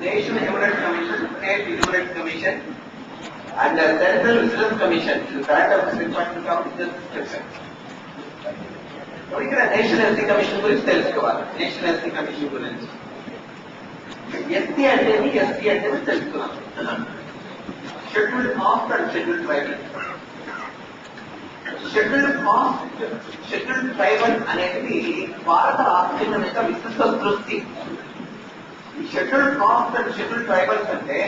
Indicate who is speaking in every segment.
Speaker 1: National Human Commission, State Human Commission, and Central Vigilance Commission. Current Affairs Department of Justice. ఇక్కడ national SC commission గురించి తెలుసుకోవాలి. National SC commission గురించి SC అంటేమి ST అంటేమి తెలుసుకున్నాం. Scheduled cost and scheduled tribal. Scheduled cost, scheduled tribal అనేది భారత రాజ్యాంగం యొక్క విశిష్ట దృష్టి. ఈ scheduled cost and scheduled tribals అంటే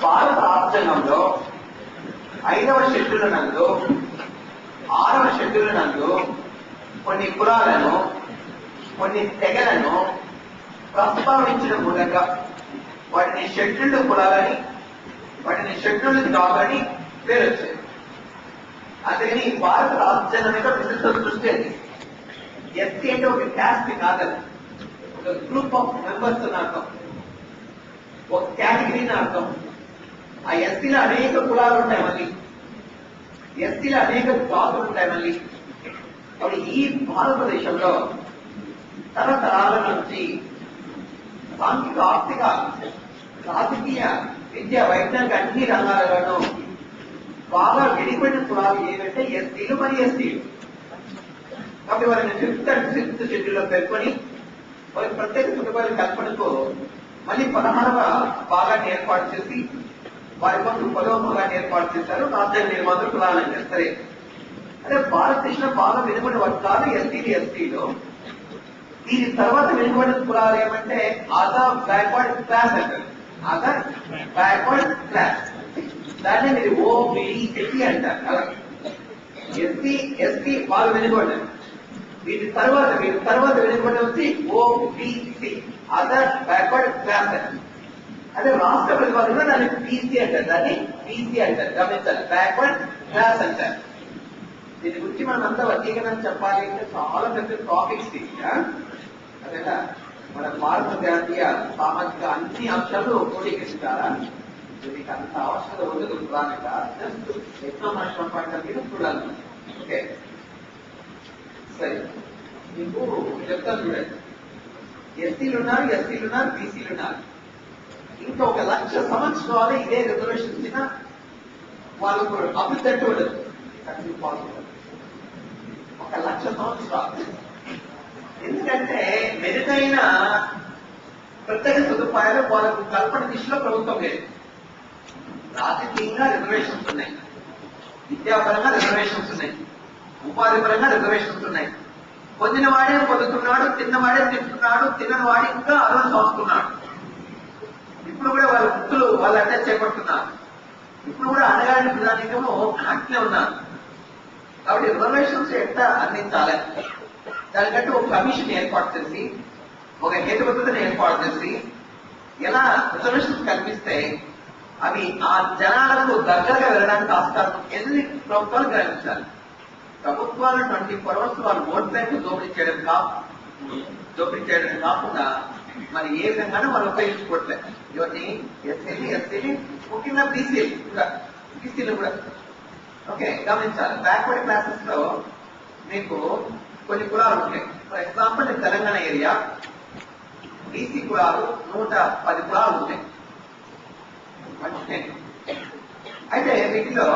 Speaker 1: భారత రాజ్యాంగంలో 5వ షెడ్యూల్ నందు 6వ షెడ్యూల్ నందు కొన్ని కులాలను, కొన్ని తెగలను ప్రస్తావించడం మూలంగా వాటిని షెడ్యూల్డ్ కులాలని, వాటిని షెడ్యూల్డ్ జాబ్ పేరు వచ్చాయి. అందుకని భారత రాజ్యాంగం యొక్క విశిష్ట దృష్టి అది. ఎస్సీ అంటే ఒక క్యాస్ట్ కాదని, ఒక గ్రూప్ ఆఫ్ మెంబర్స్ అని అర్థం, ఒక కేటగిరీని అర్థం. ఆ ఎస్సీలో అనేక కులాలు ఉంటాయి, మళ్ళీ ఎస్సీలో అనేక జాతులు ఉంటాయి. మళ్ళీ కాబట్టి ఈ భారతదేశంలో తరతరాల నుంచి సాంఘిక, ఆర్థిక, రాజకీయ, విద్య, వైజ్ఞానిక అన్ని రంగాలలోనూ బాగా విడిపడిన కులాలు ఏమంటే ఎస్సీలు, మరి ఎస్టీలు. కాబట్టి వారిని 5th and 6th షెడ్యూల్లో పేర్కొని వారి ప్రత్యేక కుటుంబాల కల్పనకు మళ్ళీ 16వ భాగాన్ని ఏర్పాటు చేసి వారి కోసం 10వ భాగాన్ని ఏర్పాటు చేశారు. రాజ్యాంగ నిర్మాతలు కులాలని చేస్తారు. అంటే భారతదేశంలో బాగా వెనుకబడిన వర్గాలు ఎస్సీలు, ఎస్టీలు. దీని తర్వాత వెనుకబడిన కులాలు ఏమంటే అదర్ బ్యాక్వర్డ్ క్లాస్ అంటారు. అదర్ బ్యాక్వర్డ్ క్లాస్, దాన్ని మీరు ఓబిసి అంటారు. అలా ఎస్సీ, ఎస్టీ వాళ్ళు వెనుకబడ్డారు. వీటి తర్వాత వెనుకబడి వచ్చి ఓబిసి, అదర్ బ్యాక్వర్డ్ క్లాస్ అంటారు. అదే రాష్ట్ర ప్రతిపాదనలో దాన్ని బీసీ అంటారు, దాన్ని బీసీ అంటారు. గమనించాలి, బ్యాక్వర్డ్ క్లాస్ అంటారు. దీని గురించి మనం అంతా వర్గీకరణ చెప్పాలి అంటే చాలా పెద్ద టాపిక్స్. అదేలా మన భారత జాతీయ సామాజిక అన్ని అంశాలు క్రోడీకరిస్తారా, దీనికి అంత అవసరం ఉండదు. ప్రధానంగా just examination point of view చూడాలి. ఓకే, సరే, మీకు చెప్తాను చూడండి. ఎస్సీలు ఉన్నారు, ఎస్టీలు ఉన్నారు, బీసీలు ఉన్నారు. ఇంకా 1,00,000 సంవత్సరాలు ఇదే రిజర్వేషన్ ఇచ్చిన వాళ్ళకు అభివృద్ధి అంటూ ఉండదు. 1,00,000 సంవత్సరాలు. ఎందుకంటే మెరుగైన ప్రత్యేక సదుపాయాలు వాళ్ళకు కల్పన దిశలో ప్రభుత్వం లేదు. రాజకీయంగా రిజర్వేషన్స్ ఉన్నాయి, విద్యాపరంగా రిజర్వేషన్స్ ఉన్నాయి, ఉపాధి పరంగా రిజర్వేషన్స్ ఉన్నాయి. పొందిన వాడే పొందుతున్నాడు, తిన్నవాడే తింటున్నాడు, తినని వాడి ఇంకా అర్హత వస్తున్నాడు. ఇప్పుడు కూడా వాళ్ళ వృత్తులు వాళ్ళు అంటే చేపడుతున్నారు. ఇప్పుడు కూడా అడగాలని ప్రధానికము యాక్ట్లే ఉన్నారు. కాబట్టి రిజర్వేషన్స్ ఎట్లా అందించాలి, దానికంటే ఒక కమిషన్ ఏర్పాటు చేసి, ఒక హేతుబద్ధతను ఏర్పాటు చేసి, ఎలా రిజర్వేషన్స్ కల్పిస్తే అవి ఆ జనాలకు దగ్గరగా వెళ్ళడానికి ఆస్కారం ఎన్ని ప్రభుత్వాలు గ్రహించాలి. ప్రభుత్వాలు 24 hours వాళ్ళ ఓట్ బ్యాంక్ దోపిడీ చేయడం కాకుండా మరి ఏ విధంగానూ మనం ఉపయోగించుకోవట్లేదు. ఇవన్నీ ఎస్సీలు ముఖ్యంగా బీసీలు కూడా. ఓకే, గమనించాలి. బ్యాక్వర్డ్ క్లాసెస్ లో మీకు కొన్ని కులాలు ఉంటాయి. For example Telangana area BC కులాలు 110 కులాలు ఉంటాయి. అయితే వీటిలో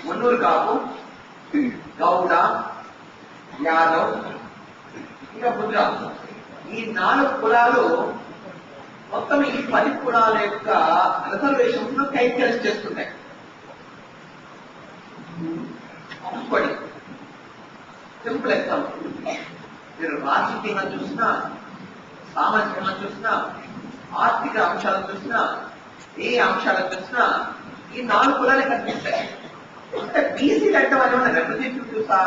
Speaker 1: మున్నూరు కాపు, గౌడ, యాదవ్, ఇంకా ముద్ర, ఈ 4 కులాలు మొత్తం ఈ 10 కులాల యొక్క రిజర్వేషన్స్ ను కైక్యాలిస్ చేస్తున్నాయి. ఇంకోటి సింపుల్ ఎగ్జాంపుల్, మీరు రాజకీయంగా చూసినా, సామాజికంగా చూసినా, ఆర్థిక అంశాలను చూసినా, ఏ అంశాలను చూసినా ఈ 4 కులాలే కనిపిస్తాయి. అంటే బీసీలు అంటే వాళ్ళు ఏమన్నా రిప్రజెంటేటివ్సా?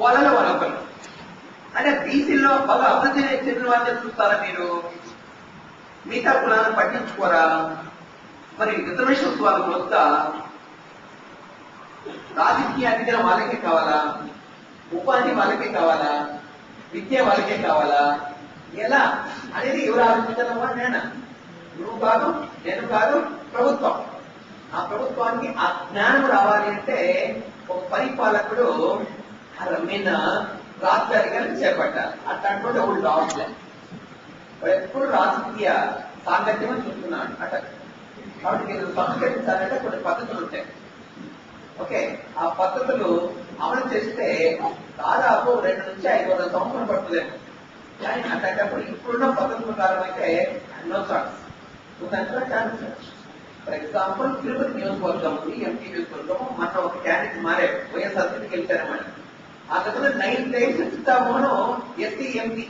Speaker 1: వాళ్ళలో వాళ్ళొకరు. అంటే బీసీలో బాగా అభివృద్ధి చెందిన వాళ్ళని చూస్తారా మీరు? మిగతా కులాలను పట్టించుకోరా? మరి రిజర్వేషన్స్ వాళ్ళకు వద్దా? రాజకీయ అధికారం వాళ్ళకే కావాలా? ఉపాధి వాళ్ళకే కావాలా? విద్య వాళ్ళకే కావాలా? ఎలా అనేది ఎవరు ఆలోచించాలమ్మా? నువ్వు కాదు, నేను కాదు, ప్రభుత్వం. ఆ ప్రభుత్వానికి ఆ జ్ఞానం రావాలి అంటే ఒక పరిపాలకుడు మీద రాజ్యాధికారులు చేపట్టాలి. అట్లాంటి ఒకటి రావట్లేదు. వాడు ఎప్పుడు రాజకీయ సాంగత్యం చూస్తున్నాడు అట. కాబట్టి మీరు సంస్కరించాలంటే కొన్ని పద్ధతులు ఉంటాయి. ఓకే, ఆ పద్ధతులు అమలు చేస్తే దాదాపు 2 నుంచి 500 సంవత్సరం పడుతుందేమో. కానీ అట్లాంటప్పుడు ఇప్పుడున్న పద్ధతుల ప్రకారం అయితే no chance. Chance. For example Tirupati నియోజకవర్గం ఉంది, ఎంపీ నియోజకవర్గము. మన ఒక క్యాండిడేట్ మారే వైఎస్ఆర్సీపీకి వెళ్తారన్నమాట. ఆ తర్వాత 9 టైమ్స్ ఇస్తామోను ఎస్సీ ఎంపీ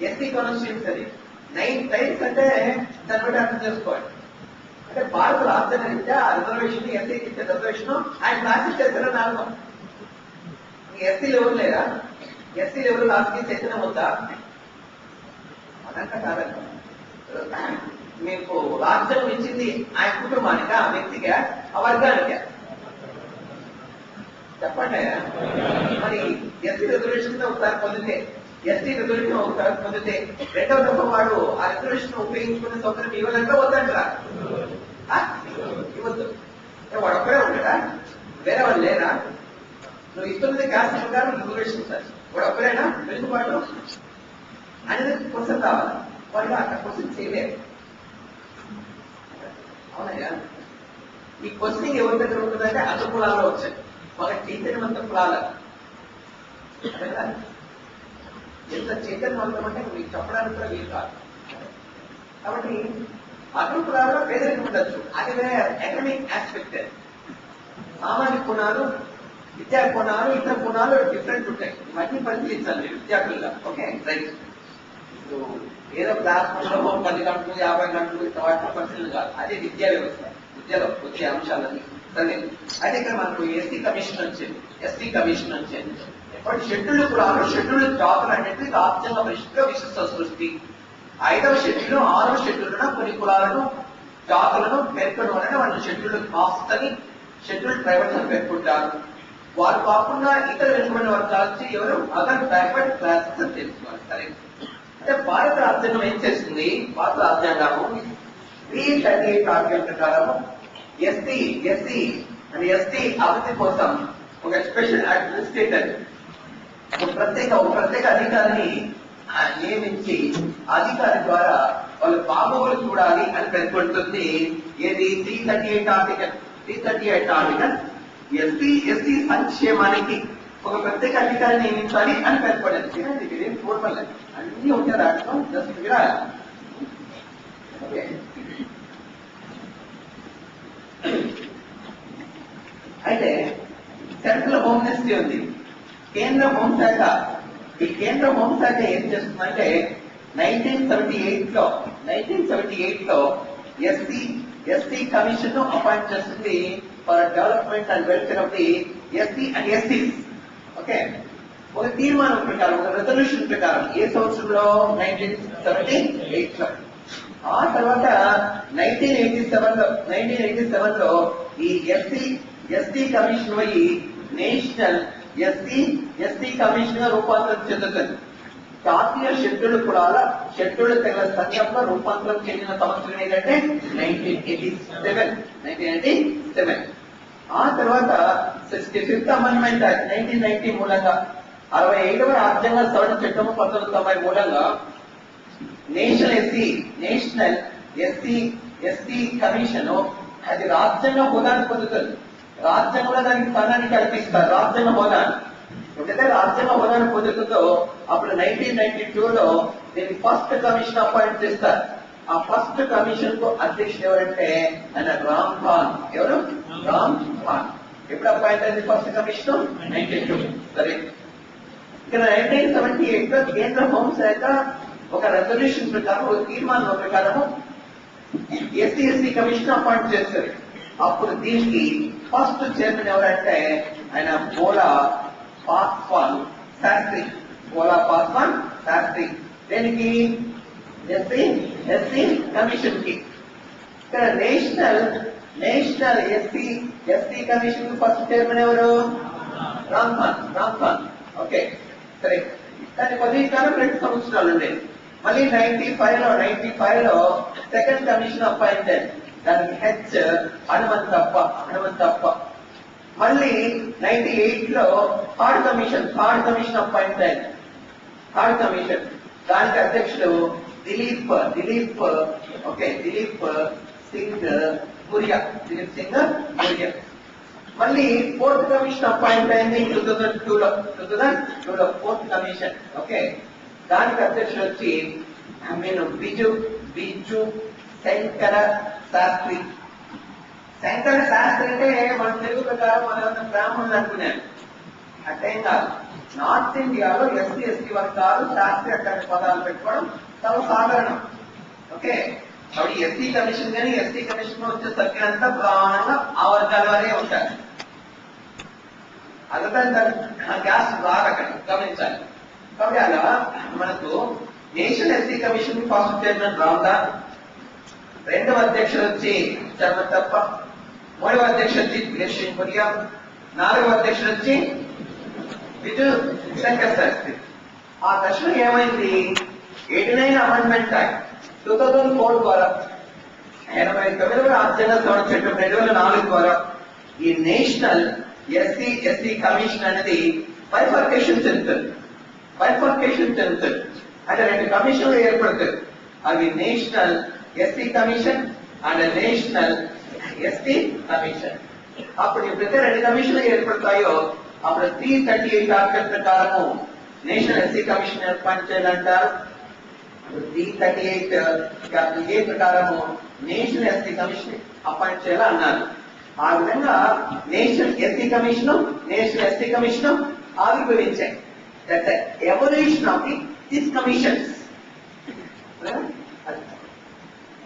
Speaker 1: ఎస్సీ కాన్స్టిట్యూన్సీ అది 9 టైమ్స్ అంటే దాన్ని బట్టి అర్థం చేసుకోవాలి. అంటే భారత రాజ్యాంగ రీత్యా ఆ రిజర్వేషన్ ఎస్సీకి ఇచ్చే రిజర్వేషన్ ఆయన క్లాసిక్ చేస్తారా నాలుగు ఎస్సీలు ఎవరు లేరా? ఎస్సీలు ఎవరు రాజకీయ చైతన్యం ఉందా? అదంతా కాదంట. మీకు రాజ్యాంగం ఇచ్చింది ఆయన కుటుంబానికి, ఆ వ్యక్తిగా, ఆ వర్గానికే చెప్పండి. మరి ఎస్సీ రిజర్వేషన్ ఒకసారి పొందితే, ఎస్టీ రిజర్వేషన్ ఒకసారి పొందితే రెండవ దఫ వాడు ఆ రిజర్వేషన్ ఉపయోగించుకునే సౌకర్యం ఇవ్వాలంటే వద్దంటారా? ఇవ్వద్దు. వాడు ఒక్కడే ఉంటాడా? వేరే వాళ్ళు లేరా? నువ్వు ఇస్తున్నది క్యాస్ట్ ప్రకారం రిజర్వేషన్ సార్, వాడు ఒక్కడైనా వెనుకబాటు అనేది క్వశ్చన్ రావాలి. వాళ్ళు అక్కడ క్వశ్చన్ చేయలేరు. అవునయ్యా, ఈ క్వశ్చనింగ్ ఎవరి దగ్గర ఉంటుందంటే అన్ని కులాల్లో వచ్చాయి. ఒక చైతన్యవంత కులాల ఎంత చైతన్యవంతం అంటే మీకు చెప్పడానికి కూడా వీలు కాదు. కాబట్టి అన్ని కులాల్లో పేదరికం ఉండొచ్చు, అది వేరే ఎకనామిక్ ఆస్పెక్ట్. సామాజిక కోణాలు, విద్యా కోణాలు, ఇతర కోణాలు డిఫరెంట్ ఉంటాయి. ఇవన్నీ పరిశీలించాలి విద్యార్థులుగా. Okay, right. ఏదో క్లాస్ లో 10 గంటలు 50 గంటలు వాటిలో పరిశీలన కాదు, అదే విద్యా వ్యవస్థ, విద్యలో వచ్చే అంశాలని. సరే, అయితే ఇక్కడ మనకు ఎస్టీ కమిషన్ వచ్చింది. ఎస్టీ కమిషన్ వచ్చింది ఎప్పటి షెడ్యూల్ కులాలు, షెడ్యూల్ జాతులు అనేది రాజ్యాంగ పరిషత్లో విశిష్ట సృష్టి. 5వ షెడ్యూల్ 6వ షెడ్యూల్ కొన్ని కులాలను జాతులను పేర్కొనడం అనేది వాళ్ళు షెడ్యూల్ కాస్ట్ అని, షెడ్యూల్ ట్రైబల్స్ అని పేర్కొంటారు. వారు కాకుండా ఇతర వెనుకబడిన వర్గాలు వచ్చి ఎవరు అదర్ బ్యాక్వర్డ్ క్లాసెస్ అని తెలుసుకోవాలి. సరే, అంటే భారత రాజ్యాంగం ఏం చేస్తుంది? భారత రాజ్యాంగము 338 ఆర్టికల్ ప్రకారం ఎస్టీ అభివృద్ధి కోసం ఒక స్పెషల్ అడ్మినిస్ట్రేటర్ ఒక ప్రత్యేక అధికారిని నియమించి అధికారి ద్వారా వాళ్ళ బాగోగులు చూడాలి అని పేర్కొంటుంది. ఏది? 338 ఆర్టికల్ ఎస్టీ సంక్షేమానికి ఒక ప్రత్యేక అధికారిని నియమించాలి అని పేర్కొంటుంది. ఇది ఫోర్మల్ అన్ని ఉంటాయి దాంట్లో, జస్ట్ విరాలి. ఓకే, అయితే సెంట్రల్ హోమ్ మినిస్ట్రీ ఉంది, కేంద్ర హోంశాఖ. ఈ కేంద్ర హోంశాఖ ఏం చేస్తుందంటే 1978 లో ఎస్టీ కమిషన్ ను అపాయింట్ చేస్తుంది for development and welfare of the ST and ఎస్టీస్. Okay, ఒక తీర్మానం ప్రకారం, ఒక రెజల్యూషన్ ప్రకారం ఏ సంవత్సరంలో? 1978 లో. ఆ తర్వాత 1987 లో ఈ ఎస్టీ కమిషన్ పోయి నేషనల్ ఎస్టీ కమిషన్ గా రూపాంతరం చెందుతుంది. జాతీయ షెడ్యూల్ కులాల షెడ్యూల్ తెగల సంఘంలో రూపాంతరం చెందిన సంవత్సరం ఏంటంటే 1987. ఆ తర్వాత 65th అమెండ్మెంట్ యాక్ట్ 1990 మూలంగా 65వ రాజ్యాంగ సవరణ చట్టం 1990 మూలంగా నేషనల్ ఎస్టీ కమిషన్ అది రాజ్యాంగ హోదాను పొందుతుంది. రాజ్యాంగంలో దానికి స్థానాన్ని కల్పిస్తారు. రాజ్యాంగ హోదా ఎప్పుడైతే రాజ్యాంగ హోదాను పొందుతుందో అప్పుడు 1992 లో దీన్ని ఫస్ట్ కమిషన్ అపాయింట్ చేస్తారు. ఆ ఫస్ట్ కమిషన్ కు అధ్యక్షుడు ఎవరంటే ఆయన రామ్ ఖాన్. ఎవరు? రామ్ ఖాన్. ఎప్పుడు అపాయింట్ అయింది ఫస్ట్ కమిషన్? 92. సరే, ఇక్కడ 1978 లో కేంద్ర హోంశాఖ ఒక రెజల్యూషన్ ప్రకారం, ఒక తీర్మానం ప్రకారం ఎస్టీ కమిషన్ అపాయింట్ చేస్తారు. అప్పుడు దీనికి ఫస్ట్ చైర్మన్ ఎవరంటే ఆయన పోలా పాస్వాన్ శాస్త్రి. దేనికి? ఎస్టీ కమిషన్ కి. ఇక్కడ నేషనల్ ఎస్టీ కమిషన్ కి ఫస్ట్ చైర్మన్ ఎవరు? రామ్ ఖాన్. ఓకే, సరే. దాని పదవీకాలం 2 సంవత్సరాలు ఉండేది. మళ్ళీ 95 లో సెకండ్ కమిషన్ అపాయింటెడ్. దానికి హెచ్ హనుమంతప్ప. మళ్ళీ 98 లో థర్డ్ కమిషన్ అపాయింట్ అయింది. థర్డ్ కమిషన్ దానికి అధ్యక్షుడు దిలీప్ ఓకే, దిలీప్ సింగ్ గురియా, దిలీప్ సింగ్ గురియా. మళ్ళీ 4th కమిషన్ అపాయింట్ అయింది 2002లో 4th కమిషన్. ఓకే, దానికి అధ్యక్షుడు వచ్చి బిజు శంకర శాస్త్రి. శంకర శాస్త్రి అంటే మన తెలుగు ప్రకారం మన బ్రాహ్మణులు అనుకున్నాను, అట్టేం కాదు. నార్త్ ఇండియాలో ఎస్సీ ఎస్టీ వర్గాలు శాస్త్రి అట్లాంటి పదాలు పెట్టుకోవడం చాలా సాధారణం. ఓకే, కాబట్టి ఎస్సీ కమిషన్ కానీ ఎస్టీ కమిషన్ వచ్చే సభ్యులంతా ప్రధానంగా ఆ వర్గాల వారే ఉంటారు. అదంతా గ్యాస్ బాగా అక్కడ గమనించాలి. కాబట్టి అలా మనకు national SC commission first chairman Ramdas, 2వ అధ్యక్షుడు వచ్చి చర్మతప్ప, 3వ అధ్యక్షుడు వచ్చి బిలేష్ కొరియా, 4వ అధ్యక్షుడు వచ్చి బిజు శంకర్ శాస్త్రి. ఆ దశలో ఏమైంది, 89 అమెండ్మెంట్ యాక్ట్ 2004 ద్వారా 89వ రాజ్యాంగ సవరణ చట్టం 2004 ద్వారా ఈ నేషనల్ ఎస్సీ కమిషన్ అనేది బైఫర్కేషన్ చెందుతుంది. అంటే 2 కమిషన్లు ఏర్పడతాయి. అవి national SC commission and national ST commission. అప్పుడు ఎప్పుడైతే 2 కమిషన్లు ఏర్పడతాయో అప్పుడు 338 ఆర్టికల్ ప్రకారము నేషనల్ ఎస్సీ కమిషన్ ఏర్పాటు చేయాలంటారు. 338 ప్రకారము నేషనల్ ఎస్సీ కమిషన్ అపాయింట్ చేయాలన్నారు. ఆ విధంగా నేషనల్ ఎస్సీ కమిషన్ ఆవిర్భవించాయి. That's the evolution of these commissions.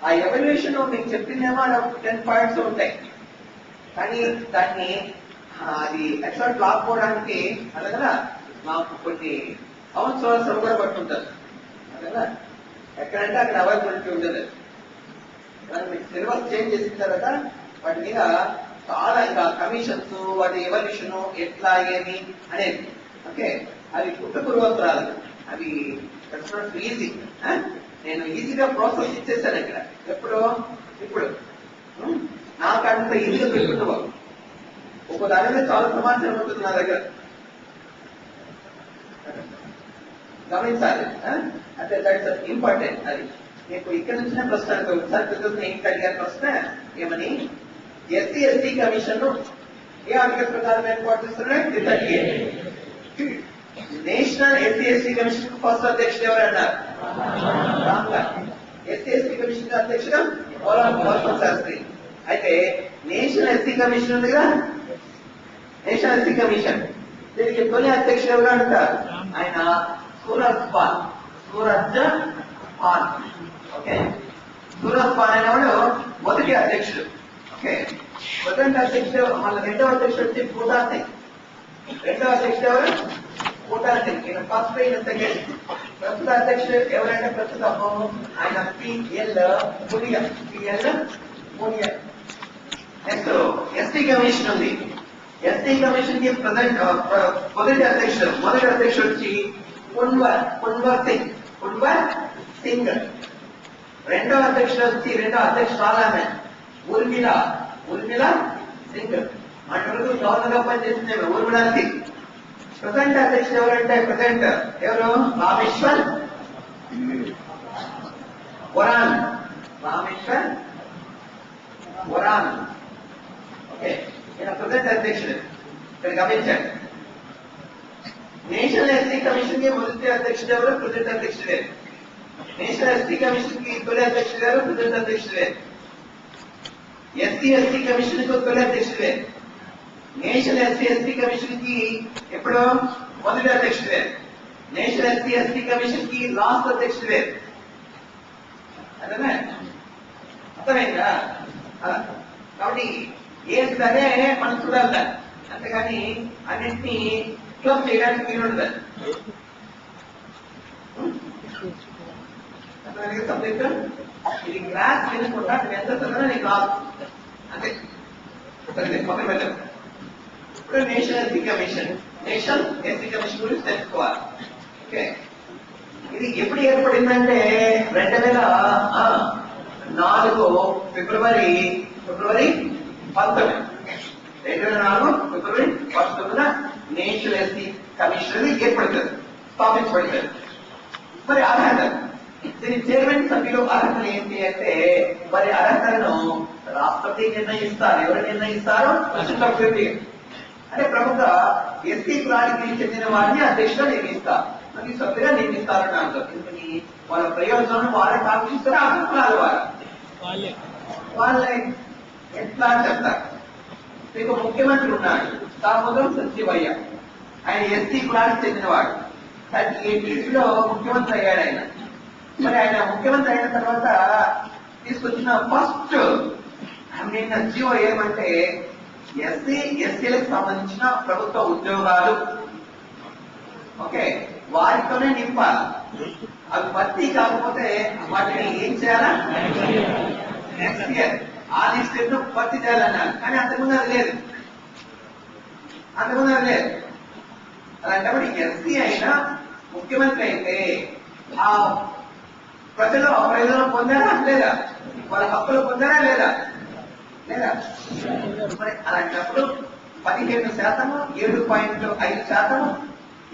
Speaker 1: ఆ ఎవల్యూషన్ మీకు చెప్పిందేమో 10 పాయింట్స్ ఉంటాయి, కానీ దాన్ని అది ఎక్సలెంట్ లాక్కోవడానికి అదే కదా మాకు కొన్ని సంవత్సరాలు కూడా పట్టుకుంటారు. అదే కదా, ఎక్కడంటే అక్కడ అవైలబిలిటీ ఉండదు. మీకు సిలబస్ చేంజ్ చేసిన తర్వాత వాటి మీద చాలా ఇంకా కమిషన్స్, వాటి ఎవల్యూషన్ ఎట్లా ఏమి అనేది. ఓకే, అవి పుట్టపూర్వోత్తరాలు, అవి ఈజీ. నేను ఈజీగా ప్రాసెస్ ఇచ్చేసాను ఇక్కడ. ఇప్పుడు నాకంత ఈజీగా పెట్టుకుంటూ ఒక దాని మీద చాలా సమాచారం ఉంటుంది నా దగ్గర, గమనించాలి. అంటే దట్స్ ఇంపార్టెంట్. అది మీకు ఇక్కడ నుంచి ప్రశ్న ఒకసారి 2008 అడిగారు ప్రశ్న ఏమని, ఎస్సీ ఎస్టీ కమిషన్ ఏ ఆర్టికల్ ప్రకారం ఏర్పాటు చేస్తున్నాయి? National SC ST commission first అధ్యక్షుడు ఎవరన్నారు? ఎస్సీ ఎస్టీ కమిషన్ అధ్యక్షుడు శాస్త్రి. అయితే నేషనల్ ఎస్సీ కమిషన్ ఉంది కదా, నేషనల్ ఎస్సీ కమిషన్ దీనికి తొలి అధ్యక్షుడు ఎవరు అంటారు? ఆయన సూరజ్ పాల్. ఓకే, సూరజ్ పాల్ అనేవాడు మొదటి అధ్యక్షుడు. ఓకే, మొదటి అధ్యక్షుడు. మళ్ళీ 2వ అధ్యక్షుడు వచ్చి బూటా సింగ్. 2వ అధ్యక్షుడు ఎవరు? బూటా సింగ్. ఈయన ఫస్ట్, ఈయన సెకండ్. ప్రస్తుత అధ్యక్షుడు ఎవరంటే ప్రస్తుతం ఆయన P L Muniya. Next ST commission ఉంది. ఎస్టీ కమిషన్ కి ప్రజెంట్ మొదటి అధ్యక్షుడు వచ్చి కున్వర్ సింగ్. 2వ అధ్యక్షుడు వచ్చి అధ్యక్షురాలు ఊర్మిళ సింగ్. అంతవరకు గవర్నర్ గా పనిచేసింది ఊర్మిళ సింగ్. ప్రజెంట్ అధ్యక్షుడు ఎవరంటే ఎవరు? రామేశ్వర్ వరాన్. ఓకే, ఈయన ప్రజెంట్ అధ్యక్షుడు. ఇక్కడ గమనించండి, నేషనల్ ఎస్సీ కమిషన్ కి మొదటి అధ్యక్షుడు ఎవరు? ప్రజెంట్ అధ్యక్షుడే. నేషనల్ ఎస్సీ కమిషన్ కి తొలి అధ్యక్షుడు గారు ప్రజెంట్ అధ్యక్షుడే. ఎస్సీ ఎస్టీ కమిషన్ కు తొలి అధ్యక్షుడే. నేషనల్ ఎస్సీ ఎస్టీ కమిషన్ కి ఎప్పుడు మొదటి అధ్యక్షుడే. నేషనల్ ఎస్సీ ఎస్టీ కమిషన్ కి లాస్ట్ అధ్యక్షుడే. అదేనా, అర్థమైందా? కాబట్టి ఏది సరే మనం చూడాలి, అంతేగాని అన్నింటినీ క్లోజ్ చేయడానికి మీరు ఉండదు. సబ్జెక్ట్ ఇది క్లాస్ వినకుండా నేను ఎంత చదివినా నీకు రాదు, అంతే. మొదలు పెట్టారు. ఇప్పుడు నేషనల్ ఎస్సీ కమిషన్ గురించి తెలుసుకోవాలి. ఓకే, ఇది ఎప్పుడు ఏర్పడిందంటే 2004 ఫిబ్రవరి 19. 2004 ఫిబ్రవరి 19 నేషనల్ ఎస్సీ కమిషన్ ఏర్పడుతుంది, స్థాపించబడుతుంది. మరి ఆధారం దీని చైర్మన్ సభ్యులు అర్హతలు ఏంటి అంటే మరి అర్హతలను రాష్ట్రపతి నిర్ణయిస్తారు. ఎవరు నిర్ణయిస్తారు? రాష్ట్రపతి. అంటే ప్రముఖ ఎస్సీ కులానికి చెందిన వారిని అధ్యక్షులు నియమిస్తారు, అది సభ్యుగా నియమిస్తారు. దాంట్లో ఎందుకని వాళ్ళ ప్రయోజనం వాళ్ళే కాంక్షిస్తారు, ఆ కులాల వారు వాళ్ళే ఎట్లా చెప్తారు. మీకు ముఖ్యమంత్రి ఉన్నాడు దామోదరం సంజీవయ్య, ఆయన ఎస్సీ కులానికి చెందినవాడు. 38 లో ముఖ్యమంత్రి అయ్యాడు ఆయన. మరి ఆయన ముఖ్యమంత్రి అయిన తర్వాత తీసుకొచ్చిన ఫస్ట్ జీవో ఏమంటే ఎస్సీలకు సంబంధించిన ప్రభుత్వ ఉద్యోగాలు ఓకే వారితోనే నింపాలి. అవి భర్తీ కాకపోతే వాటిని ఏం చేయాలా? నెక్స్ట్ ఇయర్ ఆ లిస్ట్ భర్తీ చేయాలన్నారు. కానీ అంతకుముందు అది లేదు. అలాంటప్పుడు ఎస్సీ అయినా ముఖ్యమంత్రి అయితే ఆ ప్రజలు ప్రయోజనం పొందారా లేదా? వాళ్ళ హక్కులు పొందారా లేదా? మరి అలాంటప్పుడు 15%, 7.5%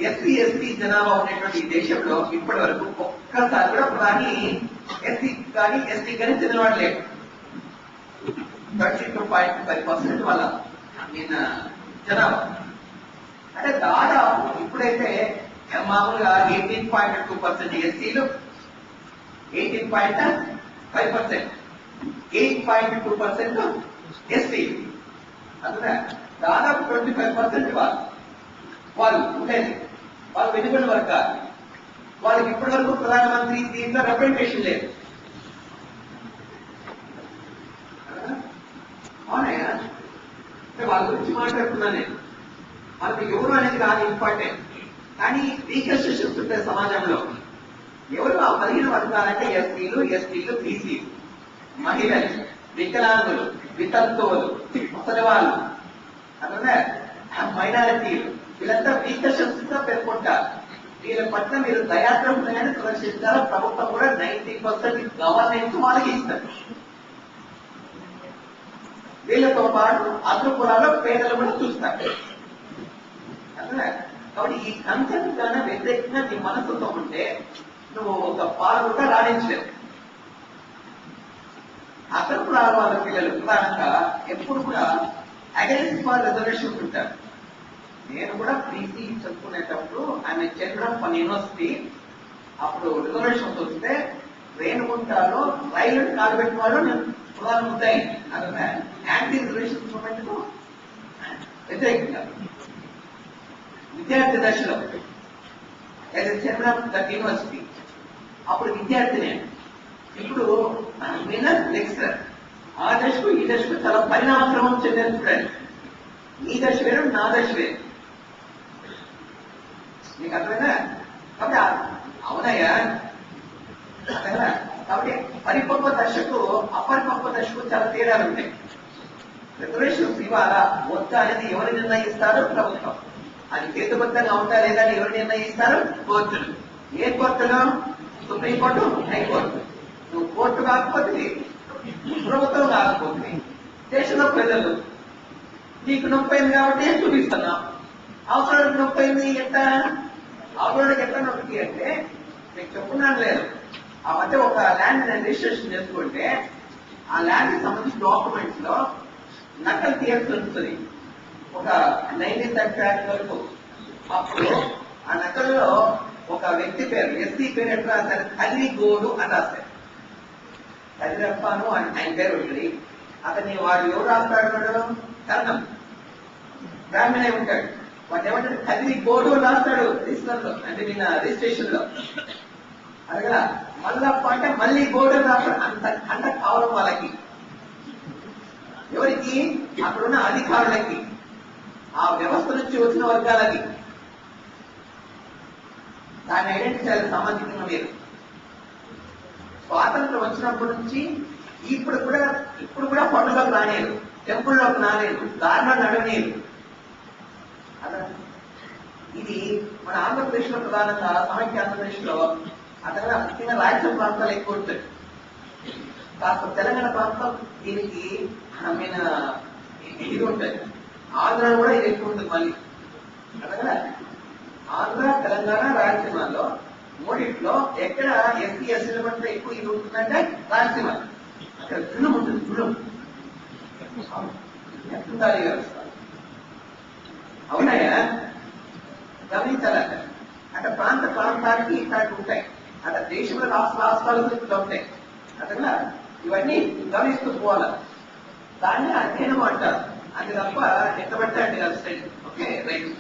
Speaker 1: ఎస్సీ ఎస్టీ జనాభా ఉన్నటువంటి ఈ దేశంలో ఇప్పటి వరకు ఒక్కసారి కూడా ప్రధాని ఎస్సీ కానీ ఎస్టీ కానీ చెందినవాడు లేడు. 32.5% వాళ్ళ జనాభా. అంటే దాదాపు ఇప్పుడైతే మామూలుగా 18.2% ఎస్సీలు, 18.5%, 8.2% ఎస్టీలు. అందుకే దాదాపు 25% వాళ్ళు ఉండేది. వాళ్ళు వెనుకబడిన వర్గాలు. వాళ్ళకి ఇప్పటి వరకు ప్రధానమంత్రి దీంట్లో రిప్రజెంటేషన్ లేదు. అవునయ్యా, వాళ్ళ గురించి మాట్లాడుతున్నాను నేను. మనకు ఎవరు అనేది కాదు ఇంపార్టెంట్, కానీ రీకన్స్ట్రక్షన్స్ ఉంటాయి సమాజంలో. ఎవరు ఆ 15 వర్గాలంటే ఎస్టీలు, బీసీలు, మహిళలు, వికలాంగులు, వితంతువులు, ముసలివాళ్ళు, అదే మైనారిటీలు, వీళ్ళంతా రీకన్స్ట్రక్షన్స్ గా పేర్కొంటారు. వీళ్ళ పట్ల మీరు దయాద్రహులని ప్రదర్శిస్తారు. ప్రభుత్వం కూడా 90% గవర్నెన్స్ వాళ్ళకి ఇస్తారు. వీళ్ళతో పాటు అగ్ర కులాల్లో పేదలు కూడా చూస్తారు. కాబట్టి ఈ కన్సెప్ట్ కన్నా వ్యతిరేకంగా నీ మనసుతో ఉంటే నువ్వు ఒక పాలు కూడా రాణించలేవు. అగ్ర కులాల వాళ్ళ పిల్లలు ప్రధానంగా ఎప్పుడు కూడా అగెన్స్ట్ ఫర్ రిజర్వేషన్ ఉంటారు. నేను కూడా బీసీ చదువుకునేటప్పుడు ఆమె చంద్రం పని యూనివర్సిటీ అప్పుడు రిజర్వేషన్స్ వస్తే రేణుగుంటలో రైలు కాలుపెట్టిన వాళ్ళు నేను ప్రధాన ముద్దాయి. అదే యాంటీ రిజర్వేషన్ మూవ్మెంట్ కు వ్యతిరేకంగా విద్యార్థి దశలో చంద్రం యూనివర్సిటీ అప్పుడు విద్యార్థిని. ఇప్పుడు లెక్చరర్. ఆ దశకు ఈ దశకు చాలా పరిణామక్రమం చెందిన చూడండి. ఈ దశ వేరు, నా దశ వేరు. నీకు అర్థమైనా? కాబట్టి అవునయ్యా, కాబట్టి పరిపక్వ దశకు అపరిపక్వ దశకు చాలా తేడాలు ఉంటాయి. రిజర్వేషన్స్ ఇవ్వాలా వద్దా అనేది ఎవరు నిర్ణయిస్తారు? ప్రభుత్వం. అది హేతుబద్ధంగా ఉంటా లేదా అని ఎవరు నిర్ణయిస్తారు? కోర్టులు. ఏ కోర్టులు? Supreme court, high court. నువ్వు కోర్టు కాకపోతే ప్రభుత్వం కాకపోతే దేశంలో ప్రజలు నీకు నొప్పైంది కాబట్టి చూపిస్తున్నావు. అవసరానికి నొప్పైంది ఎట్ట? అవసరానికి ఎట్లా నొప్పి అంటే నేను చెప్పున్నాను లేదు. ఆ మధ్య ఒక ల్యాండ్ నేను రిజిస్ట్రేషన్ చేసుకుంటే ఆ ల్యాండ్ కి సంబంధించిన డాక్యుమెంట్స్ లో నకలు తీయాల్సి వస్తుంది. ఒక 1935 వరకు. అప్పుడు ఆ నకల్లో ఒక వ్యక్తి పేరు, ఎస్సీ పేరు ఎట్లా రాస్తారు? కదిరిగోడు అని రాస్తారు. కదిరప్పను ఆయన పేరు ఉంటుంది. అతన్ని వాడు ఎవరు రాస్తాడు? కర్ణం బ్రాహ్మణే ఉంటాడు. వాడు ఏమంటాడు? కదిరిగోడు రాస్తాడు రిజిస్టర్ లో, అంటే నిన్న రిజిస్ట్రేషన్ లో. అదగా మల్లప్ప అంటే మళ్ళీ గోడు రాస్తాడు. అంత కావడం వాళ్ళకి. ఎవరికి? అక్కడున్న అధికారులకి, ఆ వ్యవస్థ నుంచి వచ్చిన వర్గాలకి. దాన్ని ఐడెంటిఫై చేయాలి సామాజికంగా మీరు. స్వాతంత్రం వచ్చినప్పటి నుంచి ఇప్పుడు కూడా పండుగకు రానేరు, టెంపుల్లోకి రాలేదు, దారుణాలు నడవనేరు. ఇది మన ఆంధ్రప్రదేశ్ లో ప్రధానంగా సమైక్య ఆంధ్రప్రదేశ్ లో అతను ముఖ్యంగా రాయలసీమ ప్రాంతాలు ఎక్కువ ఉంటాయి. కాస్త తెలంగాణ ప్రాంతం దీనికి ఇది ఉంటుంది. ఆంధ్ర కూడా ఇది ఎక్కువ ఉంటుంది. మళ్ళీ కదా ఆంధ్ర, తెలంగాణ, రాయలసీమలో మూడిట్లో ఎక్కడ ఎస్సీ ఎస్సీల పట్ల ఎక్కువ ఇది ఉంటుందంటే రాయలసీమ. అక్కడ గుణం ఉంటుంది, గుణం ఎట్లుండాలి వ్యవస్థ. అవునాయా? గమనించాల. అక్కడ ప్రాంత ప్రాంతానికి ఇట్లాంటి ఉంటాయి, అక్కడ దేశంలో రాష్ట్రాలకు ఇట్లా ఉంటాయి. అట్లా ఇవన్నీ గమనిస్తూ పోవాలి. దాన్ని అధ్యయనం అంటారు. అది తప్ప ఎట్టబట్టే అంటే కలిస్తాయి. Okay, right.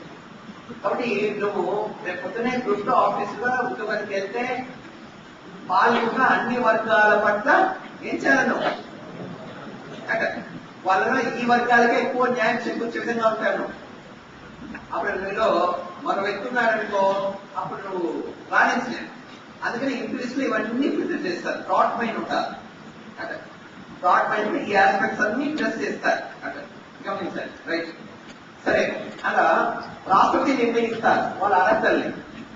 Speaker 1: కాబట్టి నువ్వు రేపు పొద్దునే గ్రూప్ ఆఫీసుగా ఉద్యోగానికి వెళ్తే పాల్గొన్న అన్ని వర్గాల పట్ల ఏం చేయాలి నువ్వు? వాళ్ళలో ఈ వర్గాలకే ఎక్కువ న్యాయం చేకూర్చే విధంగా ఉంటాను. అప్పుడు నీలో మరో వ్యక్తి ఉన్నాడనుకో, అప్పుడు నువ్వు రాణించలేవు. అందుకని ఇంగ్లీష్ లో ఇవన్నీ ప్రిజెంట్ చేస్తారు. బ్రాడ్ మైండ్ ఉంటారు. అక్కడ బ్రాడ్ మైండ్ ఈ ఆస్పెక్ట్స్ అన్ని ప్రెస్ చేస్తారు. అక్కడ గమనించాలి. రైట్. సరే, అలా రాష్ట్రపతి నిర్ణయిస్తారు వాళ్ళ అర్హతల్ని.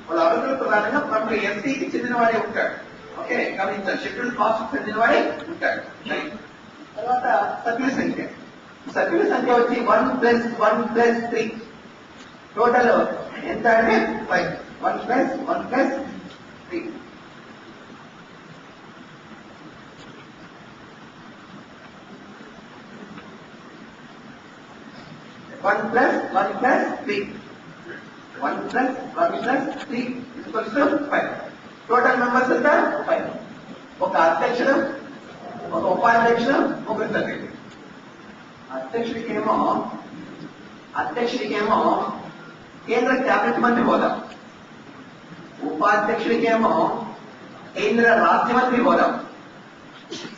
Speaker 1: వాళ్ళ అర్హతల ప్రధానంగా ప్రముఖ ఎస్సీకి చెందిన వాడే ఉంటాడు. ఓకే, గమనించాలి. షెడ్యూల్ కాస్ట్ చెందిన వాడే ఉంటాడు. రైట్. తర్వాత సభ్యుల సంఖ్య. సభ్యుల సంఖ్య వచ్చి 1+1+3. టోటల్ ఎంత అంటే 5. 1+1+3. One plus 1+1+3 equals to 5. Total members ఎంత? 5. ఒక అధ్యక్షుడు, ఒక ఉపాధ్యక్షుడు, ముగ్గురు సభ్యులు. అధ్యక్షుడికేమో కేంద్ర క్యాబినెట్ మంత్రి హోదా, ఉపాధ్యక్షుడికేమో కేంద్ర రాజ్య మంత్రి హోదా,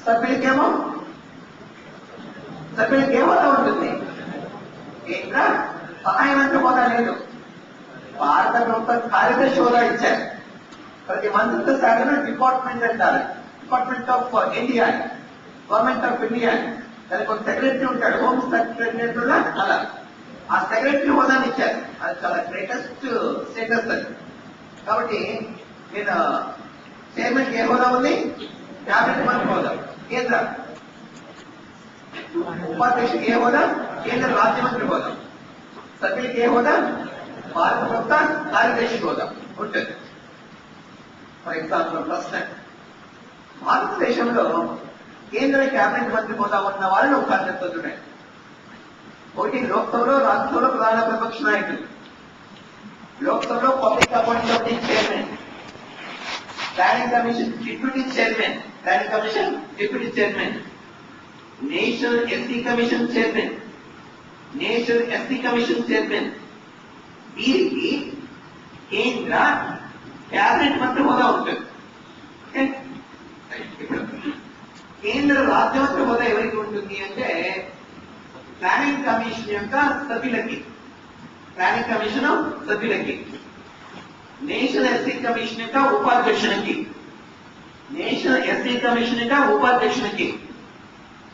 Speaker 1: సభ్యులకేమో హోదా ఉంటుంది. కేంద్ర సహాయ మంత్రి హోదా లేదు. భారత ప్రభుత్వ కార్యదర్శి హోదా ఇచ్చారు. ప్రతి మంత్రిత్వ శాఖను డిపార్ట్మెంట్ అంటారు. Department of India, government of India. దానికి ఒక సెక్రటరీ ఉంటాడు, హోమ్ సెక్రటరీ. అలా ఆ సెక్రటరీ హోదాని ఇచ్చారు. అది చాలా గ్రేటెస్ట్ స్టేటస్ అది. కాబట్టి నేను చైర్మన్ ఏ హోదా ఉంది? క్యాబినెట్ మంత్రి హోదా. కేంద్ర ఉపాధ్యక్షుడికి ఏ హోదా? కేంద్ర రాజ్య మంత్రి హోదా. సభ్యులకి ఏ హోదా? భారత ప్రభుత్వ కార్యదర్శి హోదా ఉంటుంది. ఫర్ ఎగ్జాంపుల్, ప్రశ్న, భారతదేశంలో కేంద్ర క్యాబినెట్ మంత్రి హోదా ఉన్న వాళ్ళని ఒక ఉన్నాయి. ఒకటి లోక్సభలో, రాజ్యసభలో ప్రధాన ప్రతిపక్ష నాయకులు. లోక్సభలో public account committee chairman, planning commission deputy chairman, planning commission deputy chairman, national SC commission chairman, వీరికి కేంద్ర క్యాబినెట్ మంత్రి హోదా ఉంటుంది. ఇప్పుడు కేంద్ర రాజ్య మంత్రి హోదా ఎవరికి ఉంటుంది అంటే ప్లానింగ్ కమిషన్ యొక్క సభ్యులకి, నేషనల్ ఎస్సీ కమిషన్ యొక్క ఉపాధ్యక్షునికి,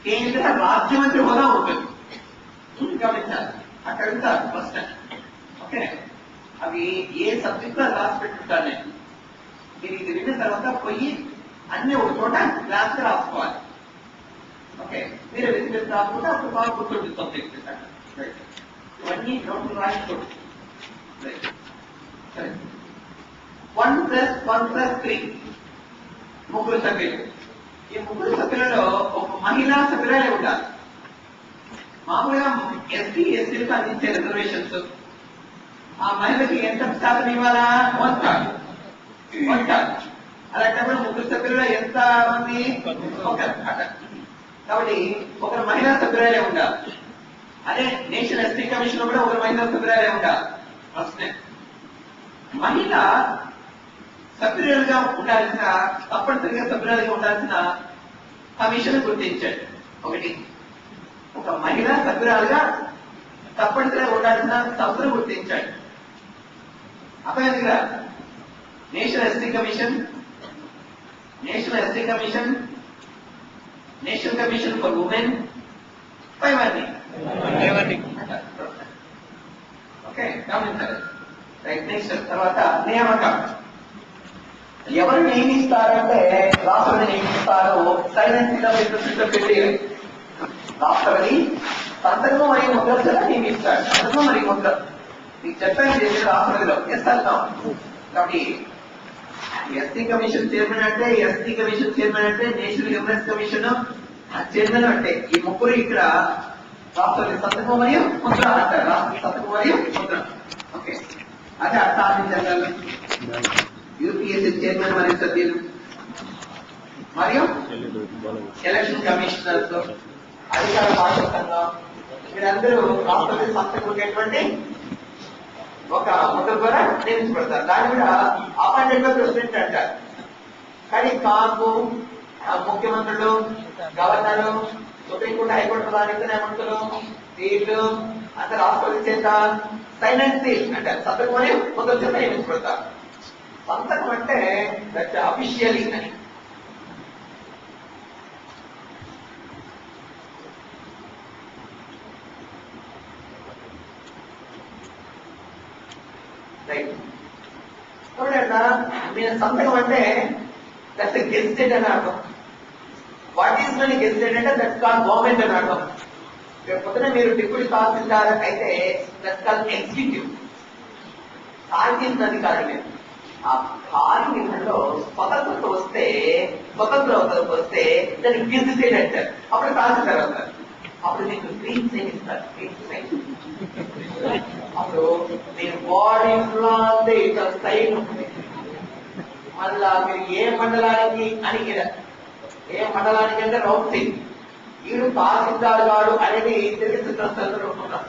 Speaker 1: కేంద్ర రాజ్య మంత్రి హోదా ఉంటుంది. గమనించాలి. అక్కడ ఉంటారు ఫస్ట్. ఓకే, అవి ఏ సబ్జెక్ట్ లో రాసి పెట్టుకుంటాను నేను. మీరు ఇది విన్న తర్వాత పోయి అన్ని ఒక చోట క్లాస్ గా రాసుకోవాలి. ఓకే, మీరు వెతికి రాకుండా అప్పుడు బాగా గుర్తుంది సబ్జెక్ట్. ఇవన్నీ నోట్లు రాసుకోండి. సరే, 1+1+3 ముగ్గురు సభ్యులు. ఈ ముగ్గురు సభ్యులలో ఒక మహిళా సభ్యురాలే ఉంటారు. మామూలుగా ఎస్సీలకు అందించే రిజర్వేషన్స్ ఆ మహిళకి ఎంత శాతం ఇవ్వాలా? 1/3. అలాంటప్పుడు ముగ్గురు సభ్యులలో ఎంత మంది? ఒకరు. కాబట్టి ఒకరు మహిళా సభ్యురాలే ఉండాలి. అదే నేషనల్ ఎస్సీ కమిషన్ లో కూడా ఒకరు మహిళా సభ్యురాలే ఉండాలి. ప్రశ్న, మహిళ సభ్యురాలుగా ఉండాల్సిన, తప్పనిసరిగా సభ్యురాలుగా ఉండాల్సిన కమిషన్ గుర్తించాడు. ఒకటి, ఒక మహిళ సభ్యురాలుగా తప్పనిసరిగా ఉండాల్సిన సంస్థను గుర్తించాడు. అర్థమైందిగా? National SC commission, national commission for women, ఇవన్నీ. ఓకే, గమనించాలి. రైట్. నెక్స్ట్ తర్వాత నియామకం. ఎవరు నియమిస్తారంటే రాష్ట్రపతి నియమిస్తారు. సైలెంట్ పెట్టి రాష్ట్రపతి సంతకం మరియు ముద్ర నియమిస్తాడు. సంతకం మరియు ముద్ర మీకు చెప్పాను రాష్ట్రపతిలో ఎస్ అంటాం. కాబట్టి ఎస్సీ కమిషన్ చైర్మన్ అంటే, ఎస్టీ కమిషన్ చైర్మన్ అంటే, నేషనల్ హ్యూమన్ కమిషన్ చైర్మన్ అంటే ఈ ముగ్గురు ఇక్కడ రాష్ట్రాల సంతకం మరియు ముద్ర అంటారు. రాష్ట్ర సంతకం మరియు ముద్ర. ఓకే, అదే అటార్నీ జనరల్, యూపీఎస్సీ చైర్మన్ మరియు సభ్యులు మరియు ఎలక్షన్ కమిషనర్స్, అధికార పాలక సంఘం, వీరందరూ రాష్ట్రపతి సంస్థకు ఉండేటువంటి ఒక ముద్ర ద్వారా నియమించబడతారు. దాన్ని కూడా అపాయింటెడ్ బై ప్రెసిడెంట్ అంటారు. కానీ కాపు ముఖ్యమంత్రులు, గవర్నరు, సుప్రీంకోర్టు, హైకోర్టు ప్రధాన న్యాయమూర్తులు, వీళ్ళు అంత రాష్ట్రపతి చేత సైన్ అండ్ సీల్ అంటారు. సంతకం అని ముద్ర చేత నియమించబడతారు. సంతకం అంటే దట్ అఫీషియలీ అని. రైట్. చూడండి, మీరు సంతకం అంటే దట్స్ గెజిటెడ్ అని అర్థం. వాట్ ఈస్ మనీ గెజిటెడ్ అంటే దట్స్ కాల్డ్ గవర్నమెంట్ అని అర్థం. పొద్దున మీరు డిప్యూటీ తహసీల్దార్ అయితే దట్స్ కాల్డ్ ఎగ్జిక్యూటివ్. సాధించిన అధికారులు మీరు. ఆ కార్మికుల్లో స్వతంత్రత వస్తే దాన్ని గెజిటెడ్ అంటారు. అప్పుడు తహసీల్దార్ అవుతారు. అప్పుడు మీకు గ్రీన్ సైన్ ఇస్తారు. గ్రీన్ సైన్ అప్పుడు మీరు బాడీ అంతా ఇట్లా సైన్ ఉంటుంది. మళ్ళా మీరు ఏ మండలానికి అని ఏ మండలానికి అంటే రౌండ్ సైన్. వీడు తహసీల్దార్ గారు అనేది తెలిసి ఉంటున్నారు.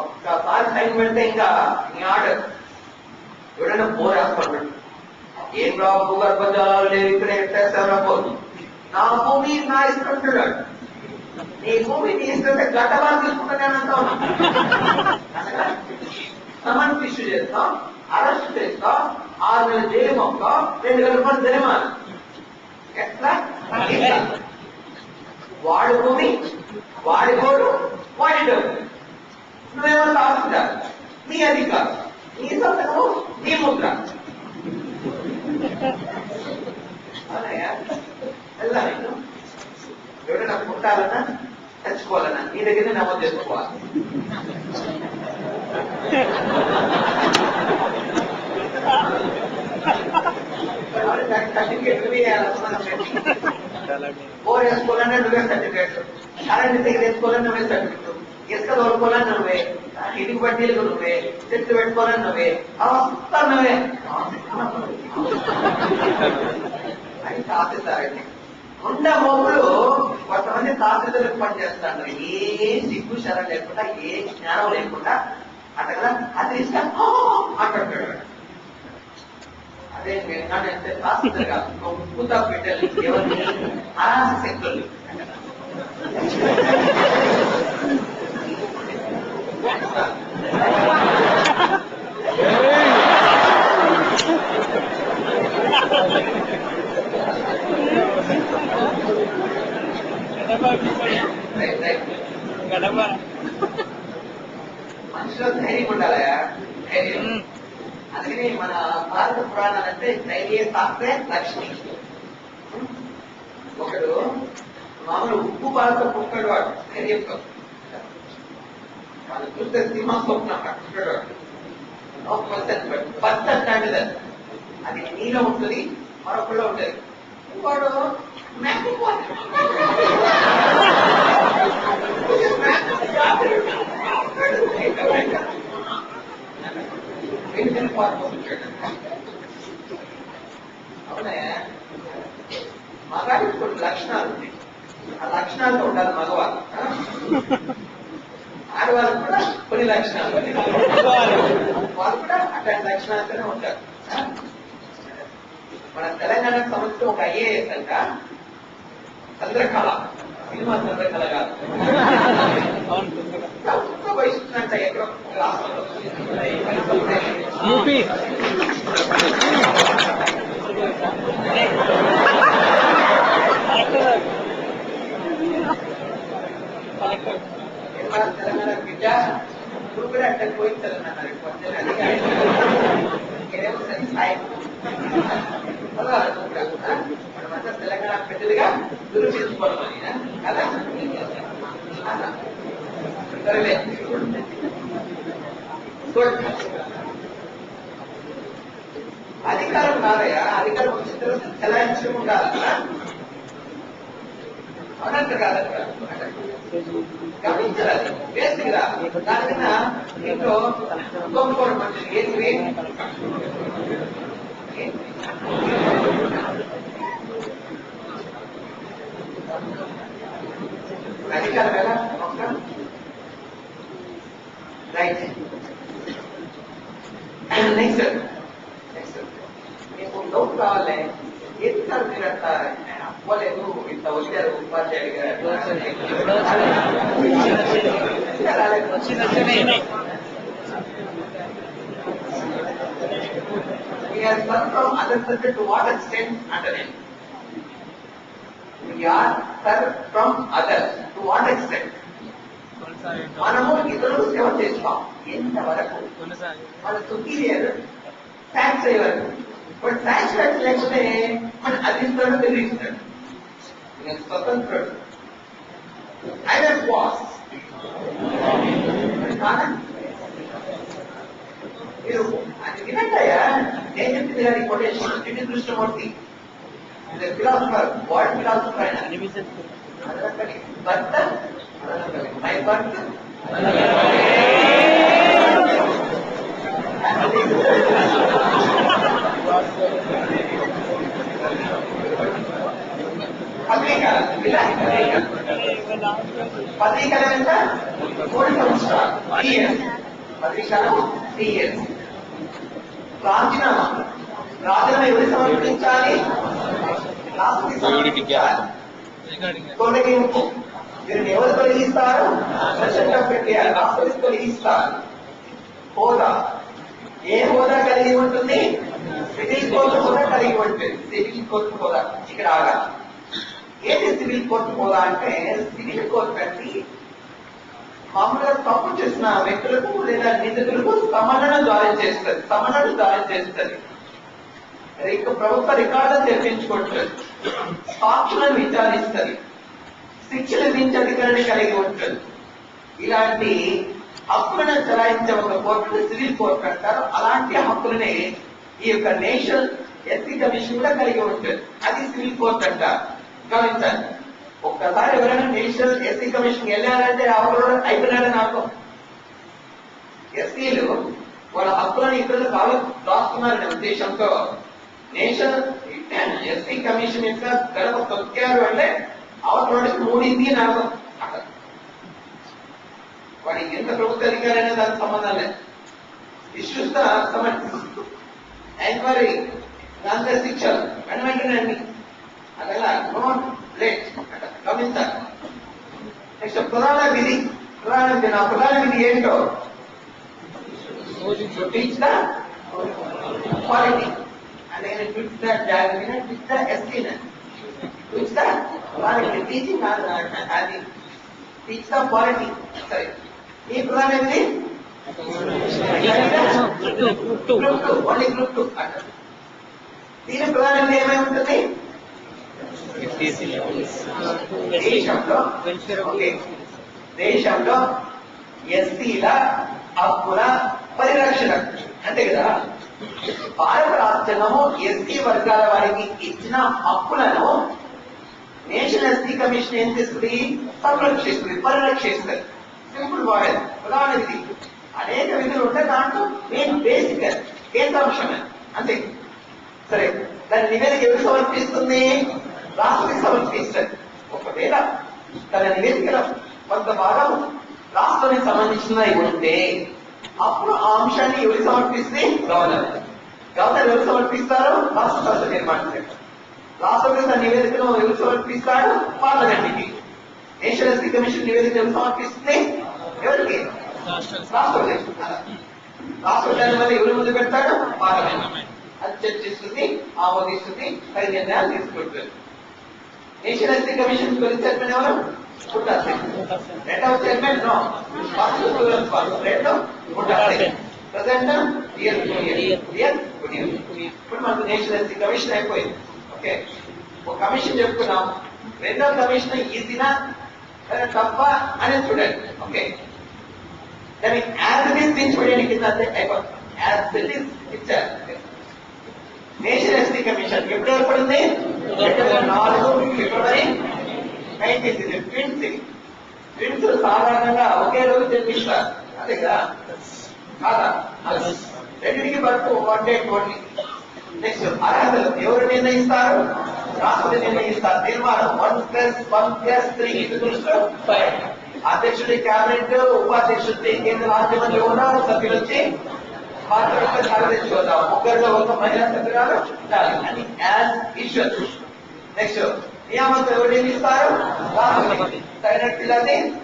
Speaker 1: ఒక్కసారి సైన్ పెడితే ఇంకా మీ ఆర్డర్ ఎవడైనా బోర్ వేసుకుంటాడు. ఏం రా భూగర్భ జలాలు లేవు ఇక్కడ ఎట్టేస్తారా పోదు. నా భూమి నా ఇష్టం అంటున్నాడు. నీ భూమి నీ ఇష్టం గడ్డబాలు తీసుకుంటానేనంటా ఉన్నా. సమన్ ఇష్యూ చేస్తాం, అరెస్ట్ చేస్తాం, 6 నెలల జైలు మొత్తం, 2,000 రూపాయలు జరిమానా. ఎట్లా? వాడి భూమి వాడి కోడు వాడి డబ్బు. నువ్వేమన్నా ఆశించాలి. నీ అధికారం, నీ సంతకము, నీ ముద్ర. వెళ్దా నేను ఎవరైనా పుట్టాలన్నా తెచ్చుకోవాలన్నా నీ దగ్గరనే నమోదు చేసుకోవాలి. సర్టిఫికేట్ బోర్ వేసుకోవాలన్నా నువ్వే సర్టిఫికేట్, కరెంట్ దగ్గర వేసుకోవాలని నువ్వే సర్టిఫికేట్, ఇసుక తోడుకోవాలని నువ్వే, ఇంటికి బడ్డీలకు నువ్వే, చెట్లు పెట్టుకోవాలని నువ్వే, అవస్థ నువ్వే అని తహసీల్దారండి. ఉండ మోపులు కొంతమంది తహసీల్దార్లకు పనిచేస్తాడు. ఏ సిగ్గు శరం లేకుండా, ఏ జ్ఞానం లేకుండా అట్ట కదా అది ఇష్టం అంటాడు. అదే అంటే తహసీల్దార్ కాదు, ఉప్పుతా పెట్టాలి ఎవరిని ఆరాస శక్తులు. మనుషులో ధైర్యం ఉండాలయా, ధైర్యం. అందుకని మన భారత పురాణాలంటే ధైర్య శాస్త్రే లక్ష్మి. ఒకడు మామూలు ఉప్పు బాలతో పుట్టాడు, వాడు ధైర్యంతో. వాళ్ళు చూస్తే సింహస్వప్నం పుట్టాడు వాడు. బద్ద అంటాడు, అది నీలో ఉంటుంది, మరొకలో ఉంటుంది. వాడు అవునా? మగాడికి కొన్ని లక్షణాలు ఉన్నాయి. ఆ లక్షణాలతో ఉండాలి మగవాళ్ళు. ఆడవాళ్ళకు కూడా కొన్ని లక్షణాలు, వాళ్ళు కూడా అట్లాంటి లక్షణాలతోనే ఉంటారు. మన తెలంగాణకు సంబంధించి ఒక ఐఏఎస్ అంట, చంద్రకళ, సినిమా చంద్రకళ కాదు, వహిస్తుందంట ఎక్కడో రాష్ట్రంలో. తెలంగాణ బిడ్డ నువ్వు కూడా అట్లా పోయి తెలంగాణ మనమంతా తెలంగాణ పెద్దదిగా గురువు చేసుకోవడం కదా. సరేలే, అధికారం లక్ష్యం ఉండాలి కదా, అనంత కాదంట గమనించాలి. బేసిక్ గా దాని మీద ఇంట్లో గొప్పకోవడం మంచిది. ఏంటి అధికారం ఎలా రైట్. నెక్స్ట్ మీకు డౌట్ కావాలి, ఎందుకు మీరు అట్లా అవ్వలేదు, ఇంత వచ్చారు ఉపాధ్యాయుడు గారు we are come from other subject to what extent underneath. We are from others to what extent. మనము ఇతరులకు సేవ చేస్తాం ఎంతవరకు, మన సుపీరియర్ థ్యాంక్స్ అయ్యేవారు. బట్ థ్యాంక్స్ లేకపోతే మన అధిస్తాడు తెలియస్తాడు. స్వతంత్రుడు ఆయన బాస్. మీరు అది వినంటాయా, నేను చెప్పింది కానీ కొటేషన్ ఇంటి కృష్ణమూర్తి ఫిలాసఫర్, వరల్డ్ ఫిలాసఫర్ ఆయన. భర్త మై భర్త పత్రికాలం పత్రికాలం ఎంత 3 సంవత్సరాలు 3 years. పత్రికాలం 3 years. రాజీనామా ఎవరు సమర్పించాలి? తొలగింపు మీరు ఎవరు తొలగిస్తారు? పెట్టారు, రాష్ట్రపతి తొలగిస్తారు. హోదా ఏ హోదా కలిగి ఉంటుంది? సివిల్ కోర్టు హోదా కలిగి ఉంటుంది. సివిల్ కోర్టు హోదా ఇక్కడ ఆగాలి. ఏది సివిల్ కోర్టు హోదా అంటే, సివిల్ కోర్టు అంటే మామూలుగా తప్పు చేసిన వ్యక్తులకు లేదా నిందితులకు సమన్లను జారీ చేస్తుంది. ప్రభుత్వ రికార్డులను తెప్పించుకుంటుంది, సాక్షులను విచారిస్తుంది, శిక్షలు విధించే అధికారాన్ని కలిగి ఉంటుంది. ఇలాంటి హక్కులను చలాయించే ఒక కోర్టు సివిల్ కోర్టు అంటారు. అలాంటి హక్కులనే ఈ యొక్క నేషనల్ ఎస్సీ కమిషన్ కూడా కలిగి ఉంటుంది. అది సివిల్ కోర్టు అంటారు. గమనించాలి, ఒక్కసారి ఎవరైనా నేషనల్ ఎస్సీ కమిషన్ వెళ్ళారంటే ఎవరు అయిపోయినారని అర్థం. ఎస్సీలు వాళ్ళ హక్కులను ఇతరులు బాగా రాస్తున్నారనే ఉద్దేశంతో నేషనల్ ఎస్సీ కమిషన్ యొక్క గడప తొక్కారు అంటే అవతలకి మూడింది అని అర్థం. వాడికి ఎంత ప్రభుత్వ అధికారి అనేది దానికి సంబంధం లేదు. ఇష్యూస్ ఎంక్వైరీ దాంట్లో శిక్షలు వెంటనే అలా గమనించాలి. నెక్స్ట్ ప్రధాన విధి ఏంటో టీచ్ ద క్వాలిటీ అంటే టీచ్ ద జాగ్రత్త, టీచ్ ద ఎస్టీనెస్, టీచ్ ద క్వాలిటీ. టీచింగ్ అది టీచ్ ద క్వాలిటీ. సరే, ఈ ప్రధాన విధి ఓన్లీ గ్రూప్ 2 అంటారు. దీని ప్రధాన విధి ఏమై ఉంటుంది? దేశంలో ఎస్సీల హక్కుల పరిరక్షణ అంతే కదా. భారత రాష్ట్రంలో ఎస్సీ వర్గాల వారికి ఇచ్చిన హక్కులను నేషనల్ ఎస్సీ కమిషన్ ఏం చేస్తుంది? సంరక్షిస్తుంది, పరిరక్షిస్తుంది. సింపుల్ వాయిస్ ప్రధాన విధి. అనేక విధులు ఉంటాయి, దాంట్లో మెయిన్ బేసిక్ కేంద్ర అంశమే అంతే. సరే, దాని నివేదిక ఎవరు సమర్పిస్తుంది? రాష్ట్రానికి సమర్పిస్తుంది. ఒకవేళ తన నివేదికలో కొంత భాగం రాష్ట్రానికి సంబంధించినవి ఉంటే అప్పుడు ఆ అంశాన్ని ఎవరు సమర్పిస్తే? గవర్నర్ ఎవరు సమర్పిస్తారు? రాష్ట్ర సంస్థ నిర్మాణం చేస్తారు. రాష్ట్రపతి తన నివేదికను ఎవరు సమర్పిస్తాడు? పార్లమెంట్కి. నేషనల్ ఎస్సీ కమిషన్ నివేదిక ఎవరు సమర్పిస్తే? ఎవరికి? రాష్ట్రపతి. రాష్ట్రపతి మళ్ళీ ఎవరి ముందు పెడతాడు? పార్లమెంట్. అది చర్చిస్తుంది, ఆమోదిస్తుంది, తగిన నిర్ణయాలు తీసుకుంటుంది. నేషనల్ ఎస్సీ కమిషన్ తొలి చైర్మన్ ఎవరు? పుట్టా సింగ్. రెండవ చైర్మన్ నో రెండో పుట్టా సింగ్. ప్రజెంట్ ఇప్పుడు మనకు నేషనల్ ఎస్సీ కమిషన్ అయిపోయింది. ఓకే, ఒక కమిషన్ చెప్పుకున్నాం. రెండో కమిషన్ ఈజీనా తప్ప అనేది చూడండి. ఓకే, దాన్ని యాజ్ ఇట్ ఈస్ తీసుకోవడానికి కింద అంతే అయిపోతుంది. యాజ్ ఇట్ ఈస్ ఇచ్చారు. నేషనల్ ఎస్సీ కమిషన్ ఎప్పుడు ఏర్పడింది? 2004 ఫిబ్రవరి 19 ట్విన్స్. ట్విన్స్ సాధారణంగా ఒకే రోజు జన్మిస్తారు, అంతే కదా కాదా? రెండింటికి birth one day only. Next అర్హతలు ఎవరు నిర్ణయిస్తారు? రాష్ట్రపతి నిర్ణయిస్తారు. తీర్మానం 1+1+3 అధ్యక్షుడి క్యాబినెట్, ఉపాధ్యక్షుడి కేంద్ర రాజ్య మంత్రి ఉన్నారు, సభ్యులు వచ్చి కార్యదర్శి చూద్దాం. ముగ్గురులో ఒక మహిళా సభ్యురాలు ఉండాలి అని యాజ్ ఈశ్వర్. నెక్స్ట్ నియామకం ఎవరు నియమిస్తారు? రాష్ట్రపతి. తగినట్టు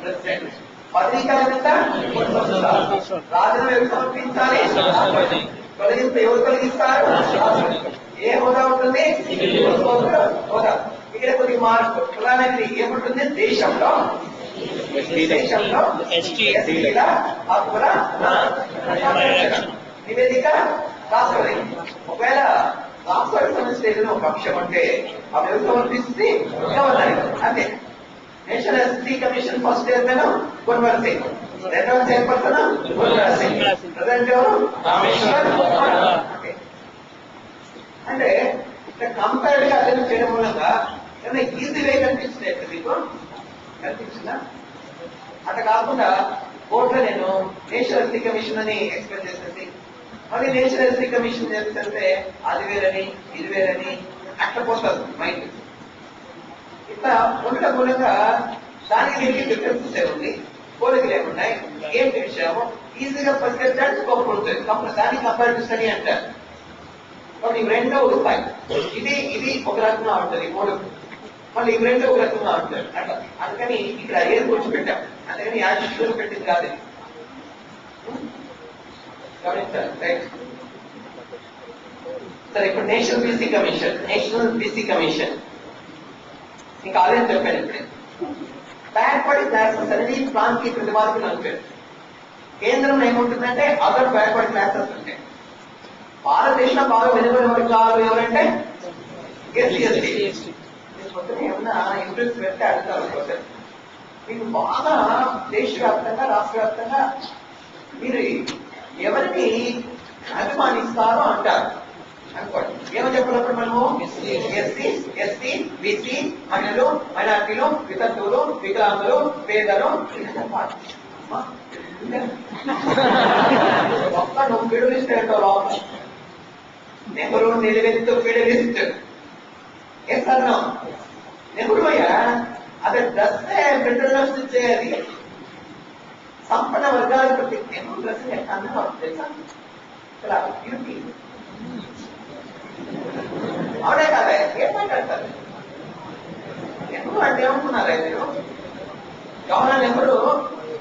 Speaker 1: ప్రెసిడెంట్. పదవీకాలం ఎంత? రాజీనామా ఎవరు సమర్పించాలి? తొలగింపు ఎవరు తొలగిస్తారు? ఏ హోదా ఉంటుంది? హోదా. ఇక్కడ కొద్ది మార్పు ప్రధానమంత్రి ఏముంటుంది? దేశంలో ఎస్టీల హక్కుల నివేదిక రాష్ట్రపతి. ఒకవేళ రాష్ట్రపతి సమస్య ఏదైనా ఒక అంశం అంటే అవి ఎవరు సమర్పిస్తుంది? గవర్నర్. అంతే. National ST commission first chairman Gunwar Singh, రెండవ చైర్పర్సన్ గున్వర్ సింగ్, ప్రెసిడెంట్ ఎవరు? రామేశ్వర్. అంటే కంపేర్డ్ గా అధ్యయనం చేయడం మూలంగా ఏమైనా ఈజీ వే కనిపించింది మీకు? కనిపించిందా? అట్లా కాకుండా కోర్టులో నేను నేషనల్ ఎస్టీ కమిషన్ అని ఎక్స్ప్లెయిన్ చేసేసి మళ్ళీ నేషనల్ ఎస్టీ కమిషన్ చేస్తే అది వేరని ఇది వేరని అట్లా పోతుంది మైండ్. ఇట్లా ఉండటం మూలంగా దానికి దీనికి డిఫరెన్సెస్ ఏముంది, పోలికలు ఏమున్నాయి, ఏంటి విషయము ఈజీగా పరిష్కరించడానికి స్కోప్ ఉంటుంది. దానికి కంపేరిటివ్ స్టడీ అంటారు. కాబట్టి ఇవి రెండో వస్తాయి. ఇది ఒక రకంగా ఉంటుంది మూడు, మళ్ళీ ఇవి రెండో ఒక రకంగా ఉంటుంది అట్లా. అందుకని ఇక్కడ ఏది కూర్చోబెట్టాం, అందుకని యాజిస్టులు పెట్టింది కాదు. సరే, ఇప్పుడు నేషనల్ బీసీ కమిషన్ ఇంకా ఆల్రెడీ చెప్పాను. ఇప్పుడే బ్యాక్వర్డ్ క్లాసెస్ అనేది ప్లాన్ కి ప్రతిపాదకులు అంటారు. కేంద్రంలో ఏముంటుందంటే అదర్ బ్యాక్వర్డ్ క్లాసెస్ ఉంటాయి. భారతదేశంలో బాగా వెనుకబడిన వర్గాలు ఎవరంటే ఎస్సీ ఎస్టీ. ఏమన్నా ఇంట్రెస్ట్ పెడితే అడుగుతారు క్వశ్చన్. మీకు బాగా దేశవ్యాప్తంగా రాష్ట్ర వ్యాప్తంగా మీరు ఎవరిని అభిమానిస్తారో అంటారు అనుకోండి. ఏమో చెప్పినప్పుడు మనము ఎస్సీ బీసీ, మహిళలు, మైనార్టీలు, వితంతువులు, వికలాంగులు, పేదలు ఒక్క నువ్వు ఫెడరలిస్ట్ అంటావు. నెహ్రూ నిలవెత్తు ఫెడరలిస్ట్. ఎస్ అన్నా నెహ్రూ అయ్యా అది డ్రెస్సే ఫెడరలిస్ట్ చేయాలి. సంపన్న వర్గాల ప్రతి నెహ్రూ డ్రెస్ ఎట్లా తెలుసా? ఇలా ఇరుకి అవునే కాదా? ఏం మాట్లాడతారు? నెహ్రూ అంటే ఏమనుకున్నారా మీరు? జవహర్లాల్ నెహ్రూ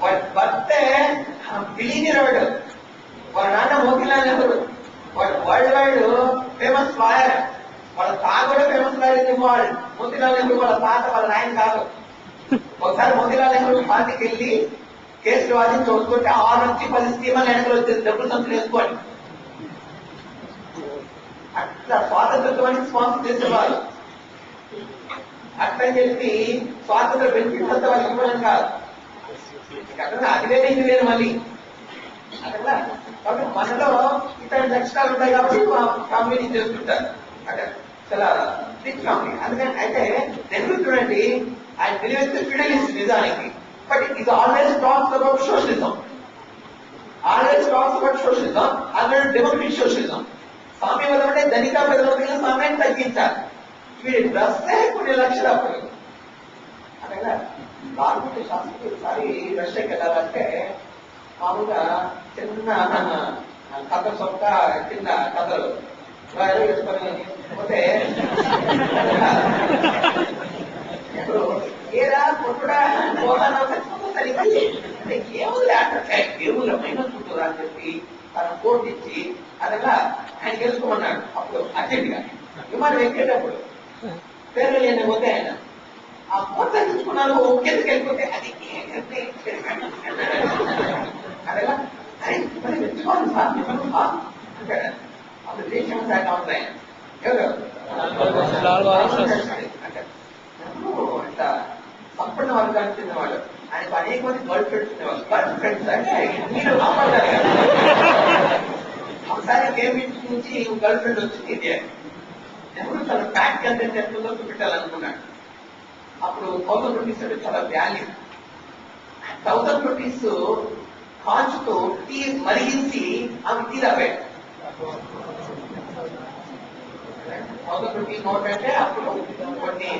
Speaker 1: వాడి భర్తే బిలీనియర్ వాడు. వాళ్ళ నాన్న మోతీలాల్ నెహ్రూ, వాడు వరల్డ్ వైడ్ ఫేమస్ లాయర్. వాళ్ళ తాత కూడా ఫేమస్ లాయర్. వాళ్ళు మోతీలాల్ నెహ్రూ వాళ్ళ తాత, వాళ్ళ నాయన కాదు. ఒకసారి మోతీలాల్ నెహ్రూ పార్టీకి వెళ్ళి కేసులు వాదించి వస్తుంటే 6 నుంచి 10 స్కీమాలు వెనకలు వచ్చేది, డబ్బులు సంతులు వేసుకోండి. అట్లా స్వాతంత్రానికి స్పాన్సర్ చేసేవాళ్ళు. అట్లని చెప్పి స్వాతంత్ర బెనిఫిట్స్ అంతా వాళ్ళకి ఇవ్వడం కాదు. అక్కడ అది వేరే ఇది వేరు మళ్ళీ అట్లా. కాబట్టి మనలో ఇతర లక్షణాలు ఉంటాయి కాబట్టి ఫ్యామిలీని చేసుకుంటారు. అంటే చాలా రిచ్ ఫ్యామిలీ. అందుకని అయితే నెహ్రూ చూడండి, ఆయన నిలవెత్తు ఫిడలిస్ట్ నిజానికి. But it always talks about socialism. అందులో డెమోక్రటిక్ సోషలిజం. సామ్యవాదం అంటే ధనిక పెద్దల సామ్యాన్ని తగ్గించాలి. వీడి డ్రెస్సే కొన్ని లక్షలు అప్పుడు. అనగా రాజకీయ శాస్త్రం ఒకసారి రష్యాకి వెళ్ళాలంటే మామూలుగా చిన్న కథ సొక్క చిన్న కథలు వేసుకొని పోతే ఇప్పుడు ఏరా కొట్టుడా పోతానో సరిగ్గా అంటే ఏముంది అంటే ఏముంది మైనస్ ఉంటుందా అని చెప్పి తన కోర్టు ఇచ్చి అదలా ఆయన తెలుసుకోమన్నాడు. అప్పుడు అర్జెంట్ గా విమానం ఎక్కేటప్పుడు పేర్లు లేకపోతే ఆయన ఆ కోర్టు తగ్గించుకున్నారు. ఒకేందుకు వెళ్ళిపోతే అది అదలా అరే మరి మెచ్చుకోవాలి సార్ అంటే అప్పుడు దేశం శాఖ ఉంటాయి ఎవరు అంత సంపన్న వర్గానికి చెందినవాడు. ఆయనకు అనేక మంది గర్ల్ ఫ్రెండ్స్ ఉండేవాళ్ళు. గర్ల్ ఫ్రెండ్స్ అంటే మీరు కాపాడారు కదా. ఒకసారి కేంబ్రిడ్జ్ నుంచి గర్ల్ ఫ్రెండ్ వచ్చింది. నెహ్రూ తన ఫ్యాట్ కంటెంట్ ఎంతుందో చూపెట్టాలనుకున్నాడు. అప్పుడు 1000 రూపీస్ అంటే చాలా వాల్యూ. 1000 రూపీస్ కాచుతో టీ మరిగించి అవి టీ తాగాడు. 1000 రూపీస్ నోట్ అంటే అప్పుడు కొన్ని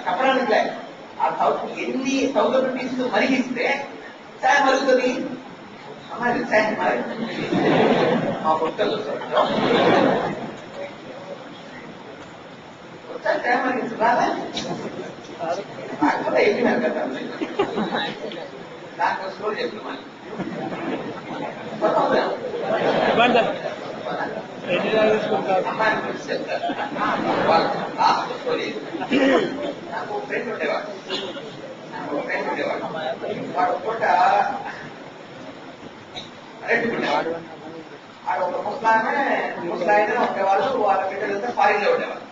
Speaker 1: చెప్పడానికి లేదు. ఆ ఎన్ని 1000 రూపీస్ మరిగిస్తే చాయ్ మరుగుతుంది. అమ్మాయి చాయ్ మరి మా పుస్తకాలు చాయ్ మరిగించు రాదా? కాకపోతే వెళ్ళినారు కదా, దాంట్లో స్టోరీ చెప్తున్నాను. అమ్మాయిని గురించి చెప్తారు. Last story. నాకు ఫ్రెండ్ ఉండేవాడు. వాడు పూట అరెట్టుకునేవాడు. వాడు ఒక ముసలాయన ఉండేవాళ్ళు. వాళ్ళ బిడ్డలంతా ఫారిన్ లో ఉండేవాళ్ళు.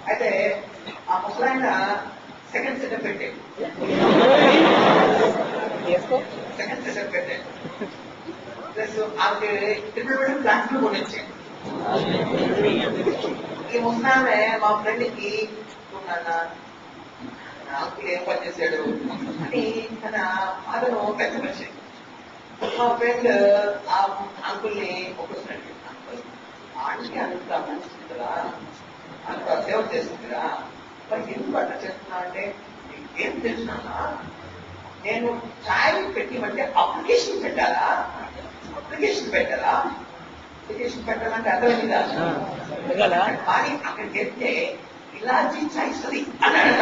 Speaker 1: అయితే ఆ ముసలాయన సెకండ్ సెటప్ పెట్టాడు. ప్లస్ ఆమెకి ట్రిపుల్ బెడ్రూమ్ ఫ్లాట్స్ లో కొనిచ్చాడు. ఈ ముసలామె మా ఫ్రెండ్ కి అంకుల్ ఏం పని చేశాడు అని తన బాధను వ్యక్తపరిచాడు. మా ఫ్రెండ్ ఆ అంకుల్ని ఒప్పుకున్నాడు. అంకుల్ ఆంటీ అంత మంచిది కదా, అంత సేవ చేస్తుంది కదా, మరి ఎందుకు అట్లా చేస్తున్నా అంటే ఏం తెలిసినా నేను ఛాయ్ పెట్టిమంటే అప్లికేషన్ పెట్టాలా అప్లికేషన్ పెట్టాలంటే అర్థమైందా? కానీ అక్కడికి వెళ్తే ఇలాంటి ఛాయ్ ఇస్తుంది అన్నాడు.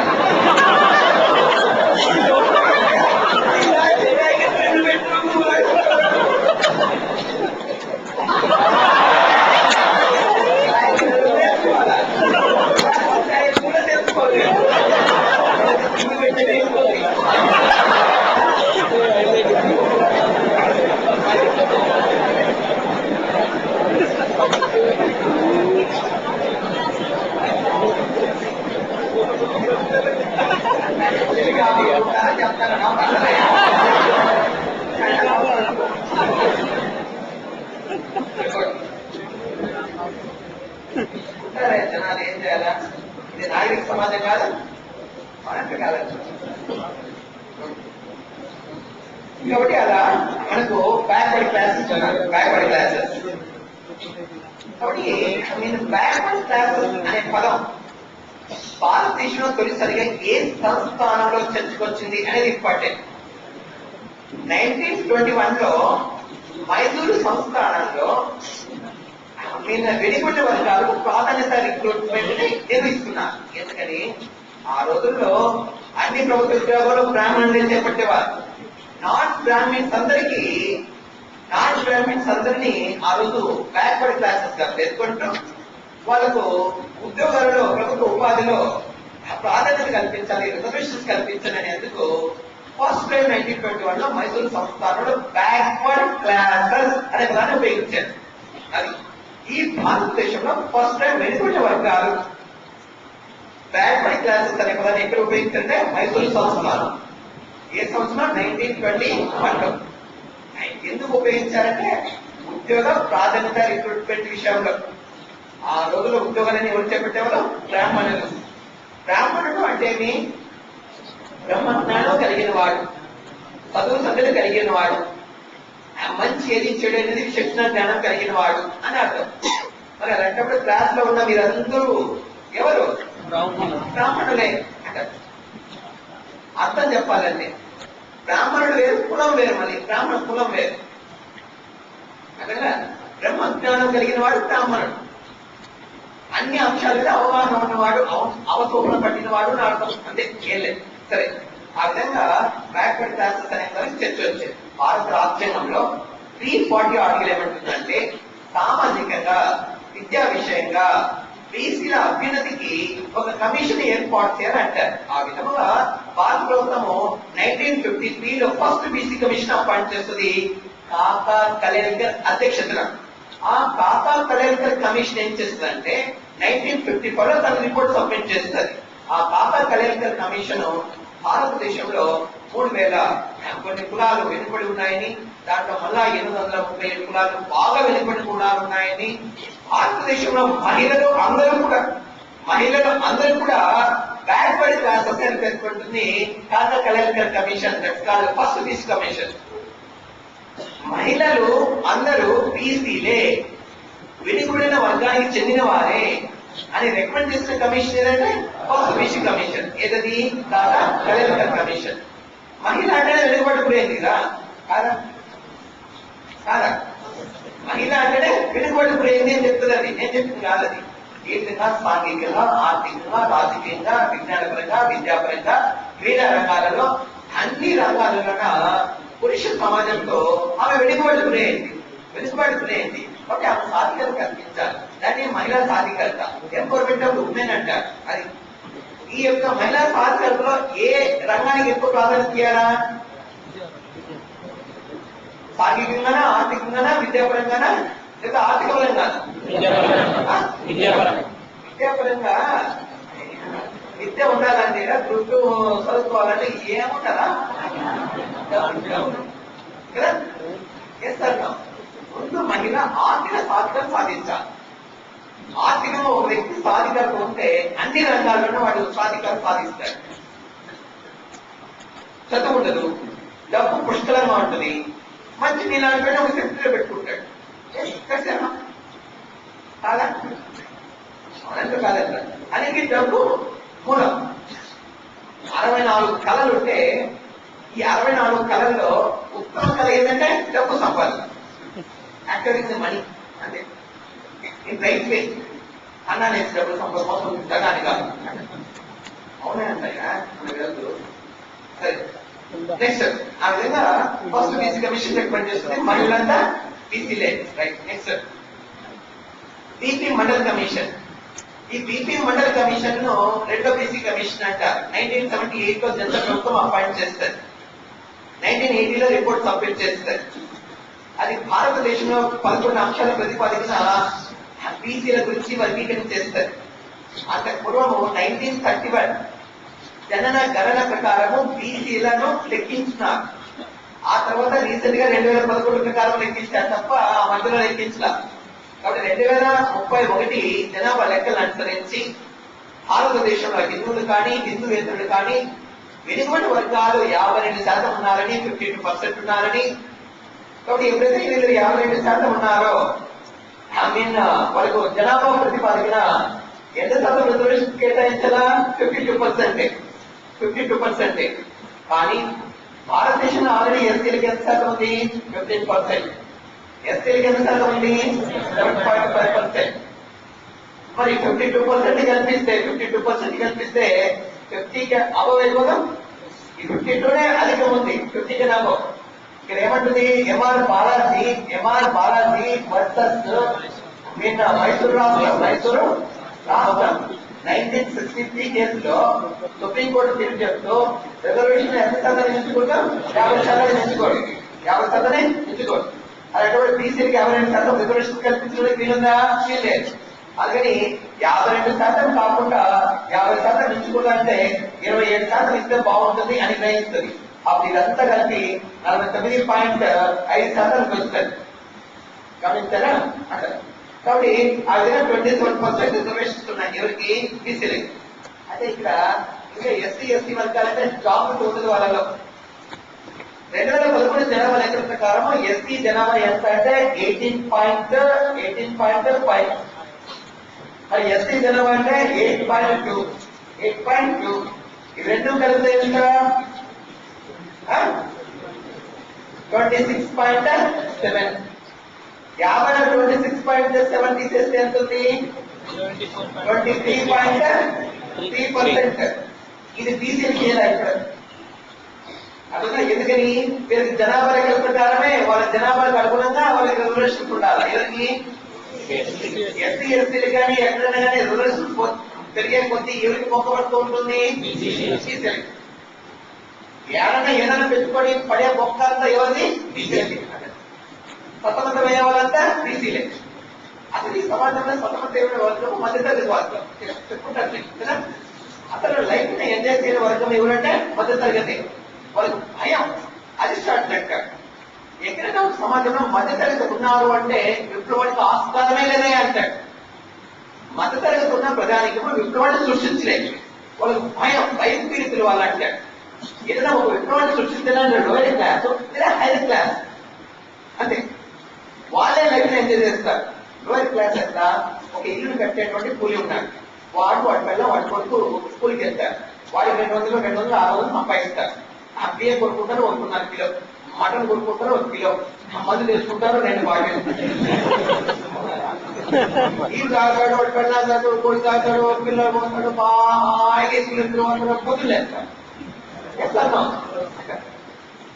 Speaker 1: జనాలు ఏం చేయాలా? ఇది నాగరిక సమాజం కాదు, మనకు కాదు. కాబట్టి అలా మనకు బ్యాక్వర్డ్ క్లాసెస్ కాబట్టి నేను బ్యాక్వర్డ్ క్లాసెస్ అనే పదం భారతదేశంలో తొలిసారిగా ఏ సంస్థానంలో చర్చకొచ్చింది అనేది ఇంపార్టెంట్. 1921 లో మైసూరు సంస్థానంలో వెనుకొండ వర్గాలకు ప్రాధాన్యత రిక్రూట్మెంట్ ని నిర్వహిస్తున్నారు. ఎందుకని ఆ రోజుల్లో అన్ని ప్రభుత్వ ఉద్యోగాలు బ్రాహ్మణులే చేపట్టేవారు. నాన్ బ్రాహ్మిన్స్ అందరినీ ఆ రోజు బ్యాక్వర్డ్ క్లాసెస్ గా పేర్కొంటాం. వాళ్ళకు ఉద్యోగాలలో ప్రభుత్వ ఉపాధిలో ప్రాధాన్యత కల్పించాలి, రిజర్వేషన్స్ కల్పించాలి అనేందుకు ఫస్ట్ టైం 1921 లో మైసూరు సంస్థానంలో బ్యాక్వర్డ్ క్లాసెస్ అనే పదాన్ని ఉపయోగించారు. అది ఈ భారతదేశంలో ఫస్ట్ టైం వెనుకొండ వర్గాలు బ్యాక్వర్డ్ క్లాసెస్ అనే పదాన్ని ఎక్కడ ఉపయోగించారంటే మైసూరు సంస్థానం. ఏ సంవత్సరం? 1921 లో. ఎందుకు ఉపయోగించారంటే ఉద్యోగ ప్రాధాన్యత రిక్రూట్మెంట్ విషయంలో. ఆ రోజుల్లో ఉద్యోగాలని ఎవరు చేపట్టేవారు? బ్రాహ్మణులు. బ్రాహ్మణుడు అంటే బ్రహ్మజ్ఞానం కలిగిన వాడు, చదువు సంగతి కలిగిన వాడు, మంచి ఏది చెడు అనేది విచక్షణ జ్ఞానం కలిగిన వాడు అని అర్థం. మరి అలాంటప్పుడు క్లాస్ లో ఉన్న మీరందరూ ఎవరు? బ్రాహ్మణులే అంటారు. అర్థం చెప్పాలంటే బ్రాహ్మణుడు వేరు, కులం వేరు. మళ్ళీ బ్రాహ్మణ కులం వేరు. అట్లా బ్రహ్మజ్ఞానం కలిగిన వాడు బ్రాహ్మణుడు. అన్ని అంశాల మీద అవగాహన ఉన్నవాడు, అవసరం పట్టిన వాడు అని అర్థం. అంతే, ఏం లేదు. సరే, ఆ విధంగా బ్యాక్వర్డ్ క్లాసెస్ అనే దానికి చర్చ వచ్చేది. భారత రాజ్యాంగంలో 340 ఆర్టికల్ ఏమంటుందంటే సామాజికంగా, విద్యా విషయంగా బీసీల అభ్యున్నతికి ఒక కమిషన్ ఏర్పాటు చేయాలంటారు. ఆ విధముగా భారత ప్రభుత్వము 1953లో ఫస్ట్ బీసీ కమిషన్ అపాయింట్ చేస్తుంది కాకా కలేల్కర్ అధ్యక్షతన. ఆ కాకా కలేల్కర్ కమిషన్ ఏం చేస్తుందంటే 1954 లో తన రిపోర్ట్ సబ్మిట్ చేస్తుంది. ఆ కాకా కలేల్కర్ కమిషన్ భారతదేశంలో 3000 కొన్ని కులాలు వెనుకబడి ఉన్నాయని, దాంట్లో మళ్ళా 837 కులాలు బాగా వెనుకబడి కులాలు ఉన్నాయని, భారతదేశంలో మహిళలు అందరూ కూడా బ్యాక్వర్డ్ క్లాసెస్ అని పేర్కొంటుంది కాకా collector commission. That's called first BC commission. మహిళలు అందరూ బీసీలే, వెనుకబడిన వర్గానికి చెందిన వారే అని రికమెండ్ చేసిన కమిషన్ ఏదంటే ఫస్ట్ బీసీ కమిషన్. ఏదది? కాకా కలెక్టర్ కమిషన్. మహిళ అంటే వెనుకబడిపోయింది కదా, కాదా? కాదా? మహిళ అంటేనే వెనుకబడిపోయింది అని చెప్తుంది. అది నేను చెప్తుంది కాదు. అది ఏ విధంగా సాంఘికంగా, ఆర్థికంగా, రాజకీయంగా, విజ్ఞానపరంగా, విద్యాపరంగా, క్రీడా రంగాలలో అన్ని రంగాలలో పురుష సమాజంలో ఆమె వెనుకబడిపోయింది. కాబట్టి ఆమె సాధికారత కల్పించాలి. దాన్ని మహిళా సాధికారత, ఎంపవర్మెంట్ ఆఫ్ ఉమెన్ అంటారు. అది ఈ యొక్క మహిళా సాధికారతలో ఏ రంగానికి ఎక్కువ ప్రాధాన్యత ఇవ్వాలా? సాంఘికంగానా, ఆర్థికంగానా, విద్యాపరంగానా, లేదా ఆర్థిక పరంగానా? విద్యాపరంగా విద్య ఉండాలంటే గ్రూప్ చదువుకోవాలంటే ఏముంటారా కదా? చేస్తాం. ముందు మహిళ ఆర్థిక సాధికారత సాధించాలి. ఆర్థికంగా ఒక వ్యక్తి సాధికారత ఉంటే అన్ని రంగాల్లోనూ వాడు సాధికారత సాధిస్తాడు. చదువు ఉండదు, డబ్బు పుష్కలంగా ఉంటుంది, మంచి నీళ్ళ ఒక సెక్టరీలో పెట్టుకుంటాడు. కాదా? అనంత కాదంట. అనేది డబ్బు మూలం. 64 కళలు ఉంటే ఈ 64 కళల్లో ఉత్తమ కళ ఏంటంటే డబ్బు సంపాదన. యాక్చువల్ మనీ అంటే ఇన్ రైట్ వే అన్నానే డబ్బు సంపాదన కాదు. అవునే అంటాయా సరే. నెక్స్ట్ ఆ విధంగా ఫస్ట్ బీసీ కమిషన్ రికమెండ్ చేస్తుంది. మహిళలంతా బీసీలే. Right. Next BP Mandal commission. ఈ బీపీ మండల్ కమిషన్ ను రెండో బీసీ కమిషన్ అంటారు. 1978 లో జనరల్ ప్రభుత్వం అపాయింట్ చేస్తారు. 1980 లో రిపోర్ట్ సబ్మిట్ చేస్తారు. అది భారతదేశంలో 11 అంశాల ప్రతిపాదికన బీసీల గురించి వర్గీకరణ చేస్తారు. అంత పూర్వము 1931 జనన గణన ప్రకారము బీసీలను లెక్కించినారు. ఆ తర్వాత రీసెంట్ గా 2011 ప్రకారం లెక్కించారు తప్ప ఆ మధ్యలో లెక్కించారు. కాబట్టి 2031 జనాభా లెక్కలు అనుసరించి భారతదేశంలో హిందువులు కానీ, హిందూయేతరులు కానీ వెనుకబడి వర్గాలు 52% ఉన్నారని, 52% ఉన్నారని. కాబట్టి ఎప్పుడైతే వీళ్ళు 52% ఉన్నారో వాళ్ళకు జనాభా ప్రతిపాదికన ఎంత శాతం రిజర్వేషన్ కేటాయించాలా? 52%. కానీ భారతదేశంలో ఆల్రెడీ ఎస్సీలకి ఎంత శాతం ఉంది? 15%. ఎస్సీలకి ఎంత శాతం ఉంది? 7.5%. మరి 52% కల్పిస్తే 50కి అబవ్ అయిపోదాం. ఈ 52నే అధికం ఉంది, 50 కన్నా అబవ్. ఇక్కడ ఏమంటుంది? ఎంఆర్ బాలాజీ వర్సెస్ మైసూరు రాష్ట్రం 1963 కేసులో సుప్రీంకోర్టు తీర్పు చెప్తూ రిజర్వేషన్ ఎంత శాతం ఎంచుకుంటాం? 50% ఎంచుకోండి. 50% ఎంచుకోండి. అది అటువంటి బీసీలకి 52% రిజర్వేషన్ కల్పించడానికి వీలుందా? వీల్లేదు. అందుకని 52% కాకుండా 50% ఎంచుకోవాలంటే 27% ఇస్తే బాగుంటుంది అని గ్రహిస్తుంది. అప్పుడు ఇదంతా కలిపి 49.5% వస్తుంది. గమనించారా? అంటారు. కాబట్టి ఆ విధంగా 27% రిజర్వేషన్స్ ఉన్నాయి. ఎవరికి? బీసీలకి. అయితే ఇక్కడ ఇంకా ఎస్సీ వర్గాలంటే జాబ్ ఉండదు వాళ్ళలో. 2011 జనాభా లెక్కల ప్రకారం ఎస్సీ జనాభా ఎంత అంటే 18.5. మరి ఎస్సీ జనాభా అంటే 8.2. ఇవి రెండు కలిపితే ఎంత? 26.7. 26.7 తీసేస్తే ఎంత ఉంది? 23.3%. ఇది బీసీలకి ఏదా ఇక్కడ? అట్లా ఎందుకని? వీరికి జనాభా లెక్కల ప్రకారమే వాళ్ళ జనాభాకు అనుగుణంగా వాళ్ళకి రిజర్వేషన్ ఉండాలి. ఎవరికి? ఎస్సీలు కానీ ఎక్కడైనా కానీ రిజర్వేషన్ పెరిగే కొద్దీ ఎవరికి మొక్కబడుతూ ఉంటుంది? బీసీలకి. ఏదైనా పెట్టుకొని పడే మొక్క అంతా ఎవరిది? బీసీలకి. సతమతమయ్యే వాళ్ళంతా బీసీలే. అసలు ఈ సమాజంలో సతమతమైన వర్గం మధ్యతరగతి వర్గం చెప్పుకుంటారు కదా. అసలు లైఫ్ ని ఎంజాయ్ చేయని వర్గం ఎవరంటే మధ్యతరగతి. వాళ్ళకి భయం, అది స్టార్ట్ లెక్క. ఎక్కడైనా ఒక సమాజంలో మధ్యతరగతి ఉన్నారు అంటే విప్లవానికి ఆస్కారమే లేదే అంటాడు. మధ్యతరగతి ఉన్న ప్రజానికము విప్లవాన్ని సృష్టించలేదు. వాళ్ళకి భయం పీడితులు వాళ్ళు అంటాడు. ఏదైనా ఒక విప్లవాన్ని సృష్టించాలంటే లోయర్ క్లాస్ లేదా హైయర్ క్లాస్ అంతే. వాళ్ళే లైఫ్ ఎంజాయ్ చేస్తారు. లోయర్ క్లాస్ ఎంత ఒక ఇల్లును కట్టేటువంటి కూలి ఉన్నాడు. వాడి పిల్ల వాడి కొడుకు కూలికి వెళ్తారు. వాడికి 200, 600 సంపాదిస్తారు. ఆ బియ్యం కొనుక్కుంటారు 1.5 కిలో, మటన్ కొనుక్కుంటారు 1 కిలో, మందు తీసుకుంటారు 2 బాటిల్. ఈ తాగాడు వాడు పిల్ల తాగాడు, కొడుకు తాగాడు, పిల్లలు పోతాడు, బాగా స్కూల్ పొద్దులేస్తారు. ఎట్లా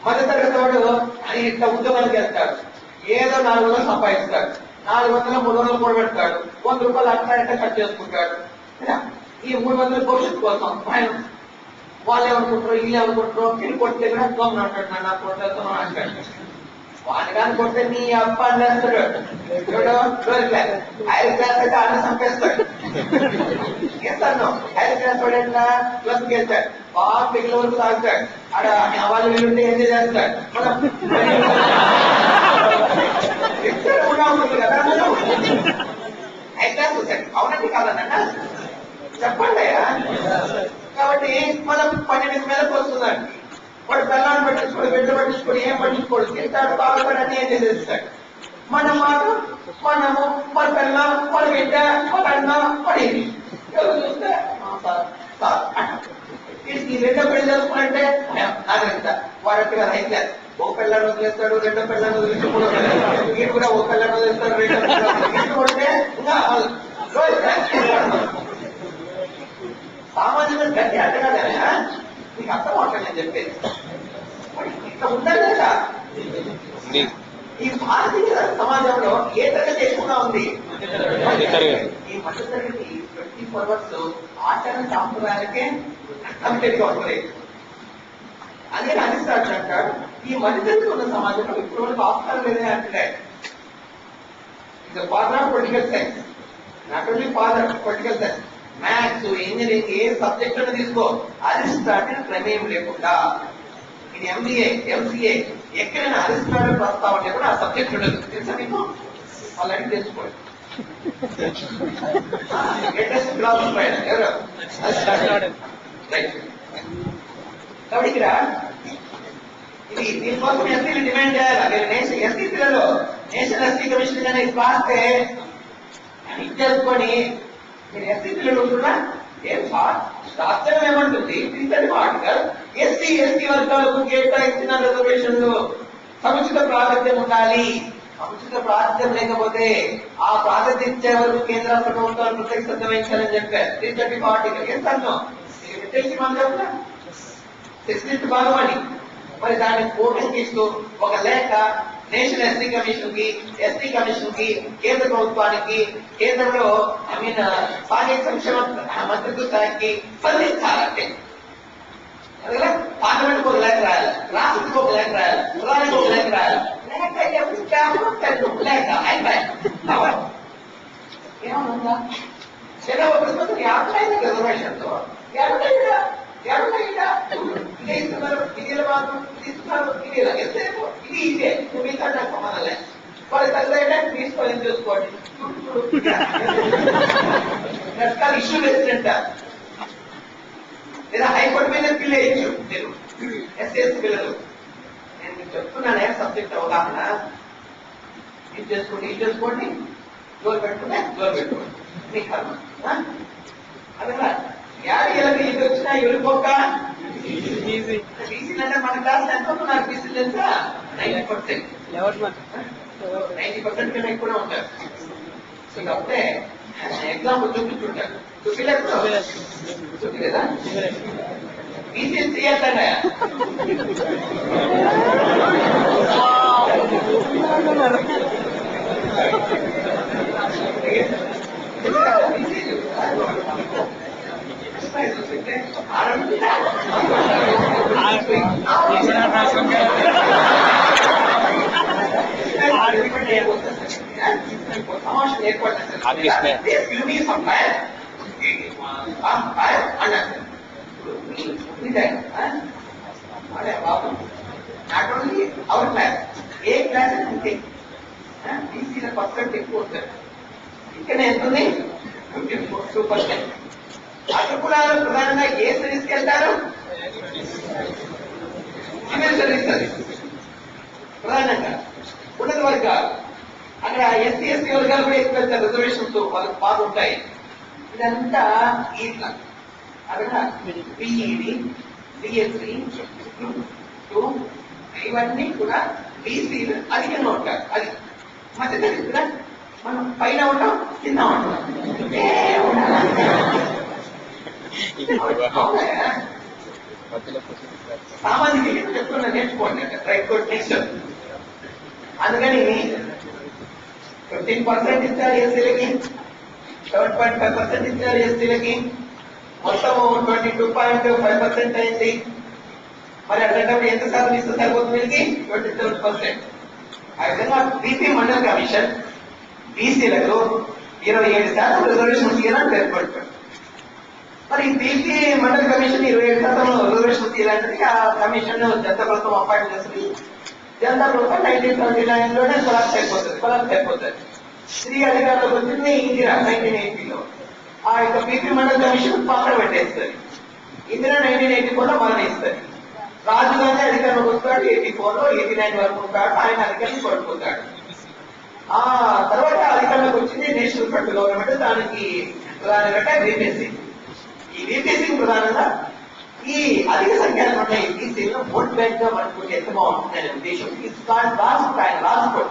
Speaker 1: మధ్య తరగతి వాడు అని ఇట్లా ఉద్యోగానికి వెళ్తాడు. ఏదో 400 సంపాదిస్తాడు. 400, 300 కూడా పెడతాడు. 100 రూపాయలు అట్లా ఇట్లా కట్ చేసుకుంటాడు. ఈ 300 భవిష్యత్తు కోసం ఆయన వాళ్ళు ఏమనుకుంటారు, వీళ్ళు ఏమనుకుంటారు, పిల్లి కొడితే కూడా దొంగ అంటాడు, నా కొట్టేస్తాను అంటాడు. వాడి కానీ కొడితే నీ అప్ప అనేస్తాడు. హైర్ క్లాస్ అయితే అన్న చంపేస్తాడు. ఎంతను హైర్ క్లాస్ వాడు ఎట్లా ప్లస్కి వెళ్తాడు, బాగా పిల్లల వరకు తాగుతాడు. ఆడ వాళ్ళు వీళ్ళుంటే ఎంజాయ్ చేస్తాడు. మనం కదా హై క్లాస్ వచ్చాడు. అవునండి కాదన్న చెప్పండి. కాబట్టి మనం 12 మేరకు వస్తున్నాడు. వాడు పిల్లల్ని పట్టించుకోడు, బిడ్డ పట్టించుకోడు, ఏం పట్టించుకోడు, తింటాడు, తాగుతాడు అని ఏం చేసేస్తాడు. మనం మాత్రం మనము మన పిల్ల, మన బిడ్డ, మన అన్న, పడేది ఎవరు చూస్తే ఈ 2 పెళ్లి చేసుకున్నంటే నాగరికత. వాడట్టుగా రైతు ఒక పిల్లని వదిలేస్తాడు, 2 పిల్లని వదిలేసి 3 పిల్లలు, వీడు కూడా ఒక పిల్లని వదిలేస్తాడు, 2 పిల్లలు కొడితే సామాజిక గట్టి అడ్డగానే నీకు అర్థం అవట్లేదు నేను చెప్పేది. ఇట్లా ఉంటారు కదా ఈ భారతీయ సమాజంలో. ఏ తరగతి ఎక్కువగా ఉంది? ఈ మధ్యతరగతి 24 hours ఆచరణ సాంప్రదాయాలకే కమిటెడ్గా ఉంటుంది. అదే అనిస్తాడు అంటాడు. ఈ మధ్యతరగతి ఉన్న సమాజంలో విప్లవానికి ఆస్కారం లేదని అంటున్నాడు. ఇక father of political science, not only father of political science, maths, engineering, A subject అని తీసుకో, అరిస్టాటిల్ ప్రమేయం లేకుండా ఇది MBA, MCA ఎక్కడైనా అరిస్టాటిల్ ప్రస్తావన లేకుండా ఆ సబ్జెక్ట్ ఉండదు. తెలుసా మీకు? వాళ్ళు అడిగి తెలుసుకోండి. లేటెస్ట్ ఫిలాసఫర్ ఆయన ఎవరు? కాబట్టి ఇక్కడ ఇది దీనికోసం ఎస్సీలు డిమాండ్ చేయాలి. మీరు ఎస్సీ పిల్లలు నేషనల్ ఎస్సీ కమిషన్ కానీ రాస్తే ఇచ్చేసుకొని మీరు ఎస్సీ పిల్లలు ఉంటున్నా ఏం రాజ్యాంగం ఏమంటుంది? 330 ఆర్టికల్ ఎస్సీ వర్గాలకు కేటాయించిన రిజర్వేషన్లు సముచిత ప్రాధాన్యం ఉండాలి. సముచిత ప్రాధాన్యం లేకపోతే ఆ ప్రాధాన్యం ఇచ్చే వరకు కేంద్ర రాష్ట్ర ప్రభుత్వాలు ప్రత్యేక శ్రద్ధ వహించాలని చెప్పారు. 330 ఆర్టికల్ ఎంత అర్థం? తెలిసి మనం చెప్తా 16th భాగం అని. మరి దాన్ని పూర్తిస్తూ ఒక లేఖ నేషనల్ ఎస్సీ కమిషన్ కి కేంద్ర ప్రభుత్వానికి, కేంద్రంలో సాంఘిక సంక్షేమ మంత్రిత్వ శాఖకి స్పందించాలంటే పార్లమెంట్ ఒక లేఖ రాయాలి, రాష్ట్రానికి ఒక లేఖ రాయాలి, ప్రధానికి ఒక లేఖ రాయాలి. లేఖ అయిపోయి ఏమన్నా జనాభా ప్రతిపత్తిని అప్లైన రిజర్వేషన్తో ఇదే ఇస్తున్నారు, ఇది మాత్రం ఇస్తున్నారు, ఇది ఎంతసేపు ఇది ఇదే మిగతా నాకు సంబంధం లేదు. వాళ్ళు తగ్గదంటే తీసుకోవాలని చూసుకోండి. రకాల ఇష్యూ వేసినట్ట లేదా హైకోర్టు మీద పిల్ వేయచ్చు. నేను ఎస్సీ పిల్లలు నేను మీకు చెప్తున్నానే సబ్జెక్ట్ అవగాహన. ఇది చేసుకోండి, జోరు పెట్టుకోండి మీ కర్మ. అదే యాడికి ఇది వచ్చినా వెళ్ళిపోక బీసీలంటే మన క్లాస్ ఎంత ఉన్నారు? బీసీలు తెలుసా? 90%. 90% కన్నా ఎక్కువ ఉంటారు. సో కాబట్టి ఎగ్జాంపుల్ చూపించుంటారు. చూపిలేదా? బీసీలు చేయాలంటే not only our class, A class అంతే బీసీల పర్సెంట్ ఎక్కువ ఉంటారు. ఇక్కడ ఎంత ఉంది 52%. అగ్రకులాలు ప్రధానంగా ఏ సర్వీస్కి వెళ్తారు? సివిల్ సర్వీస్ ప్రధానంగా. ఉన్నత వర్గాలు అక్కడ ఎస్సీ ఎస్టీ వర్గాలు కూడా ఎక్కువ వెళ్తారు, రిజర్వేషన్స్ వాళ్ళకి బాగుంటాయి. ఇదంతా ఇట్లా అక్కడ బిఈడి బిఎస్సి ఇవన్నీ కూడా బీసీలు అధికంగా ఉంటారు. అది మధ్య తరగతి మనం పైన ఉంటాం, కింద ఉంటాం. సామాజిక చెప్తున్నా నేర్చుకోండి అంటే రైట్ నెక్స్ట్. అందుకని 15% ఇచ్చారు ఎస్సీలకి, 7.5% ఇచ్చారు ఎస్సీలకి, మొత్తం 22.5% అయింది. మరి అట్లాంటప్పుడు ఎంత శాతం ఇస్తే సరిపోతుంది వీళ్ళకి? 27%. ఆ విధంగా బీపీ మండల్ కమిషన్ బీసీలకు 27% రిజర్వేషన్ ఇవ్వాలని పేర్కొంటారు. మరి బీపీ మండల్ కమిషన్ 27% రిజర్వేషన్ ఇవ్వాలంటే ఆ కమిషన్ జనతా ప్రభుత్వం అపాయింట్ చేస్తుంది. జనతా ప్రభుత్వం 1979లోనే కొలాప్స్ అయిపోతుంది. స్త్రీ అధికారులకు వచ్చింది ఇందిరా 1980లో. ఆ యొక్క బీపీ మండల్ కమిషన్ పక్కన పెట్టేస్తుంది. ఇందిరా 1984లో మరణిస్తుంది. రాజీవ్ గాంధీ అధికారంలోకి వస్తాడు 84లో, 89 వరకు ఉంటాడు. ఆయన అధికారం పడిపోతాడు. ఆ తర్వాత అధికారంలోకి వచ్చింది నేషనల్ ఫ్రంట్ గవర్నమెంట్. దానికి ప్రధానంగా బీపీసీ. ఈ బీపీసీ ప్రధానంగా ఈ అధిక సంఖ్యలో ఉన్న ఈ బీసీలను ఓట్ బ్యాంక్ గా మనకు ఎంత బాగుంటుందనే ఉద్దేశం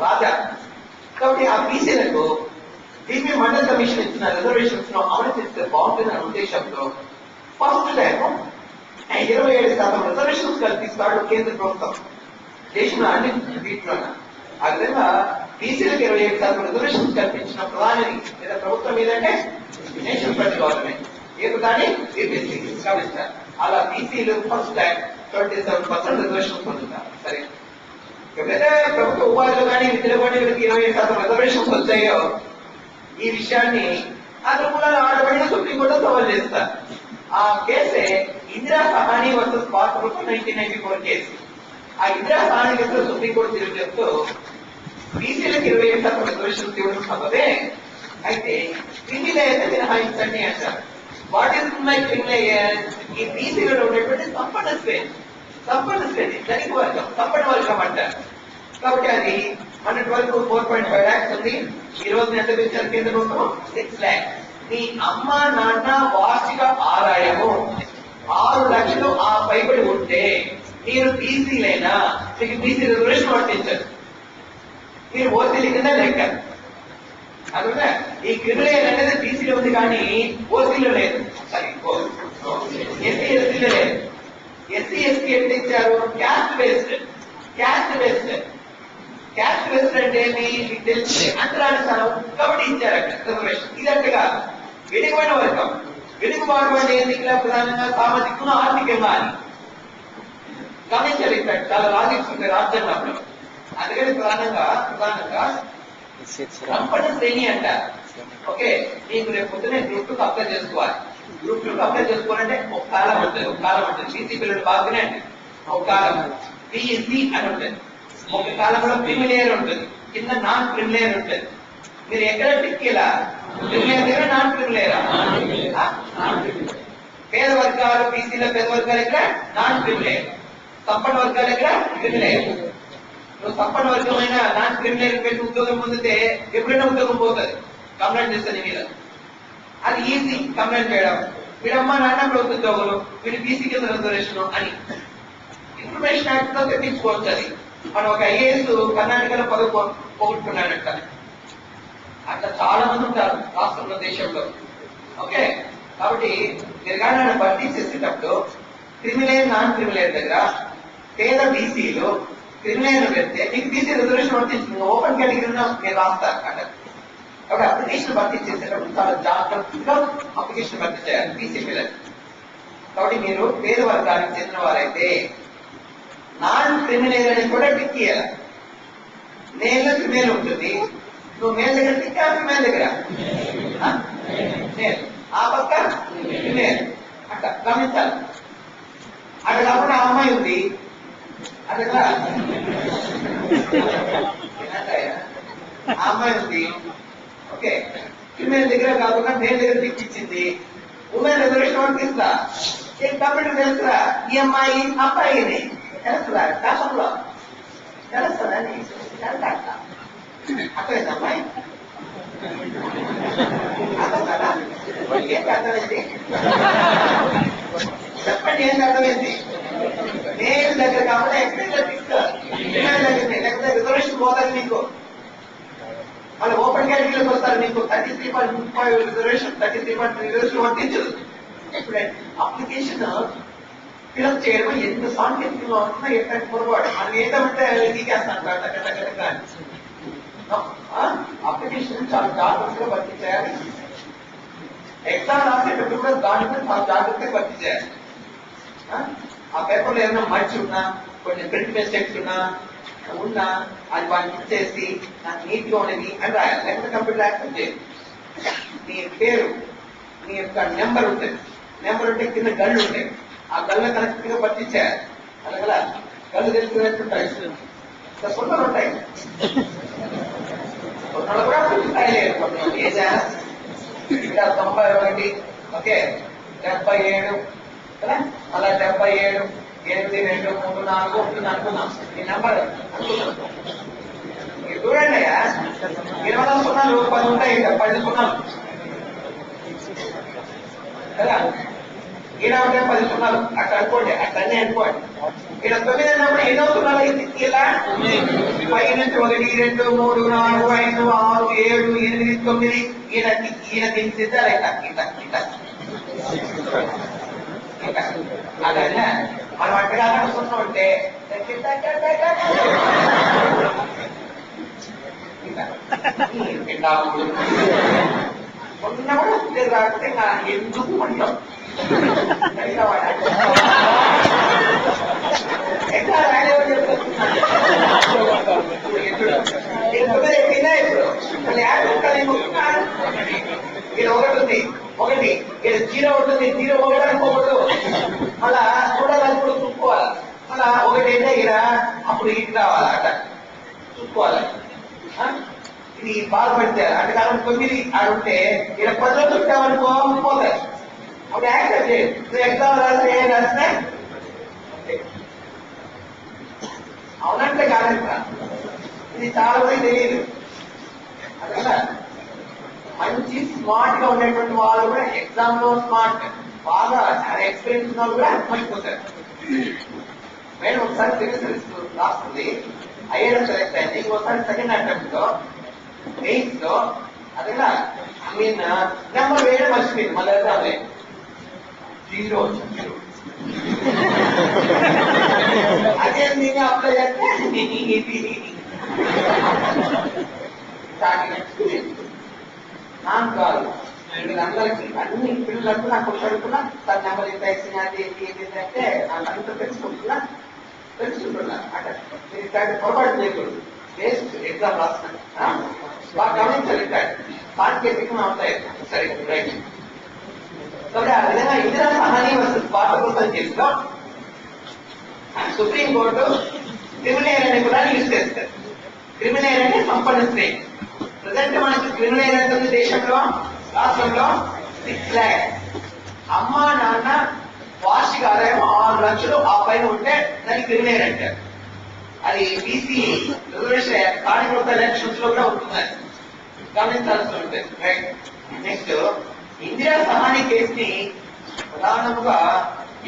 Speaker 1: రాజా. కాబట్టి ఆ బీసీలకు బీపీ మండల్ కమిషన్ ఇచ్చిన రిజర్వేషన్స్ లో అమలు చేస్తే బాగుంటుందనే ఉద్దేశంతో ఫస్ట్ టైం 27% రిజర్వేషన్స్ కల్పిస్తాడు కేంద్ర ప్రభుత్వం దేశంలో అన్ని వీటిలోన. ఆ విధంగా బీసీలకు 27% రిజర్వేషన్స్ కల్పించిన ప్రధాని లేదా ప్రభుత్వం ఏదంటే నేషనల్ ఫ్రంట్ గవర్నమెంట్. ఏ ప్రధాని? బీపీసీ గమనిస్తారు. అలా బీసీలు ఫస్ట్ టైం 27% రిజర్వేషన్ పొందుతారు. సరే, ఎప్పుడైతే ప్రభుత్వ ఉపాధిలో కానీ విద్యలో కానీ వీళ్ళకి 27% రిజర్వేషన్స్ వచ్చాయో ఈ విషయాన్ని అగ్రకులాలు ఆడబడిన సుప్రీంకోర్టులో సవాల్ చేస్తారు. ఆ కేసే ఇందిరా సహాని వర్సెస్ భారత ప్రభుత్వం 1994 కేసు. ఆ ఇందిరా సహాని కేసులో సుప్రీంకోర్టు తీర్పు చెప్తూ బీసీలకు 27% రిజర్వేషన్స్ ఇవ్వడం సమ్మతే, అయితే క్రిమిలేయర్ మినహాయించండి అంటారు. What is my creamy layer? ఈ బీసీలలో ఉండేటువంటి సంపన్న శ్రేణి ధనిక వర్గం, సంపన్న వర్గం అంటారు. కాబట్టి అది మొన్నటి వరకు 4.5 lakhs ఉంది. ఈ రోజు ఎంత పెంచారు కేంద్ర ప్రభుత్వం? 6 lakhs. మీ అమ్మ నాన్న వార్షిక ఆదాయము 6 లక్షలు ఆ పైబడి ఉంటే మీరు బీసీలైనా మీకు బీసీ రిజర్వేషన్ వర్తించదు. మీరు ఓసీల కింద లెక్క. అందుకే ఈ క్రిమిలేయర్ అనేది బీసీలో ఉంది కానీ ఓసీలో లేదు. సారీ, ఎస్సీ ఎస్టీలో లేదు. ఎస్సీ ఎస్టీ ఎంత ఇచ్చారు? క్యాస్ట్ బేస్డ్ అంటే మీకు తెలిసి అంతరానుసారం కాబట్టి ఇచ్చారు అక్కడ రిజర్వేషన్. ఇదంటే కాదు, వెనుకబడిన వర్గం. వెనుకబాటు అంటే ఏంటి? ఇక్కడ ప్రధానంగా సామాజికంగా ఆర్థికంగా అని గమనించాలి. ఇక్కడ చాలా లాజిక్స్ ఉంటాయి రాజ్యాంగంలో. అందుకని ప్రధానంగా సంపన్న శ్రేణి అంటారు. ఓకే, నీకు రేపు పొద్దునే గ్రూప్ 2 అప్లై చేసుకోవాలి. గ్రూప్ 2 అప్లై చేసుకోవాలంటే ఒక కాలం ఉంటుంది. బీసీ పిల్లలు బాగానే అండి. ఒక కాలం బీఎస్సీ అని ఉంటుంది. ఒక కాలంలో క్రిమిలేయర్ ఉంటుంది, కింద నాన్ క్రిమిలేయర్ ఉంటుంది. మీరు ఎక్కడ టిక్కేలా? క్రిమిలేయర్ దగ్గర నాన్ క్రిమిలేయరా? పేద వర్గాలు బీసీల పేద వర్గాలు ఎక్కడ? Non creamy layer. సంపన్న వర్గాలు ఎక్కడ? క్రిమిలేయర్. నువ్వు సంపన్న వర్గమైన నాన్ క్రిమిలేయర్ పెట్టి ఉద్యోగం పొందితే ఎప్పుడైనా ఉద్యోగం పోతుంది. కంప్లైంట్ చేస్తుంది మీద. అది ఈజీ కంప్లైంట్ చేయడం. వీడమ్మ నాన్న ప్రభుత్వ ఉద్యోగులు, వీడు బీసీ కింద రిజర్వేషన్ అని ఇన్ఫర్మేషన్ యాక్ట్ తో తెప్పించుకోవచ్చు. అది మనం ఒక ఐఏఎస్ కర్ణాటకలో పదవి పోగొట్టుకున్నాడంట. అట్లా చాలా మంది ఉంటారు రాష్ట్రంలో, దేశంలో. ఓకే, కాబట్టి మీరు కానీ భర్తీ చేసేటప్పుడు క్రిమిలేయర్ నాన్ క్రిమిలేయర్ దగ్గర పేద బీసీలు క్రిమిలేయర్ పెడితే మీకు బీసీ రిజర్వేషన్ వర్తించింది. ఓపెన్ కేటగిరీలో మీరు రాస్తారు అంటే. కాబట్టి అప్లికేషన్ భర్తీ చేసేటప్పుడు చాలా జాగ్రత్తగా అప్లికేషన్ భర్తీ చేయాలి బీసీ పిల్లలు. కాబట్టి మీరు పేద వర్గానికి చెందిన వారైతే నాన్ క్రిమిలేయర్ అని కూడా టిక్ చేయాలి. నేల ఫిమేల్ ఉంటుంది. నువ్వు మేల్ దగ్గర టిక్, ఫిమేల్ దగ్గర మేల్, ఆ పక్క ఫిమేల్. అట్లా గమనించాలి. అక్కడ కాకుండా ఆ అమ్మాయి ఉంది, అదే కదా ఆ అమ్మాయి ఉంది. ఓకే, ఫిమేల్ దగ్గర కాకుండా మేల్ దగ్గర పిచ్చింది. ఉమెన్ రిజర్వేషన్ వరకు ఇస్తా. కంప్యూటర్ తెలుసురా, ఈ అమ్మాయి అబ్బాయిని తెలుస్తుందా శాసనంలో తెలుస్తుందని అర్థమైంది అమ్మాయి. అర్థం కదా, ఏంటి అర్థమైంది చెప్పండి, ఏంటి అర్థమైంది? నేను దగ్గర కాకుండా ఎక్కడైనా ఫిక్స్ దగ్గర లేకపోతే రిజర్వేషన్ పోతారు మీకు. వాళ్ళు ఓపెన్ కేటగిరీలోకి వస్తారు. మీకు 33.5 రిజర్వేషన్ 33.3 రిజర్వేషన్ వర్తించదు. అప్లికేషన్ ఫిలప్ చేయడం ఎంత సాంకేతికంగా ఉంటుందో ఎక్కడ పొరపాటు. మనం ఏదంటే తీకేస్తాను అప్లికేషన్ చాలా జాగ్రత్తగా భర్తీ చేయాలి. ఎగ్జామ్ రాసేటప్పుడు కూడా దాంట్లో చాలా జాగ్రత్తగా భర్తీ చేయాలి. ఆ పేపర్లో ఏమైనా మర్చి ఉన్నా, కొన్ని ప్రింట్ మిస్టేక్స్ ఉన్నా అది వాళ్ళకి ఇచ్చేసి నాకు నీట్ గా ఉండేది అని రాయాలి. లేకపోతే కంప్యూటర్ యాక్సెప్ట్ చేయాలి. నీ పేరు, నీ యొక్క నెంబర్ ఉంటుంది. నెంబర్ ఉంటే కింద గళ్ళు ఉంటాయి. ఆ గళ్ళ కరెక్ట్ గా భర్తీ చేయాలి. అలాగలా గళ్ళు తెలుసుకున్నట్టుంటాయి, సున్నాలు ఉంటాయి. సున్నాలు కూడా ఉంటాయి లేదు ఏదైనా. ఇంకా 91, ఓకే 77 కదా, అలా 77 8 2 3 4 ఉంటుంది అనుకున్నాం. ఈ నెంబర్ అనుకున్నాం. మీరు చూడండి అయ్యా, 20 సున్నాలు 10 ఉంటాయి, 10 సున్నాలు కదా. ఈయన ఉంటే 10 సున్నాలు అక్కడ అనుకోండి, అక్కడనే అనుకోండి. ఈయన 9 అన్నప్పుడు ఎన్నో సున్నాలు అయింది. ఇలా పై నుంచి 1 2 3 4 5 6 7 8 9 ఈయన దీనికి సిద్ధాలు అలాగే మనం అట్టగా నడుస్తున్నా ఉంటే మొన్న కూడా ఉద్యోగం రాకపోతే ఎందుకు ఉంటాం ఎట్లా రాయలేవో చెప్తున్నాను. ఇది ఒకటి ఉంది, ఒకటి ఇది 0 ఉంటుంది, 0 ఒకటి అనుకోకూడదు. మళ్ళా చూడాలి కూడా చూసుకోవాలి. మళ్ళా ఒకటి అయితే ఇక్కడ అప్పుడు ఇటు రావాలి, అట్ట చూసుకోవాలి. ఇది బాధపడితే అంటే కాలం 9 ఆడుంటే ఇక్కడ 10లో చుట్టామనుకో పోతాయి. అప్పుడు యాక్సెప్ట్ చేయాలి. నువ్వు ఎగ్జామ్ రాస్తే ఏం రాస్తే అవునంటే కాదంట. ఇది చాలా మంది తెలియదు. అదే మంచి స్మార్ట్ గా ఉండేటువంటి వాళ్ళు కూడా ఎగ్జామ్ లో స్మార్ట్, బాగా ఎక్స్పీరియన్స్ ఉన్న వాళ్ళు కూడా మర్చిపోతారు. మేడం ఒకసారి సివిల్ సర్వీస్ రాస్తుంది, ఐఏఎస్ సెలెక్ట్ అయింది. ఇంకోసారి సెకండ్ అటెంప్ట్ లో మెయిన్స్ లో అదే నెంబర్ వేయడం మర్చిపోయింది. మళ్ళీ అదే 0 అదే నేను అప్లై చేస్తే నాకు కాదు, వీళ్ళందరికీ అన్ని పిల్లలకు నాకు చదువుకున్నా తన నెంబర్ ఎంత ఇచ్చిన ఏంటంటే అంతా తెలుసుకుంటున్నా అంటే పొరపాటు చేయకూడదు. వేస్ట్ ఎగ్జామ్ రాస్తున్నాను బాగా గమనించాలి. సాంకేతికంగా అవుతాయి. సరే రైట్. కాబట్టి ఆ విధంగా ఇందిరా సహాని వర్సెస్ భారత ప్రభుత్వం కేసులో సుప్రీంకోర్టు క్రిమినల్ అనే కూడా యూజ్ చేస్తారు. క్రిమినల్ అంటే సంపన్న స్త్రీ. ప్రజెంట్ మనకి క్రిమినల్ ఎంత ఉంది దేశంలో, రాష్ట్రంలో 6 lakhs. అమ్మా నాన్న వార్షిక ఆదాయం 6 లక్షలు ఆ పైన ఉంటే దాన్ని క్రిమినల్ అంటారు. అది బీసీ రిజర్వేషన్ స్థానిక ఎలక్షన్స్ లో కూడా ఉంటుంది, గమనించాల్సి ఉంటుంది. రైట్. నెక్స్ట్ ఇందిరా సహాని కేసుని ప్రధానంగా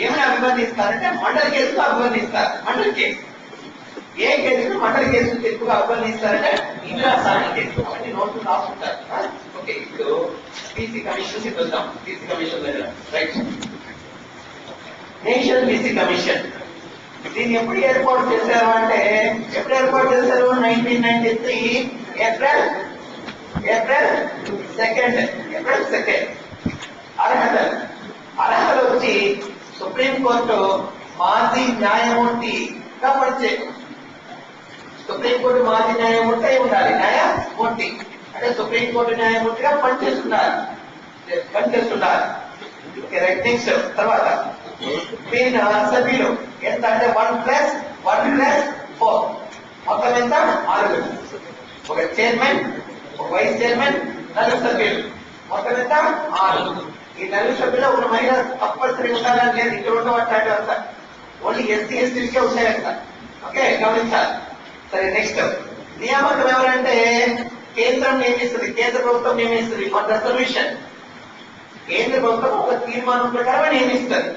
Speaker 1: ఏమైనా అభివర్ణిస్తారంటే మండలి కేసులో అభివర్ణిస్తారు. మండలి కేసు ఏ కేసును మండలి కేసును ఎక్కువగా అభివర్ణిస్తారంటే ఇందిరా సహాని కేసు. కాబట్టి నోట్లు రాసుకుంటారు. ఓకే, ఇప్పుడు బీసీ కమిషన్ చూద్దాం. BC commission right. National BC commission దీన్ని ఎప్పుడు ఏర్పాటు చేశారు అంటే, ఎప్పుడు ఏర్పాటు చేశారు? 1993 ఏప్రిల్ 2. అర్హతలు వచ్చి సుప్రీంకోర్టు మాజీ న్యాయమూర్తిగా పనిచేయడం. సుప్రీంకోర్టు మాజీ న్యాయమూర్తి అయి ఉండాలి. న్యాయమూర్తి అంటే సుప్రీంకోర్టు న్యాయమూర్తిగా పనిచేస్తున్నారు. నెక్స్ట్ తర్వాత సభ్యులు ఎంత అంటే 1+1 1+4 మొత్తం ఎంత? 6. ఒక చైర్మన్, ఒక వైస్ చైర్మన్, 4 సభ్యులు, మొత్తం ఎంత? 6. ఈ 4 సభ్యులు ఒక మహిళ తప్పనిసరి ఉండాలని లేదు, ఇక్కడ ఉండవట్టాడు అంతా ఓన్లీ ఎస్సీ ఎస్టీకే ఉంటాయంట. ఓకే, గమనించాలి. సరే, నెక్స్ట్ నియామకం ఎవరంటే కేంద్రం నియమిస్తుంది, కేంద్ర ప్రభుత్వం నియమిస్తుంది ఫర్ రిజర్వేషన్. కేంద్ర ప్రభుత్వం ఒక తీర్మానం ప్రకారం నియమిస్తుంది.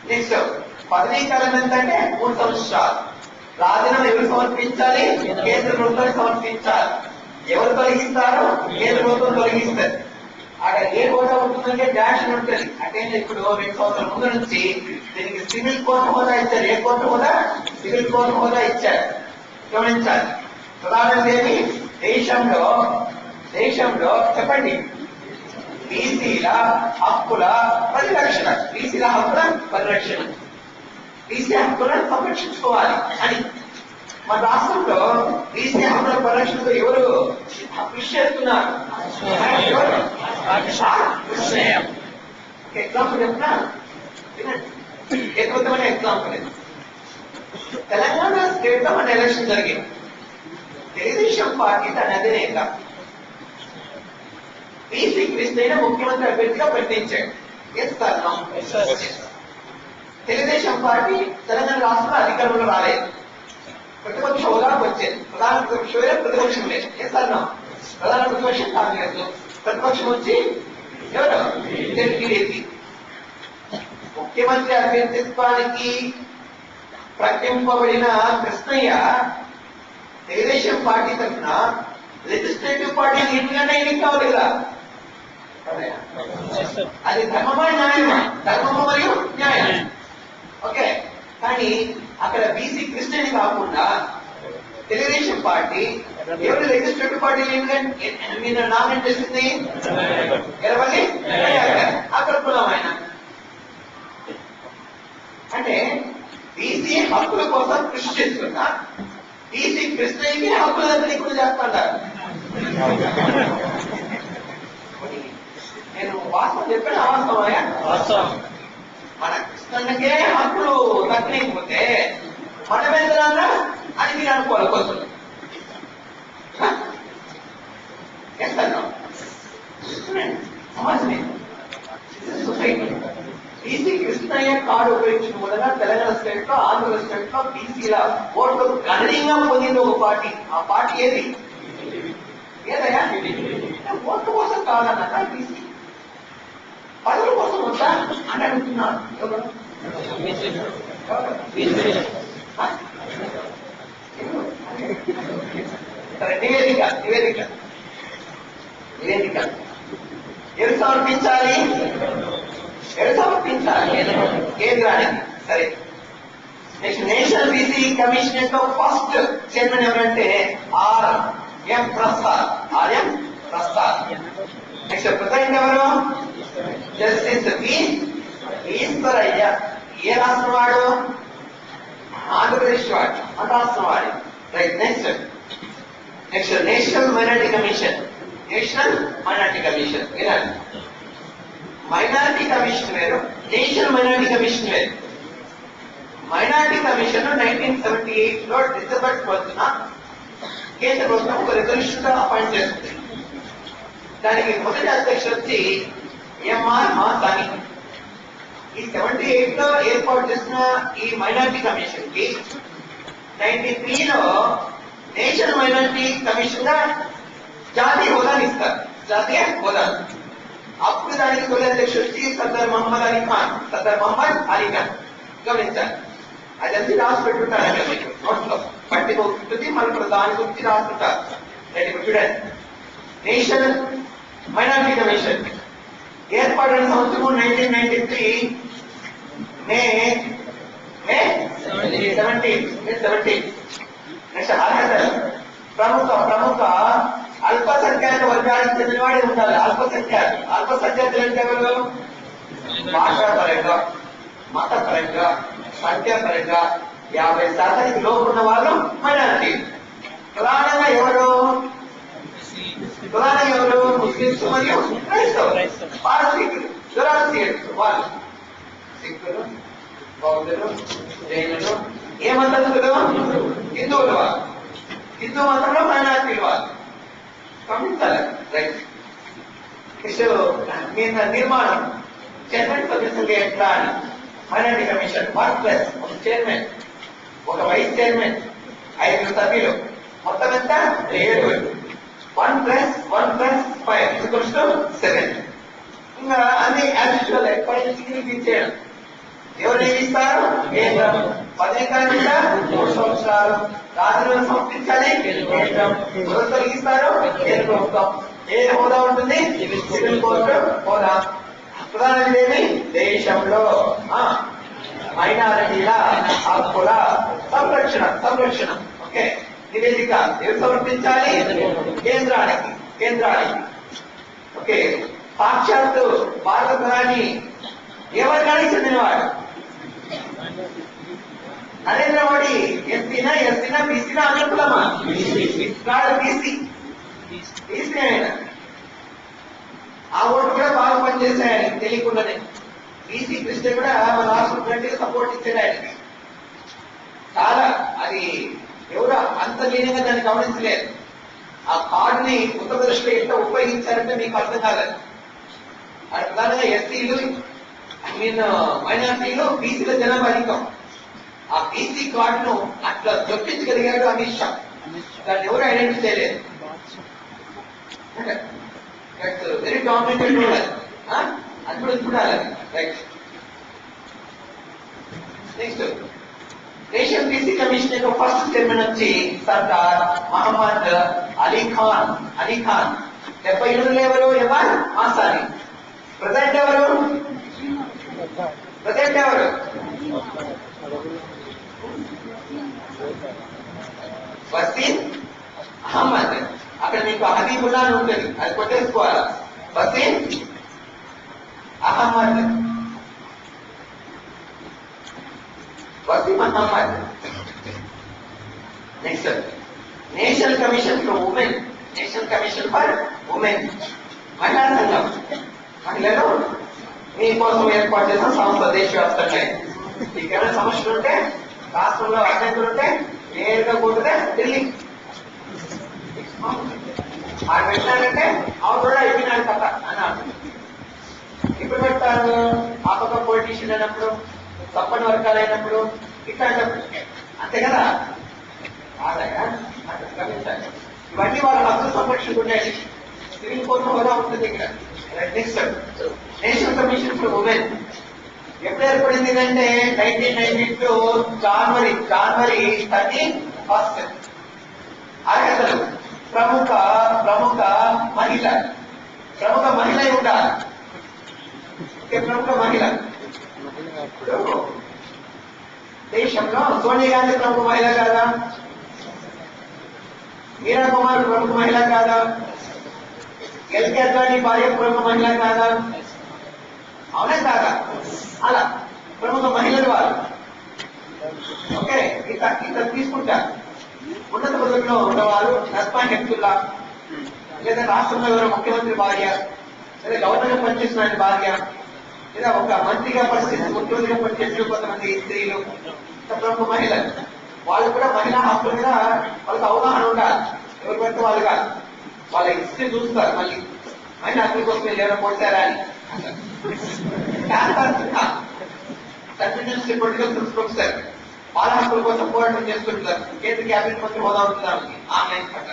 Speaker 1: నెక్స్ట్ పదవీ కాలం ఎంత అంటే 3 సంవత్సరాలు. రాజీనామా ఎవరు సమర్పించాలి? కేంద్ర ప్రభుత్వాన్ని సమర్పించాలి. ఎవరు తొలగిస్తారో కేంద్ర ప్రభుత్వం తొలగిస్తారు. అక్కడ ఏ కోట ఉంటుందంటే డాష్ ఉంటుంది. అంటే ఇప్పుడు 2 సంవత్సరాల ముందు నుంచి దీనికి సివిల్ కోర్టు హోదా ఇచ్చారు. ఏ కోర్టు హోదా? సివిల్ కోర్టు హోదా ఇచ్చారు. గమనించాలి. ప్రధానంగా ఏమి దేశంలో చెప్పండి, బీసీల హక్కుల పరిరక్షణ, బీసీల హక్కుల పరిరక్షణ, బీసీ హక్కులను సంరక్షించుకోవాలి అని మన రాష్ట్రంలో బీసీ హక్కుల పరిరక్షణకు ఎవరు కృషి చేస్తున్నారు? ఎగ్జాంపుల్ చెప్తున్నా, అద్భుతమైన ఎగ్జాంపుల్. తెలంగాణ స్టేట్ లో మన ఎలక్షన్ జరిగింది. తెలుగుదేశం పార్టీ తన అధినేత బీసీ కృష్ణయ్య ముఖ్యమంత్రి అభ్యర్థిగా ప్రకటించాడు. తెలుగుదేశం పార్టీ తెలంగాణ రాష్ట్రంలో అధికారంలో రాలేదు. ప్రతిపక్ష హోదాకు వచ్చేది. ప్రధాన ప్రతిపక్ష ప్రతిపక్షం లేదు. ప్రధాన ప్రతిపక్షం కాంగ్రెస్, ప్రతిపక్షం వచ్చి ఎవరు? టీడీపీ. ముఖ్యమంత్రి అభ్యర్థిత్వానికి ప్రకటింపబడిన కృష్ణయ్య తెలుగుదేశం పార్టీ తరఫున లెజిస్లేటివ్ పార్టీ లీడర్గానే ఎన్నిక కావాలి కదా. అది ధర్మమా న్యాయమా? ధర్మము మరియు న్యాయం. ఓకే, కానీ అక్కడ బీసీ కృష్ణని కాకుండా తెలుగుదేశం పార్టీ ఎవరు లెజిస్లేటివ్ పార్టీ లీడర్ నామినేట్ చేసింది? ఎరవల్లి అక్కడ కులం ఆయన. అంటే బీసీ హక్కుల కోసం కృషి చేస్తున్నా బీసీ కృష్ణయ్యకి హక్కుల దగ్గర ఇప్పుడు చేస్తున్నారు. నేను వాస్తవం చెప్పిన అవాస్తవమయ్యా? మన కృష్ణయ్యకే హక్కులు దక్కలేకపోతే మనం ఎంత అని మీరు అనుకోవాలి. కోసం సమాజమే సొసైటీ. బీసీ కృష్ణయ్య కార్డు ఉపయోగించడం వలన తెలంగాణ స్టేట్ లో, ఆంధ్ర స్టేట్ లో బీసీల ఓట్లు గణనీయంగా పొందింది ఒక పార్టీ. ఆ పార్టీ ఏది? ఏదయ్యా? ఓట్ల కోసం కాదన్నట, బీసీ పదవుల కోసం వద్దా అని అడుగుతున్నారు. నివేదిక ఎవరు సమర్పించాలి? కేంద్రానికి. సరే, నెక్స్ట్ నేషనల్ బీసీ కమిషన్ యొక్క ఫస్ట్ చైర్మన్ ఎవరంటే ఆర్ఎం ప్రసాద్. నెక్స్ట్ ప్రెసిడెంట్ ఎవరు? జస్టిస్ ఈశ్వరయ్య. ఏ రాష్ట్రం వాడు? ఆంధ్రప్రదేశ్ వాడు, మన రాష్ట్రం వాడు. Right. Next national minority commission. వినండి, మైనారిటీ కమిషన్ వేరు, నేషనల్ మైనారిటీ కమిషన్ వేరు. మైనారిటీ కమిషన్ 1978 లో డిసెంబర్ 12న కేంద్ర ప్రభుత్వం ఒక రెజల్యూషన్ గా అపాయింట్ చేస్తుంది. దానికి మొదటి అధ్యక్షుడు వచ్చి ఎంఆర్ మాసాని. ఈ 78 లో ఏర్పాటు చేసిన ఈ మైనారిటీ కమిషన్ కి 93 లో నేషనల్ మైనారిటీ కమిషన్ గా జాతీయ హోదాని ఇస్తారు. జాతీయ హోదా. అప్పుడు దానికి తొలి అధ్యక్షుడు వచ్చి సర్దార్ మహమ్మద్ అలీ ఖాన్. గమనించాలి, అదంతా రాసి పెట్టుంటారు మీకు నోట్స్ లో. పట్టి ఉంటుంది, మళ్ళీ దాని గురించి రాస్తుంటారు. చూడండి, నేషనల్ మైనారిటీ కమిషన్ ఏర్పాటైన సంవత్సరం 1993 మే 17. నెక్స్ట్ అర్హతలు. ప్రముఖ అల్పసంఖ్యాక వర్గానికి చెందినవాడే ఉండాలి. అల్పసంఖ్యాకులు అంటే ఎవరు? భాషాపరంగా, మతపరంగా, సంఖ్యాపరంగా 50% లోపున్న వాళ్ళు మైనారిటీ. ప్రధానంగా ఎవరు? ముస్లింస్ మరియు క్రైస్తవులు, పారసీకులు, జొరాస్ట్రియన్స్ వాళ్ళు, సిక్కులు, బౌద్ధులు, జైనులు, ఏ మతస్థులు? హిందువులు వాళ్ళు. హిందూ మతంలో మైనారిటీలు వాళ్ళు పంపించాలి. రైట్. నిర్మాణం చైర్మన్ సభ్యులు ఎట్లా అని మైనారిటీ కమిషన్ 1+ ఒక చైర్మన్, ఒక వైస్ చైర్మన్, 5 సభ్యులు, మొత్తం ఎంత? 7. 1+1+5=7. ఇంకా అన్ని యాక్చువల్ ఎప్పటికీయడం. ఎవరు నియమిస్తారు? కేంద్రం. 10 ఏళ్ళ 3 సంవత్సరాలు రాజీనామా సమర్పించాలి కేంద్రం. ఎవరు తొలగిస్తారు? కేంద్ర ప్రభుత్వం. ఏ హోదా ఉంటుంది? సివిల్ కోర్టు హోదా. ప్రధానమంత్రి దేశంలో మైనారిటీల హక్కుల సంరక్షణ. ఓకే. నివేదిక ఎవరు సమర్పించాలి? కేంద్రానికి. ఓకే. సాక్షాత్తు భారత ప్రధాని ఏ వర్గానికి చెందినవాడు? నరేంద్ర మోడీ ఎస్సీనా బీసీనా అనుకులమా? బీసీ ఆయన. ఆ ఓటు కూడా బాగా పనిచేశాయి తెలియకుండానే. బీసీ కృష్ణ కూడా మన రాష్ట్రం గట్టిగా సపోర్ట్ ఇచ్చాడు ఆయనకి. చాలా అది ఎవరు అంతర్లీనంగా దాన్ని గమనించలేదు. ఆ కార్డుని ఉత్తరప్రదేశ్లో ఎంత ఉపయోగించారంటే మీకు అర్థం కాలేదు. అది ప్రధానంగా ఎస్సీలు మైనార్టీలు బీసీల జనాభా అధికం. ఆ బీసీ కార్డును అట్లా దొప్పించగలిగాడు అమిత్ షా. దాన్ని ఎవరు ఐడెంటిఫై చేయలేదు. వెరీ డామినేటెడ్ రోల్ అది కూడా చూడాలి. Right. Next national BC commission యొక్క ఫస్ట్ చైర్మన్ వచ్చి సర్దార్ మహమ్మద్ అలీ ఖాన్. 77 ఎవరు? మాసాని. ప్రజెంట్ ఎవరు? వసీం అహ్మద్. అక్కడ మీకు హబీబుల్లా అని ఉంటుంది, అది కొట్టేసుకోవాలి. Wasim Ahmed. Next national commission for women. మహిళా సంఘం. మహిళలు మీకోసం ఏర్పాటు చేసిన సంస్థ దేశవ్యాప్తంగా. మీకేమైనా సమస్యలు ఉంటే, రాష్ట్రంలో అభ్యర్థులు ఉంటే నేరుగా పోతుంటే ఢిల్లీ ఆయన పెట్టినారంటే అవును కూడా అయిపోయినాడు కథ అన్నాడు. ఇప్పుడు పెడతారు ఆ పక్క పొలిటీషియన్ అయినప్పుడు, సంపన్న వర్గాలు అయినప్పుడు, ఇట్లాంటప్పుడు అంతే కదా. గమనించాలి. ఇవన్నీ వాళ్ళ హక్కుల సంరక్షణ ఉన్నాయి. సివిల్ కోర్టు హోదా ఉంటుంది ఇక్కడ. Next national commission for women ఎప్పుడు ఏర్పడింది అంటే 1992 జనవరి 31. అర్హతలు ప్రముఖ మహిళ ఉండాలి. ప్రముఖ మహిళ. ఇప్పుడు దేశంలో సోనియా గాంధీ ప్రముఖ మహిళ కాదా? మీరా కుమార్ ప్రముఖ మహిళ కాదా? ఎల్కే అద్వానీ భార్య ప్రముఖ మహిళ కాదా? అవునా కాదా? అలా ప్రముఖ మహిళలు వాళ్ళు. ఓకే. ఇట్లా తీసుకుంటారు. ఉన్నత పదవిలో ఉన్నవారు నస్మా హెప్తుల్లా, లేదా రాష్ట్రంలో ఎవరో ముఖ్యమంత్రి భార్య, లేదా గవర్నర్ పనిచేసిన ఆయన భార్య, లేదా ఒక మంత్రిగా ముఖ్యమంత్రిగా పనిచేసిన కొంతమంది స్త్రీలు, ప్రముఖ మహిళలు. వాళ్ళు కూడా మహిళా హక్కుల మీద వాళ్ళకి అవగాహన ఉండాలి. ఎవరు పడితే వాళ్ళు కాదు. వాళ్ళ హిస్టరీ చూస్తారు. మళ్ళీ మహిళా హక్కుల కోసం ఎవరైనా కొట్టారా అని. కంటిన్యూస్ పొలిటికల్ ప్రొఫెసర్ బాల హక్కుల కోసం పోరాటం చేస్తుంటారు. కేంద్ర క్యాబినెట్ మంత్రి హోదా ఉంటుంది ఆన్లైన్ పట్ల.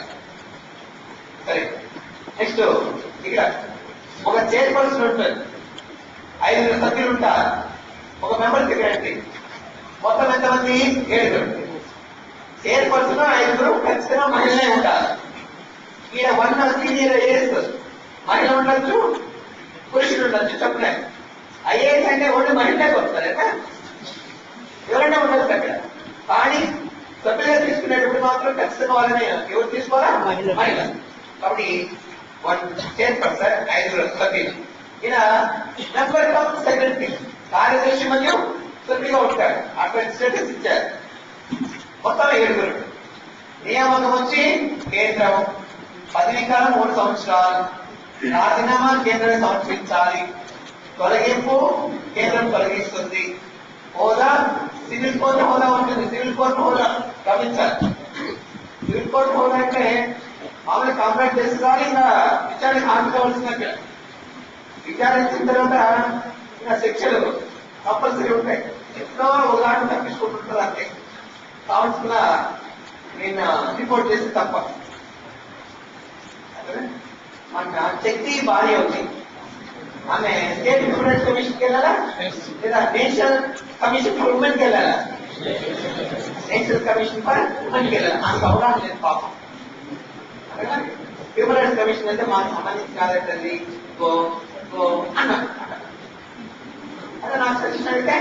Speaker 1: సరే. నెక్స్ట్ ఇక్కడ ఒక చైర్పర్సన్ ఉంటుంది, 5 సభ్యులు ఉంటారు, ఒక మెంబర్ సెక్రటరీ. మొత్తం ఎంతమంది? 7. చైర్పర్సన్ 5 ఖచ్చితంగా మహిళలే ఉంటారు. ఈయన 1 సీనియర్ ఐఏఎస్ మహిళ ఉండొచ్చు, పురుషుడు ఉండొచ్చు, చెప్పలేదు. ఐఏఎస్ అంటే ఓన్లీ మహిళలే వస్తారు కదా, ఎవరైనా ఉండొచ్చు అక్కడ. కానీ సభ్యులుగా తీసుకునేటప్పుడు మాత్రం ఖచ్చితంగా వాళ్ళని ఎవరు తీసుకోవాలా? మహిళ. కాబట్టి 1 చైర్పర్సన్, 5 సభ్యులు. ఈయన మెంబర్ ఆఫ్ సెక్రటరీ, కార్యదర్శి మరియు సభ్యుగా ఉంటాడు. అటువంటి స్టేటస్ ఇచ్చారు. మొత్తం 7. నియామకం వచ్చి కేంద్రం. పదవీ కాలం 3 సంవత్సరాలు. రాజీనామా కేంద్రం సమర్పించాలి. తొలగింపు కేంద్రం తొలగిస్తుంది. హోదా సివిల్ కోర్టు హోదా ఉంటుంది. సివిల్ కోర్టు హోదా గమనించాలి. సివిల్ కోర్టు హోదా అంటే మామూలు కంప్లైంట్ చేసుకోవాలి, ఇంకా విచారణకు హాజరుకోవాల్సినట్టు. విచారించిన తర్వాత ఇంకా శిక్షలు కంపల్సరీ ఉంటాయి. ఎప్పుడో ఉదాహరణ తప్పించుకుంటుంటారు అంతే. కావాల్సిన నేను రిపోర్ట్ చేసి తప్ప. మన శక్తి భార్య ఉంది, ఆమె స్టేట్ హ్యూమన్ కమిషన్కి వెళ్ళాలా లేదా నేషనల్ కమిషన్ ఫర్ ఉమెన్కి వెళ్ళాలా? నేషనల్ కమిషన్ ఫర్ ఉమెన్కి వెళ్ళాలి. ఆమెకు అవగాహన లేదు పాపం. హ్యూమన్ రైట్స్ కమిషన్ అంటే మాకు సంబంధించి కాదండి, గో గో అన్నారు. అదే నాకు సజెషన్ అంటే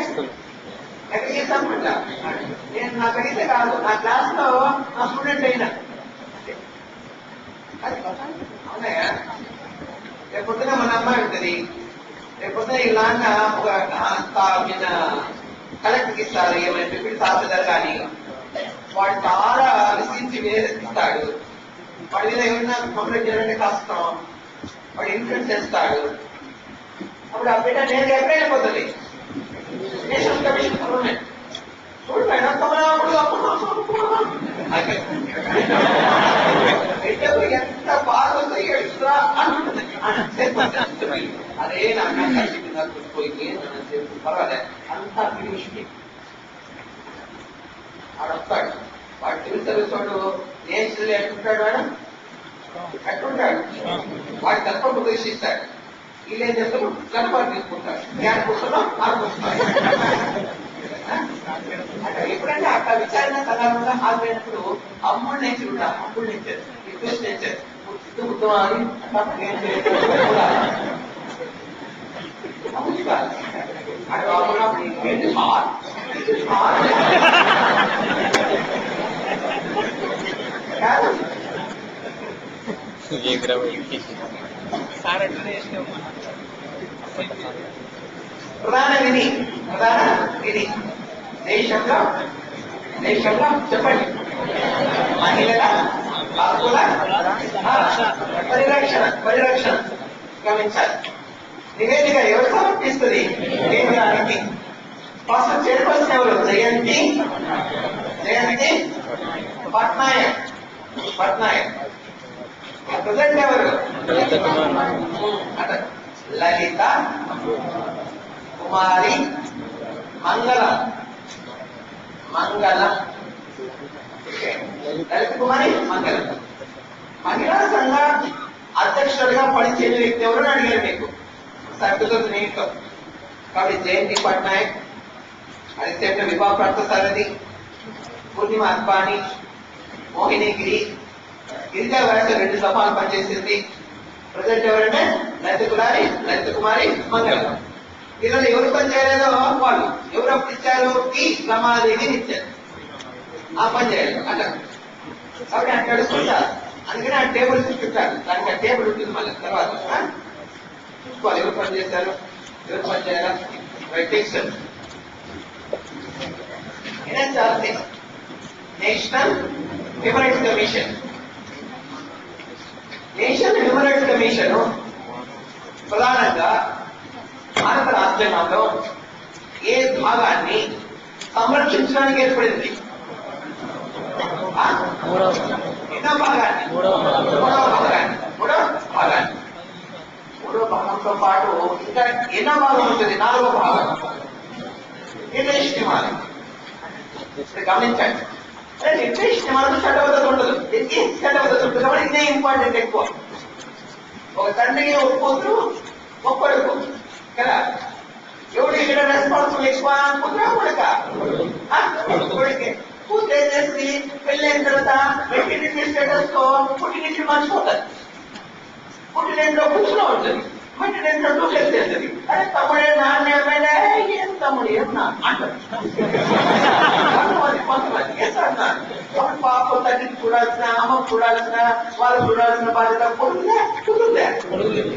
Speaker 1: ఎక్కడ చేస్తామంట. నేను నాకు అయితే కాదు, నా క్లాస్ లో నా స్టూడెంట్ అయినా అవునాయా. రేపొద్దున మన అమ్మాయి ఉంటుంది, రేపొద్దున ఇలాగా ఒక కలెక్టర్కి ఇస్తారు, ఏమైనా డిప్యూటీ తహసీల్దార్ కానీ వాడు చాలా విసిరించి వేస్తాడు. వాడి మీద ఏమైనా కంప్లైంట్ చేయాలంటే కష్టం, వాడు ఇన్ఫ్లుయెన్స్ చేస్తాడు. అప్పుడు ఆ బిడ్డ నేను ఎక్కడ వెళ్ళిపోతుంది నేషనల్ కమిషన్ ఫర్ ఉమెన్. చూడు మేడం ఎంత బాధ వస్తే ఏడుస్తా అంటుంది. అదే నాన్న పోయి పర్వాలేదు అంతా ఫినిష్. ఆడొస్తాడు, వాడు సివిల్ సర్వీస్ వాడు నేషనల్ ఎట్టుంటాడు, వాడు ఎట్టుంటాడు, వాడు తక్కువ ప్రదర్శిస్తాడు. వీళ్ళేం చేస్తారు, గణపాటు తీసుకుంటారు, గ్యాన్ కూర్చున్నాం ఆడుకుంటున్నారు. ఎప్పుడంటే అక్కడ విచారణ సకాలంగా హాజరైనప్పుడు అమ్ముడు నేచర్ ఉంటారు. అమ్ముడు నేచర్, రిక్వెస్ట్ నేచర్, ఉత్తమాన్ని ప్రధాన విధి దేశంలో చెప్పండి మహిళల హక్కుల పరిరక్షణ గమనించాలి. నివేదిక ఎవరు సమర్పిస్తుంది కేంద్రానికి? ఫస్ట్ చైర్పర్సన్ ఎవరు? జయంతి పట్నాయక్. ప్రెసిడెంట్ ఎవరు? లలిత కుమారి మంగళం. లలిత కుమారి మంగళం. మహిళా సంఘ అధ్యక్షుడిగా పనిచేయని వ్యక్తి ఎవరు అడిగారు మీకు సర్దుతుంది నీటిలో. కాబట్టి జయంతి పట్నాయక్, అరిసేట విభా పార్థసారథి, పూర్ణిమ అద్వానీ, మోహిని గిరిజా వయసు 2 దఫాలు పనిచేసింది. ప్రజెంట్ ఎవరంటే లలిత కుమారి మంగళం. వీళ్ళు ఎవరు పని చేయలేదో వాళ్ళు ఎవరు అప్పుడు ఇచ్చారు? ఈ రమాదేవిని ఇచ్చారు. ఆ పని చేయలేదు అట్లా. కాబట్టి అక్కడ నడుస్తుంటారు. అందుకని ఆ టేబుల్ చూపించారు. దానికి ఆ టేబుల్ ఉంటుంది మళ్ళీ తర్వాత చూసుకోవాలి ఎవరు పని చేశారు, ఎవరు పని చేయాలా. National human rights commission. National human rights commission ప్రధానంగా భారత రాజ్యాంగంలో ఏ భాగాన్ని సంరక్షించడానికి ఏర్పడింది? ఎన్నో భాగాన్ని? మూడో భాగంతో పాటు ఇంకా ఎన్నో భాగం ఉంటుంది? 4వ భాగం నిర్దేశిమాలి. గమనించండి, నిర్దేశిమాలకు చట్టబద్ధత ఉండదు. చట్టబద్ధత ఉంటుంది కాబట్టి ఇదే ఇంపార్టెంట్ ఎక్కువ. ఒక తండ్రికి ఒక కూతురు ఒక కొడుకు కదా. ఎవడు ఇక్కడ రెస్పాన్సిబుల్ ఎక్కువ? కూతురా కొడుకా? కొడుకే. కూతురు ఏం చేస్తుంది? పెళ్ళైన తర్వాత మెట్టినింటి స్టేటస్ తో పుట్టినింటి మర్చిపోతుంది. పుట్టినింట్లో కూర్చులో ఉంటుంది, పుట్టినింట్లో టూకెళ్ళి చేస్తుంది. అరే తమ్ముడే నాన్న ఏమైనా ఏం తమ్ముడు ఏమన్నా అంటారు. కొంతమంది చేస్తారు. పాప తండ్రికి చూడాల్సిన, అమ్మకు చూడాల్సిన, వాళ్ళు చూడాల్సిన బాధ్యత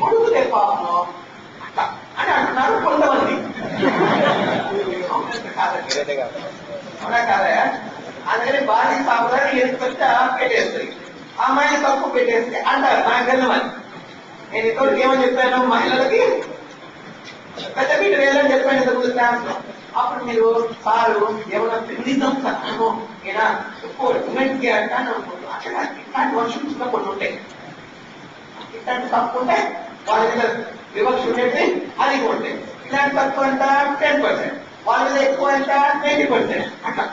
Speaker 1: కొడుకుదే పాపం అని అంటున్నారు కొంతమంది. అవునా కాదయా? అందుకని భార్య సాంప్రదాయం ఏసుకొచ్చి పెట్టేస్తుంది, అమ్మాయిని తప్పు పెట్టేస్తే అంటారు. నాకు తెలియమని నేను ఇంతవరకు ఏమని చెప్పాను? మహిళలకి పెద్ద పీట వేయాలని చెప్పాను ఇంతకుముందు క్లాస్ లో. అప్పుడు మీరు సారు ఏమైనా ఫెమినిజం సత్యము ఏనా ఎక్కువ ఉమెన్ కి అంటాను అనుకుంటున్నాను. అక్కడ ఇట్లాంటి వర్షన్స్ లో కొన్ని ఉంటాయి. ఇట్లాంటి తప్పు ఉంటే వాళ్ళ మీద వివక్ష ఉండేది అది ఉంటాయి. ఇలాంటి తక్కువ అంట 10%, వాళ్ళ మీద ఎక్కువ అంట 20%. అట్లా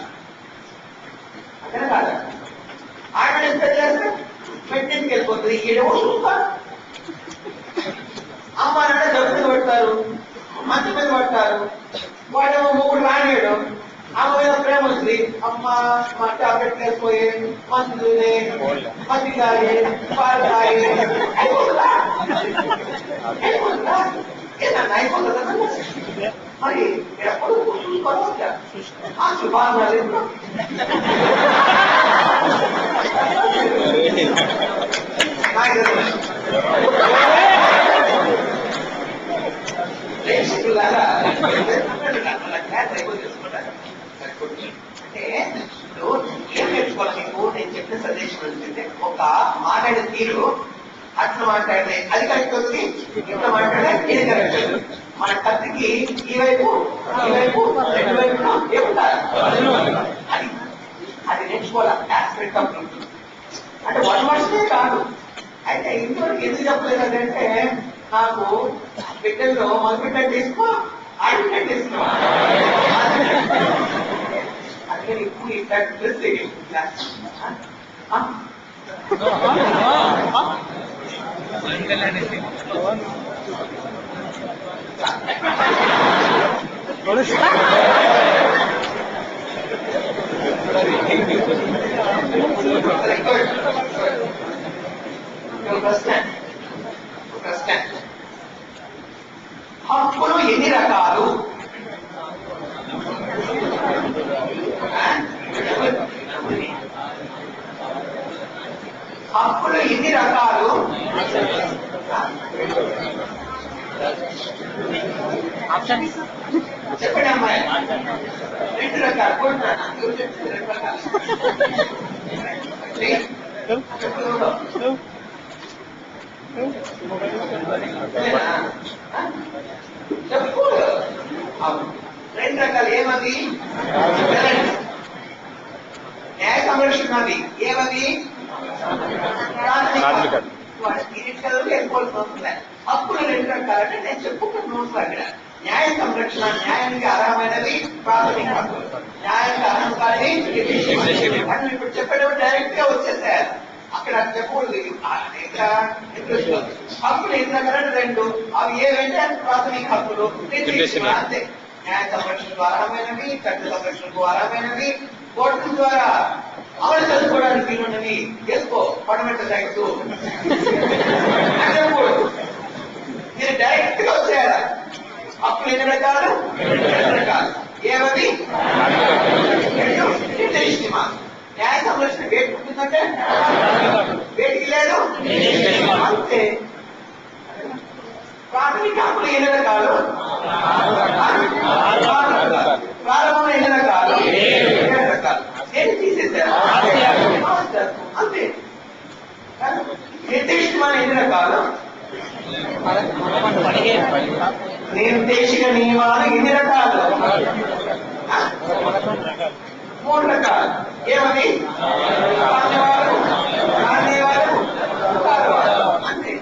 Speaker 1: అక్కడ కాదు. ఆయన ఎంత చేస్తే మెట్టింటికి వెళ్ళిపోతుంది. ఏడో చూస్తారు. అమ్మ నాన్న జబ్బులు పడతారు, మంచి మీద పడతారు. వాడేమో మూడు రానేడు, ఆమె మీద ప్రేమ ఉంది. అమ్మ మా టాబ్లెట్ వేసిపోయి మందు మధ్య తాగి పాలు తాగి అయిపోతుందా అయిపోతుందా ఏదన్నా అయిపోతుందా? మరి ఎప్పుడు చూసుకోవాలి. ఆ శుభాలు అంటే ఏం నేర్చుకోవాలి మీకు? నేను చెప్పిన సందేశం ఏంటంటే ఒక మాట్లాడే తీరు అట్లా మాట్లాడితే అది కరెక్ట్ అవుతుంది, ఇట్లా మాట్లాడే ఇది కరెక్ట్ అవుతుంది. మన కత్తికి ఈ వైపు రెండు వైపు ఏముంటారు అది అది నేర్చుకోవాలి. ఆస్పెక్ట్ ఆఫ్ అంటే వన్ వర్షనే కాదు. అయితే ఇంతవరకు ఎందుకు చెప్పలేదు అంటే నాకు బిడ్డల్లో మగ బిడ్డ తీసుకో ఆడబిడ్డ తీసుకో అందుకని ఇప్పుడు ఇట్లాంటి ప్రశ్న హక్కులు ఎన్ని రకాలు? హక్కులు ఎన్ని రకాలు? చెప్పండి అమ్మాయి. 2 రకాలు కొట్టాను. 2 రకాలు చెప్పు. 2 రకాలు ఏమది? న్యాయ సంరక్షణ అది ఏమది? హక్కులు 2 రకాలంటే నేను చెప్పుకున్న నోట్స్ అక్కడ న్యాయ సంరక్షణ న్యాయానికి అర్హమైనది ప్రాథమిక హక్కులు, న్యాయానికి అర్హం కాని అని ఇప్పుడు చెప్పేటప్పుడు డైరెక్ట్ గా వచ్చేసారు. అక్కడ చెప్పకూడదు. హక్కులు ఎన్ని రకాలంటే 2. అవి ఏవైతే ప్రాథమిక హక్కులు అంతే. న్యాయ సంరక్షణకు అర్హమైనవి, చట్ట సంరక్షణకు అర్హమైనవి, కోర్టుల ద్వారా అమలు చేసుకోవడానికి వీలున్నవి చేసుకో. ఫండమెంటల్ రైట్స్ మీరు డైరెక్ట్ గా వచ్చేయాలి. హక్కులు ఎన్ని రకాలు? 2 రకాలు. ఏమది? న్యాయ సంరక్షణ వేటి ఉంటుందంటే వేటికి లేదు అంతే. ప్రాథమిక హక్కులు ఎన్ని రకాలు? ప్రారంభంలో ఎన్ని రకాలు? 7 రకాలు. నేను తీసేశాను అంతే. నిర్దేశితమైన ఎన్ని రకాలు? నిర్దేశిక నియమాలు ఎన్ని రకాలు? 3 రకాలు. ఏమని? అంతే.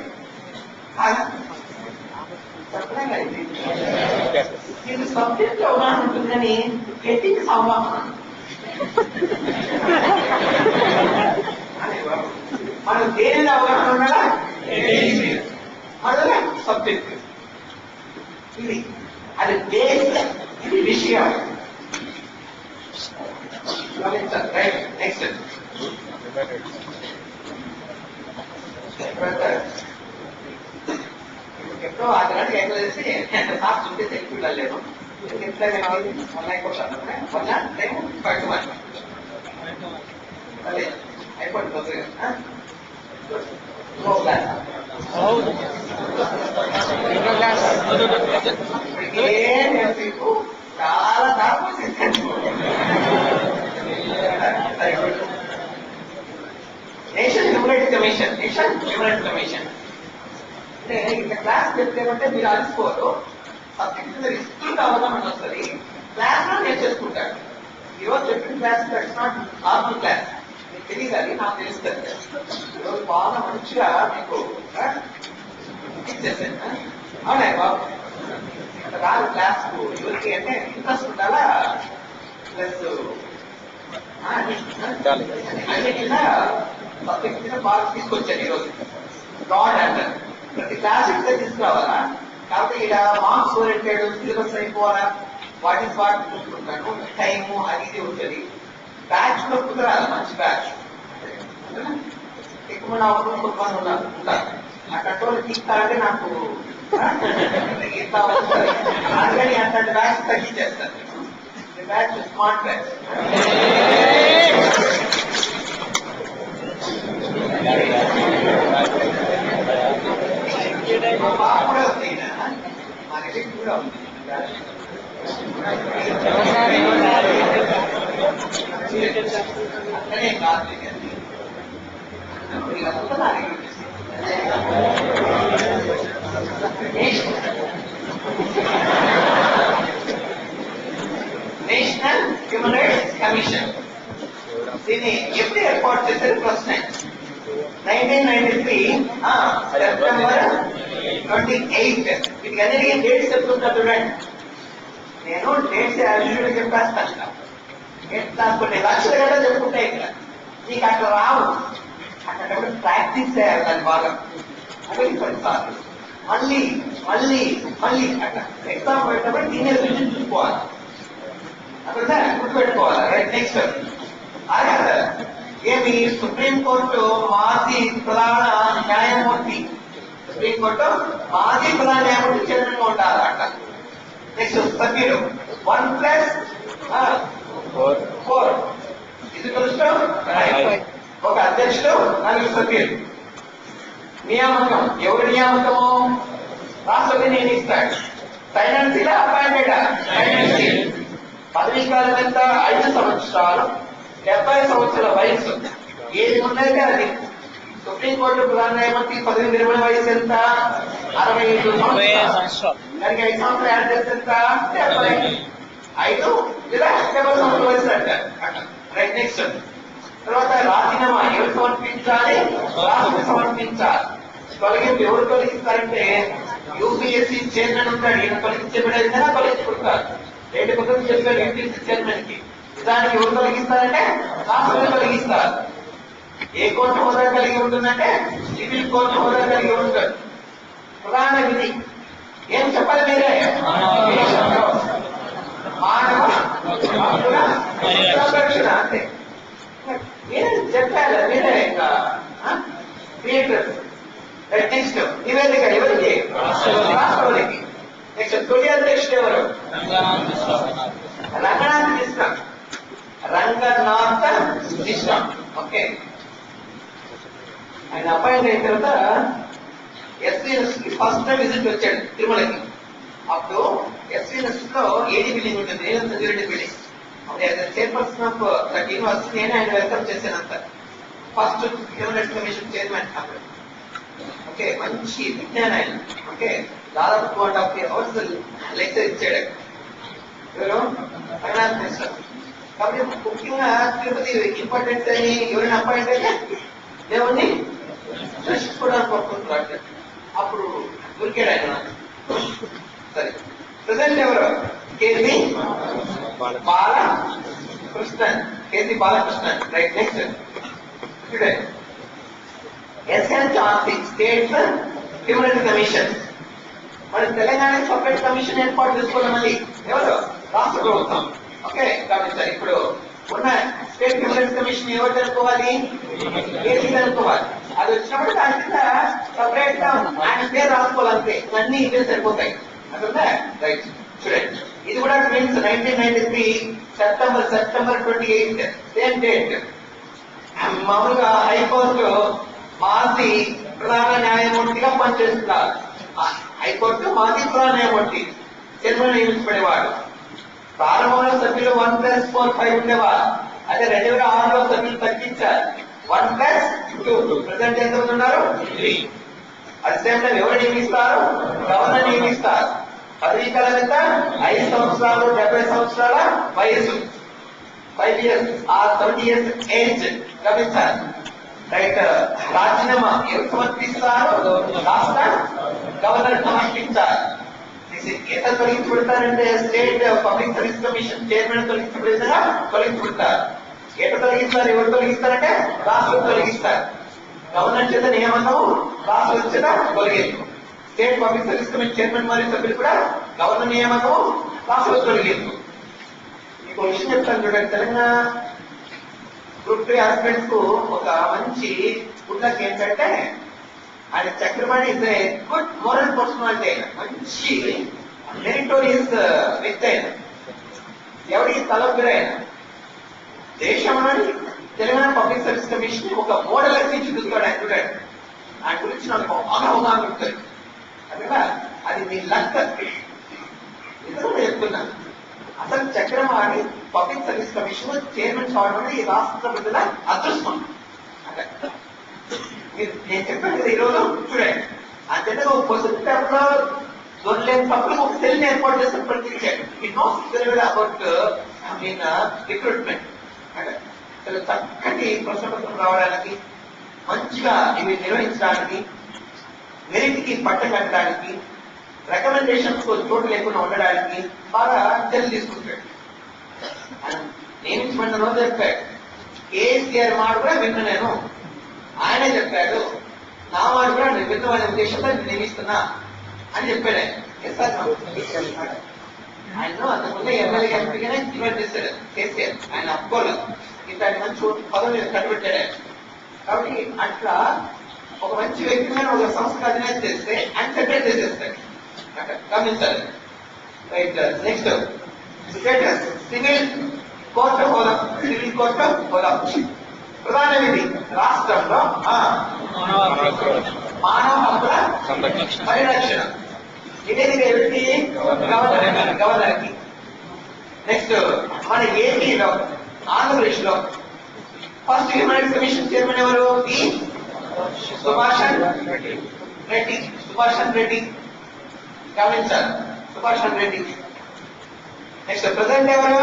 Speaker 1: ఇది సబ్జెక్ట్ అవగాహన ఉంటుందని ఎథిక్స్ అవగాహన. మనం దేని అవగాహన ఉన్నాడా? అదే సబ్జెక్ట్. ఇది అది బేస్, ఇది విషయం. రైట్. నెక్స్ట్ ఎప్పుడో అతనానికి ఎక్కడ చేసి సార్ ఉంటే తెలిపి వెళ్ళలేదు. అయిపోతుంది. చాలా దాకా నేషన్ హ్యూమన్ కమిషన్ అంటే ఇంత క్లాస్ చెప్తేమంటే మీరు అలసిపోరు. సబ్జెక్ట్ మీద విస్తృత అవగాహన వస్తుంది. క్లాస్ లో నేర్చేసుకుంటాడు. ఈరోజు చెప్పిన class that's not normal class, మీకు తెలియదు, అది నాకు తెలుస్తుంది. ఈరోజు బాగా మంచిగా మీకు ఇచ్చేసాను. అవునా బాబు, రాదు క్లాస్ కు ఎవరికి అంటే ఇంట్రెస్ట్ ఉండాలా, ప్లస్ అన్నిటిగా సబ్జెక్ట్ మీద బాగా తీసుకొచ్చాను. ఈరోజు బ్రాడ్ అంటారు, ప్రతి క్లాస్ ఇస్తే తీసుకురావాలా, కాబట్టి ఇక్కడ మార్క్స్ ఓరియంటెడ్ సిలబస్ అయిపోవాలా, వాట్ ఈస్ వాట్ చూసుకుంటాను, టైము అది ఇది ఉంటుంది. బ్యాచ్ లో కుదరాలి, మంచి బ్యాచ్. ఎక్కువ మంది అవసరం కొంతమంది ఉంటారు, అట్లాంటి వాళ్ళు తీస్తారంటే నాకు ఇంత అవుతుంది. అందుకని అట్లాంటి బ్యాచ్ తగ్గించేస్తాను. Batch smart batch. బాగా కూడా ఉంది, మా దగ్గర కూడా ఉంది. అట్లనే కాదు, నేషనల్ హ్యూమన్ రైట్స్ కమిషన్ దీన్ని ఎప్పుడు ఏర్పాటు చేశారు? First time 1993 September 28. వీటికి అన్నిటికీ డేట్స్ చెప్తుంటా చూడండి. నేను డేట్స్ యాక్చువల్గా చెప్పేస్తాను. నాకు కొన్ని లక్షల గంట చెప్పుకుంటే ఇక్కడ నీకు అట్లా రావు. అక్కడ ప్రాక్టీస్ చేయాలి దాన్ని బాగా, 1-10 సార్లు మళ్ళీ మళ్ళీ మళ్ళీ అట్లా ఎగ్జామ్ పెట్టినప్పుడు దీన్ని రివిజన్ చూసుకోవాలి. అక్కడ గుర్తుపెట్టుకోవాలి. రైట్, నెక్స్ట్ ఏమి సుప్రీంకోర్టు మాజీ ప్రధాన న్యాయమూర్తి, సుప్రీంకోర్టు మాజీ ప్రధాన న్యాయమూర్తి చైర్మన్గా ఉండాలి అట్ట. నెక్స్ట్ సభ్యులు 1+4 ఇది కలుస్తూ ఒక అధ్యక్షుడు, 4 సభ్యులు. నియామకం ఎవరి నియామకము? రాష్ట్రపతి నియమిస్తాడు. ఫైనాన్షియల్ అపాయింటెడ్ పదవీ కాలం ఎంత? 5 సంవత్సరాలు, 70 సంవత్సరాల వయసు. ఏది ఉన్నది అది. సుప్రీంకోర్టు ప్రధాన న్యాయమూర్తి పదవి విరమణ వయసు ఎంత? 65 సంవత్సరాలు. దానికి 5 సంవత్సరాలు యాడ్ చేస్తే ఎంత? 75 లేదా 70 సంవత్సరాల వయసు అంటారు. రైట్, నెక్స్ట్ తర్వాత రాజీనామా ఎవరు సమర్పించాలి? రాష్ట్రపతి సమర్పించాలి. తొలగింపు ఎవరు తొలగిస్తారంటే యూపీఎస్సీ చైర్మన్ ఉంటాడు, ఈయన తొలగించబడేది తొలగించుకుంటారు. 2 పద్ధతులు చెప్పారు యూపీఎస్సీ చైర్మన్ కి. నిజానికి ఎవరు తొలగిస్తారంటే రాష్ట్రపతి తొలగిస్తారు. ఏ కోర్టు హోదా కలిగి ఉంటుందంటే సివిల్ కోర్టు హోదా కలిగి ఉంటాడు. ప్రధాన విధి ఏం చెప్పాలి మీరే? మానవ హక్కుల సంరక్షణ. అంతే, మీరే చెప్పాలి, మీరే ఇంకా క్రియేటర్స్. నెక్స్ట్ నివేదిక ఎవరికి? రాష్ట్రపతికి. నెక్స్ట్ తొలి అధ్యక్షుడు ఎవరు? రంగనాథ్ కృష్ణ. రంగనాథ కృష్ణ. ఓకే, ఆయన అపాయింట్ అయిన తర్వాత ఎస్వీఎస్ కి ఫస్ట్ టైం విజిట్ వచ్చాడు తిరుమలకి. అప్పుడు ఎస్వీఎస్ లో ఏడీ బిల్డింగ్ ఉంటుంది, సెక్యూరిటీ బిల్డింగ్. అప్పుడు చైర్పర్సన్ ఆఫ్ దట్ యూనివర్సిటీ నేనే ఆయన వెల్కమ్ చేశాను అంత. First human rights commission chairman అప్పుడు. ఓకే, మంచి విజ్ఞానం ఆయన. ఓకే, దాదాపు 2.5 hours లెక్చర్ ఇచ్చాడు. ఎవరు? రంగనాథ్ కృష్ణ. కాబట్టి ముఖ్యంగా తిరుపతి ఇంపార్టెంట్ అని ఎవరైనా అపాయింట్ అయితే దేవుణ్ణి దర్శించుకోవడానికి కోరుకుంటున్నాడు. అప్పుడు దొరికాడు ఆయన. సరే, ప్రజెంట్ ఎవరు? KC Balakrishnan. KC Balakrishnan. Right, next SN చాన్సీ, స్టేట్స్ హ్యూమన్ రైట్స్ కమిషన్. మన తెలంగాణ సపరేట్ కమిషన్ ఏర్పాటు చేసుకోవడం మళ్ళీ ఎవరు? రాష్ట్ర ప్రభుత్వం. ఓకే, కాబట్టి ఇప్పుడు ఉన్న స్టేట్ హ్యూమన్ రైట్స్ కమిషన్ ఎవరు జరుపుకోవాలి? కేసీ జరుపుకోవాలి. అది వచ్చినప్పుడు దాని కింద సపరేట్ గా ఆయన పేరు రాసుకోవాలంటే అన్ని ఇవే సరిపోతాయి. అట్లా రైట్, చూడండి. ఇది కూడా ట్విన్స్. 1993 September 28 same date. మామూలుగా హైకోర్టు మాజీ ప్రధాన న్యాయమూర్తిగా పనిచేస్తున్నారు. హైకోర్టు మాజీ ప్రధాన న్యాయమూర్తి చైర్మన్ నియమించబడేవాడు. ప్రారంభంలో సభ్యులు 1+4-5 ఉండేవారు. అదే 2006లో సభ్యులు తగ్గించారు. 1+2. ప్రజెంట్ ఎంత ఉన్నారు? 3. అదే టైంలో ఎవరు నియమిస్తారు? గవర్నర్ నియమిస్తారు. పదవీ కాలం ఎంత? 5 సంవత్సరాలు 70 సంవత్సరాల వయసు, 5 years or 30 years ఏజ్ గమనించాలి. రైట్. రాజీనామా ఎవరు సమర్పిస్తారు? రాష్ట్ర గవర్నర్ సమర్పించాలి. ఎంత తొలగించబడతారంటే state public service commission chairman తొలగించబడేదిగా తొలగించబడతారు. ఎట్లా తొలగిస్తారు? ఎవరు తొలగిస్తారంటే రాష్ట్రం తొలగిస్తారు. గవర్నర్ చేత నియామకం, రాష్ట్రం చేత తొలగింపు. State public service commission chairman మరియు సభ్యులు కూడా గవర్నర్ నియామకం, రాష్ట్రం తొలగింపు. మీకు విషయం చెప్తాను చూడండి. తెలంగాణ గ్రూప్ 3 ఆస్పిరెంట్స్ కు ఒక మంచి గుడ్ లక్ ఏంటంటే ఆయన Chakrapani is a good moral personality. అయిన మంచి మెరిటోరియస్ వ్యక్తి. అయిన ఎవరికి తలొగ్గురైన దేశంలోని తెలంగాణ పబ్లిక్ సర్వీస్ కమిషన్ ఒక మోడల్ అని చూపిస్తాడు. ఆయన చూడండి. ఆయన గురించి నాకు బాగా అవగాహన ఉంటుంది. అదేనా, అది మీ లక్. ఇద్దరు చెప్తున్నాను. అసలు Chakrapani public service commission chairman కావడం ఈ రాష్ట్ర ప్రజల అదృష్టం. అంటే నేను చెప్పాను కదా ఈరోజు చూడండి. అంటే సెప్టెంబర్ లో దొరలేని తప్పుడు ఒక సెల్ ఏర్పాటు చేసిన ప్రతినిధించాడు. ఈ నోస్ అబౌట్ రిక్రూట్మెంట్. అంటే చక్కటి ప్రశ్నపత్రం రావడానికి, మంచిగా ఇవి నిర్వహించడానికి, మెరిట్ కి పట్టం కట్టడానికి, రికమెండేషన్స్ చోటు లేకుండా ఉండడానికి బాగా చర్యలు తీసుకుంటాడు. నియమించబడిన రోజు చెప్పాడు. కేసీఆర్ మాట కూడా విన్న నేను, ఆయనే చెప్పాడు. నా మాట కూడా నేను విన్నమైన ఉద్దేశంతో నియమిస్తున్నా అని చెప్పాడు. ఆయన అంతకుముందే ఎమ్మెల్యే ఎంపీగానే డిమాండ్ చేశాడు కేసీఆర్. ఆయన అప్పుకోలేదు. ఇట్లాంటి మంచి పదవి కట్టబెట్టాడు. కాబట్టి అట్లా ఒక మంచి వ్యక్తిని ఒక సంస్థ అధినేత చేస్తే ఆయన సెపరేట్ చేసేస్తాడు. గమనించాలి. Right. Next status civil court హోదా. సివిల్ కోర్టు హోదా. ప్రధాన విధి రాష్ట్రంలో మానవ హక్కుల పరిరక్షణ. ఇదేది ఎవరికి? గవర్నర్ కి. నెక్స్ట్ మన ఏపీలో, ఆంధ్రప్రదేశ్ లో first human rights commission chairman ఎవరు? సుభాషణ్ రెడ్డి. సుభాషణ్ రెడ్డి గమనించాలి. సుభాషణ్ రెడ్డి. నెక్స్ట్ ప్రెసిడెంట్ ఎవరు?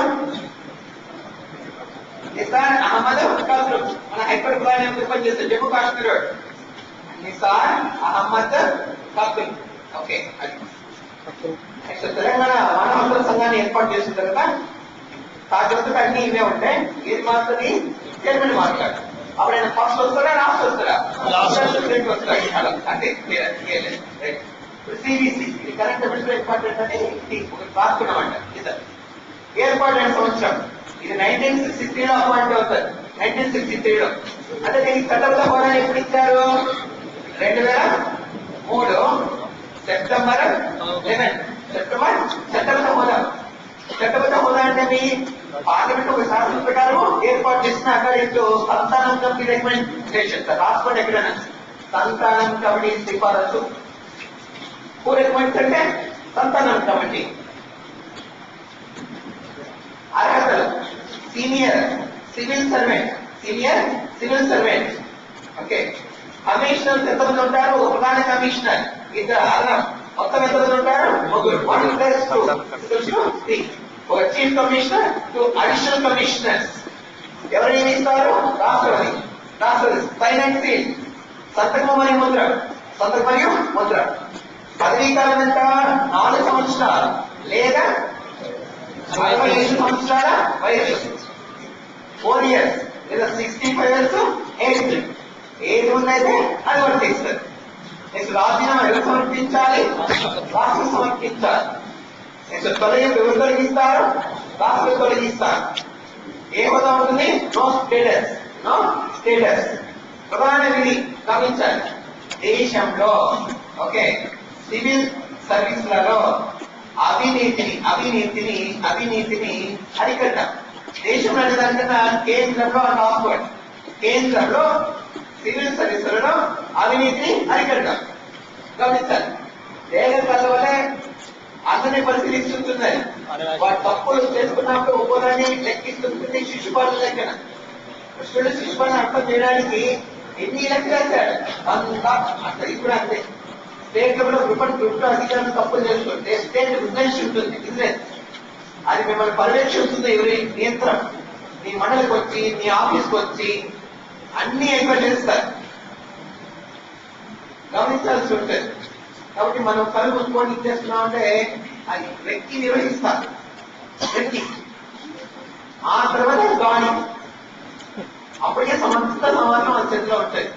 Speaker 1: నిసార్ అహ్మద్ ఖాతున్. మన హైకోర్టు ప్రధాని ఓపెన్ చేస్తారు జమ్మూ కాశ్మీర్. నిసార్ అహ్మద్ ఖాతున్. ఓకే. నెక్స్ట్ తెలంగాణ మానవ హక్కుల సంఘాన్ని ఏర్పాటు చేసిన తర్వాత తాజాగా అన్ని ఇవే ఉంటాయి. ఏది మారుతుంది? చైర్మన్ మాట్లాడు. అప్పుడు ఆయన ఫస్ట్ వస్తారా, లాస్ట్ వస్తారా? వస్తాడు. అంటే సిబిసి ఇది కరెంట్ అఫైర్స్ ఇంపార్టెంట్ అని రాసుకున్నామంట. ఏర్పాటైన సంవత్సరం ఇది 1963లో అపాయింట్ అవుతారు. 1963లో. అంటే దీనికి చట్టబద్ధ హోదా ఎప్పుడు ఇచ్చారు? 2003 సెప్టెంబర్ 11. చట్టబద్ధ హోదా. చట్టబద్ధ హోదా అంటే మీ పార్లమెంట్ ఒక శాసనం ప్రకారం ఏర్పాటు చేసిన అకాడమీతో సంతానం కమిటీ రికమెండేషన్. రాసుకోండి ఎక్కడైనా. సంతానం కమిటీ సిఫారసు. హూ రికమెండ్స్ అంటే సంతానం కమిటీ. అర్హతలు senior civil servant. Senior civil servant. Okay. Commissioners ఎంతమంది ఉంటారు? ఒక ప్రధాన కమిషనర్, ఇద్దరు అదనం. మొత్తం ఎంతమంది ఉంటారు? ముగ్గురు. 1+2 ఒక చీఫ్ కమిషనర్, 2 అడిషనల్ కమిషనర్స్. ఎవరు నియమిస్తారు? రాష్ట్రపతి. రాష్ట్రపతి సైన్ అండ్ సీల్. సంతకం మరియు ముద్ర. సంతకం మరియు ముద్ర. పదవీ కాలం ఎంత? 4 సంవత్సరాలు లేదా 45 సంవత్సరాల వయసు. 4 years లేదా 65 years ఏజ్. ఏది ఉన్నైతే అది వర్తిస్తారు. నెక్స్ట్ రాజీనామా ఎవరు సమర్పించాలి? రాష్ట్రం సమర్పించాలి. నెక్స్ట్ ఎవరు తొలగిస్తారు? రాష్ట్రం తొలగిస్తారు. ఏ హోదా ఉంటుంది? No status. No status. ప్రధాన విధి గమనించాలి. దేశంలో ఓకే సివిల్ సర్వీసులలో అవినీతిని అరికట్ట. దేశంలో దానికన్నా కేంద్రంలో రాసుకోండి. కేంద్రంలో సివిల్ సర్వీసులలో అవినీతిని అరికట్ట. గమనించాలి. దేశకాల వల్లే అందరినీ పరిశీలిస్తుంటుంది. వాటి తప్పులు చేసుకున్నప్పుడు ఒక్కోదాన్ని లెక్కిస్తుంటుంది. శిశుపాలన లెక్కన కృష్ణుడు శిశుపాలన అర్థం చేయడానికి ఎన్ని లెక్కలు రాశాడు అంతా. అట్లా ఇప్పుడు అంతే. స్టేట్ లెవెల్లో గ్రూప్ 2 అధికారులు తప్పులు చేసుకుంటే స్టేట్ బిజినెస్ ఉంటుంది. బిజినెస్ మిమ్మల్ని పర్యవేక్షిస్తుంది ఎవరి నియంత్రణ. మీ మండలికి వచ్చి మీ ఆఫీస్కి వచ్చి అన్ని ఎంక్వైరీ చేస్తారు, గమనించాల్సి ఉంటుంది. కాబట్టి మనం కళ్ళు మూసుకొని ఇచ్చేస్తున్నాం అంటే అది వ్యక్తి నిర్వహిస్తారు, వ్యక్తి. ఆ తర్వాత గాడి, అప్పటికే సమస్త సమాజం ఆ చేతిలో ఉంటుంది,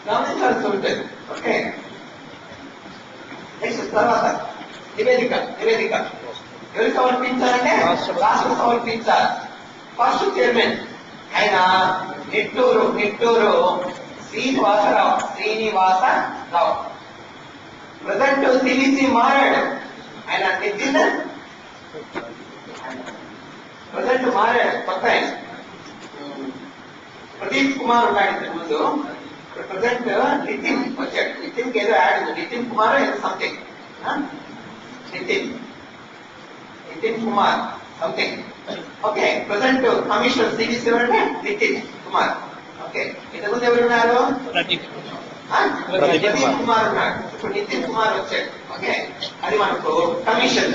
Speaker 1: గమనించాల్సి ఉంటుంది. ఓకే, నెక్స్ట్ తర్వాత నివేదిక. నివేదిక ఎవరు సమర్పించాలంటే రాష్ట్రం సమర్పించాలి. ఫస్ట్ చైర్మన్ ఆయన నిట్టూరు శ్రీనివాసరావు. ప్రజెంట్ సిబిసి మారాడు, ఆయన నితిన్ ప్రజెంట్ మారాడు, కొత్త ఆయన ప్రదీప్ కుమార్ ఉన్నాడు ఇంతకు ముందు. ప్రజెంట్ నితిన్ వచ్చాడు. నితిన్ కి ఏదో యాడ్ ఉంది, నితిన్ కుమార్ ఏదో something, Nitin Kumar something. Okay, present commissioner CBC అంటే నితిన్ కుమార్. ఓకే, ఇంతకుముందు ఎవరు ఉన్నారు? ప్రదీప్ కుమార్ ఉన్నాడు, ఇప్పుడు నితిన్ కుమార్ వచ్చాడు. ఓకే, అది మనకు కమిషన్